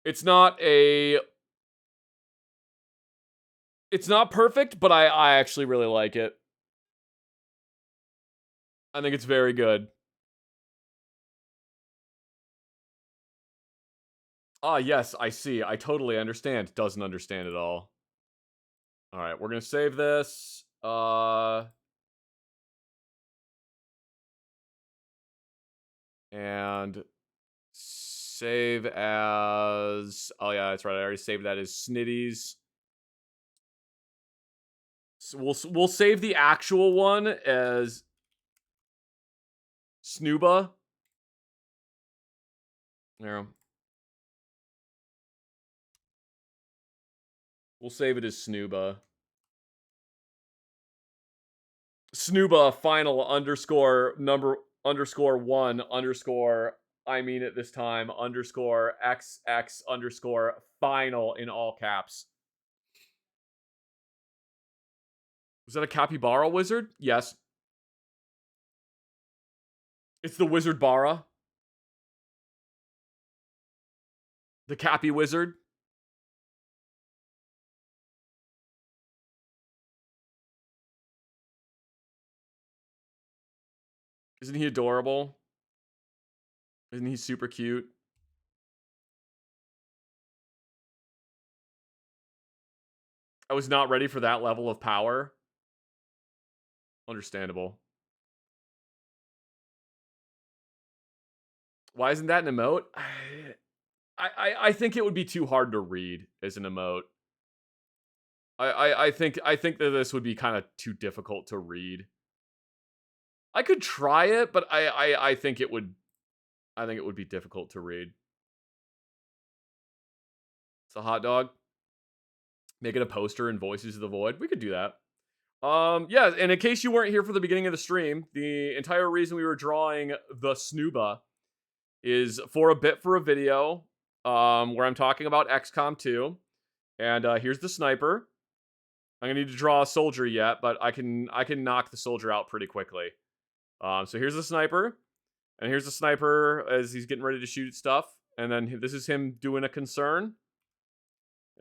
It's not perfect, but I actually really like it. I think it's very good. Ah, yes, I see. I totally understand. Doesn't understand at all. All right, we're gonna save this. And save as. Oh yeah, that's right. I already saved that as Sniddies. So we'll save the actual one as Snooba. There. We'll save it as Snooba. Snooba final underscore number underscore one underscore I mean it this time underscore XX underscore final in all caps. Was that a capybara wizard? Yes. It's the wizard Bara. The Cappy wizard. Isn't he adorable? Isn't he super cute? I was not ready for that level of power. Understandable. Why isn't that an emote? I think it would be too hard to read as an emote. I think that this would be kind of too difficult to read. I could try it, but I think it would be difficult to read. It's a hot dog. Make it a poster and Voices of the Void. We could do that. Yeah, and in case you weren't here for the beginning of the stream, the entire reason we were drawing the Snooba is for a bit for a video where I'm talking about XCOM 2. And here's the sniper. I'm gonna need to draw a soldier yet, but I can knock the soldier out pretty quickly. So here's the sniper, and here's the sniper as he's getting ready to shoot stuff, and then this is him doing a concern,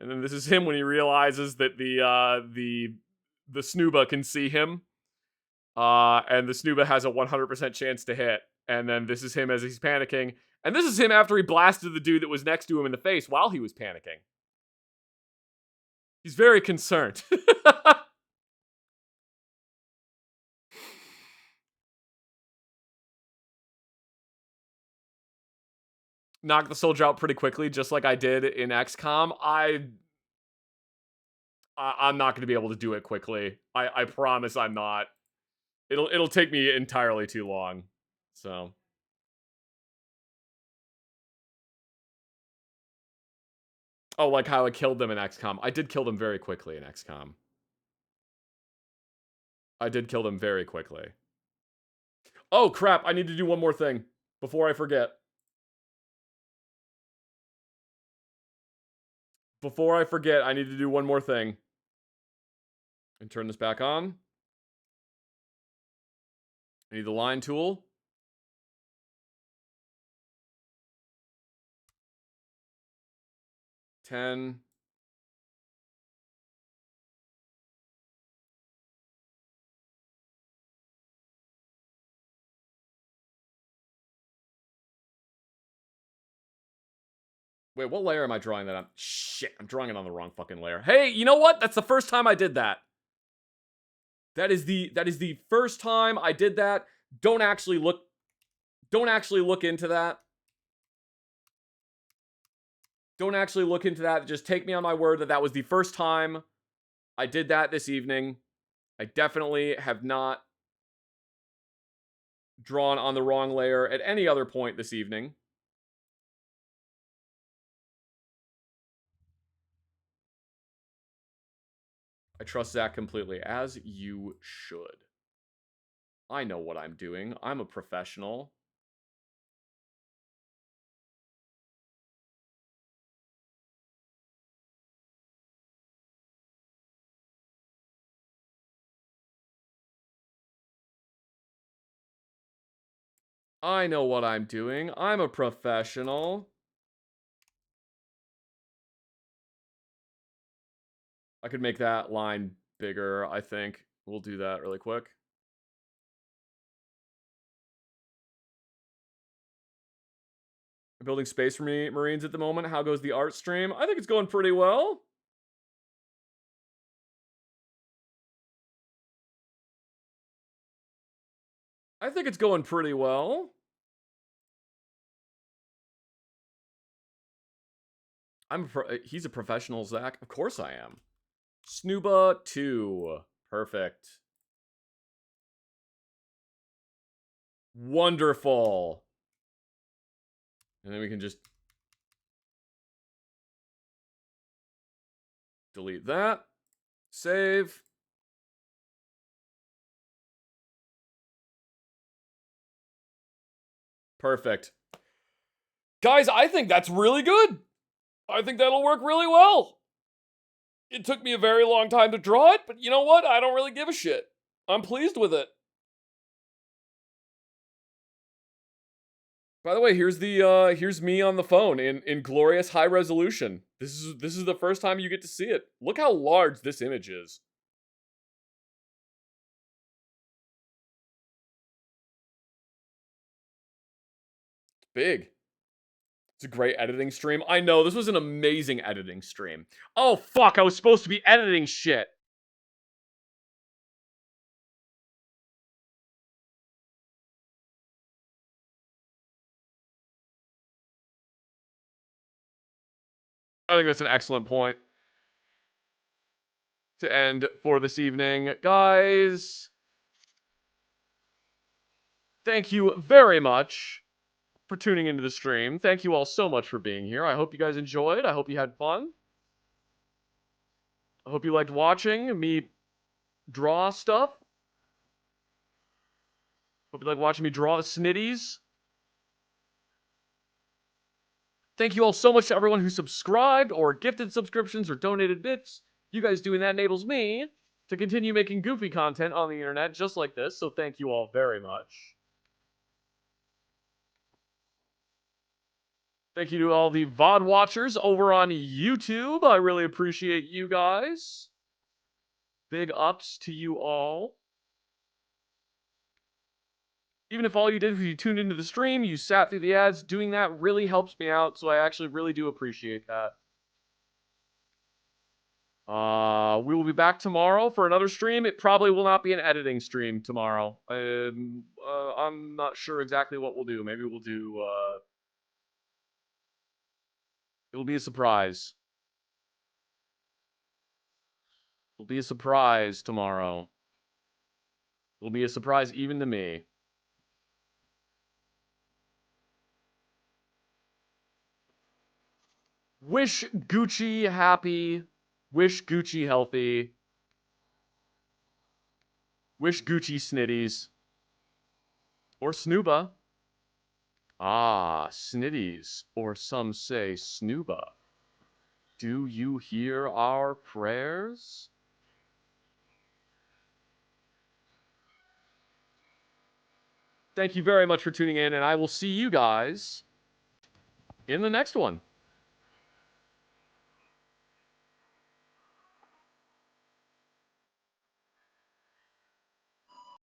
and then this is him when he realizes that the Snooba can see him, and the Snooba has a 100% chance to hit, and then this is him as he's panicking, and this is him after he blasted the dude that was next to him in the face while he was panicking. He's very concerned. Knock the soldier out pretty quickly, just like I did in XCOM. I'm not going to be able to do it quickly. I promise I'm not. It'll take me entirely too long. So. Oh, like how I killed them in XCOM. I did kill them very quickly in XCOM. I did kill them very quickly. Oh, crap. I need to do one more thing before I forget. Before I forget, I need to do one more thing. And turn this back on. I need the line tool. Ten. Wait, what layer am I drawing that on? Shit, I'm drawing it on the wrong fucking layer. Hey, you know what? That's the first time I did that. That is the first time I did that. Don't actually look into that. Don't actually look into that. Just take me on my word that that was the first time I did that this evening. I definitely have not drawn on the wrong layer at any other point this evening. I trust Zach completely, as you should. I know what I'm doing. I'm a professional. I know what I'm doing. I'm a professional. I could make that line bigger, I think. We'll do that really quick. Building Space for me, Marines at the moment. How goes the art stream? I think it's going pretty well. I think it's going pretty well. He's a professional, Zach. Of course I am. Snooba 2. Perfect. Wonderful. And then we can just delete that. Save. Perfect. Guys, I think that's really good. I think that'll work really well. It took me a very long time to draw it, but you know what? I don't really give a shit. I'm pleased with it. By the way, here's me on the phone in glorious high resolution. This is the first time you get to see it. Look how large this image is. It's big. It's a great editing stream. I know, this was an amazing editing stream. Oh fuck, I was supposed to be editing shit. I think that's an excellent point to end for this evening. Guys, thank you very much for tuning into the stream. Thank you all so much for being here. I hope you guys enjoyed. I hope you had fun. I hope you liked watching me draw stuff. Hope you like watching me draw the Sniddies. Thank you all so much to everyone who subscribed or gifted subscriptions or donated bits. You guys doing that enables me to continue making goofy content on the internet just like this, so thank you all very much. Thank you to all the VOD watchers over on YouTube. I really appreciate you guys. Big ups to you all. Even if all you did was you tuned into the stream, you sat through the ads, doing that really helps me out, so I actually really do appreciate that. We will be back tomorrow for another stream. It probably will not be an editing stream tomorrow. I'm not sure exactly what we'll do. Maybe we'll do, it'll be a surprise. It'll be a surprise tomorrow. It'll be a surprise even to me. Wish Gucci happy. Wish Gucci healthy. Wish Gucci Sniddies. Or Snooba. Ah, Sniddies. Or some say Snooba. Do you hear our prayers? Thank you very much for tuning in, and I will see you guys in the next one.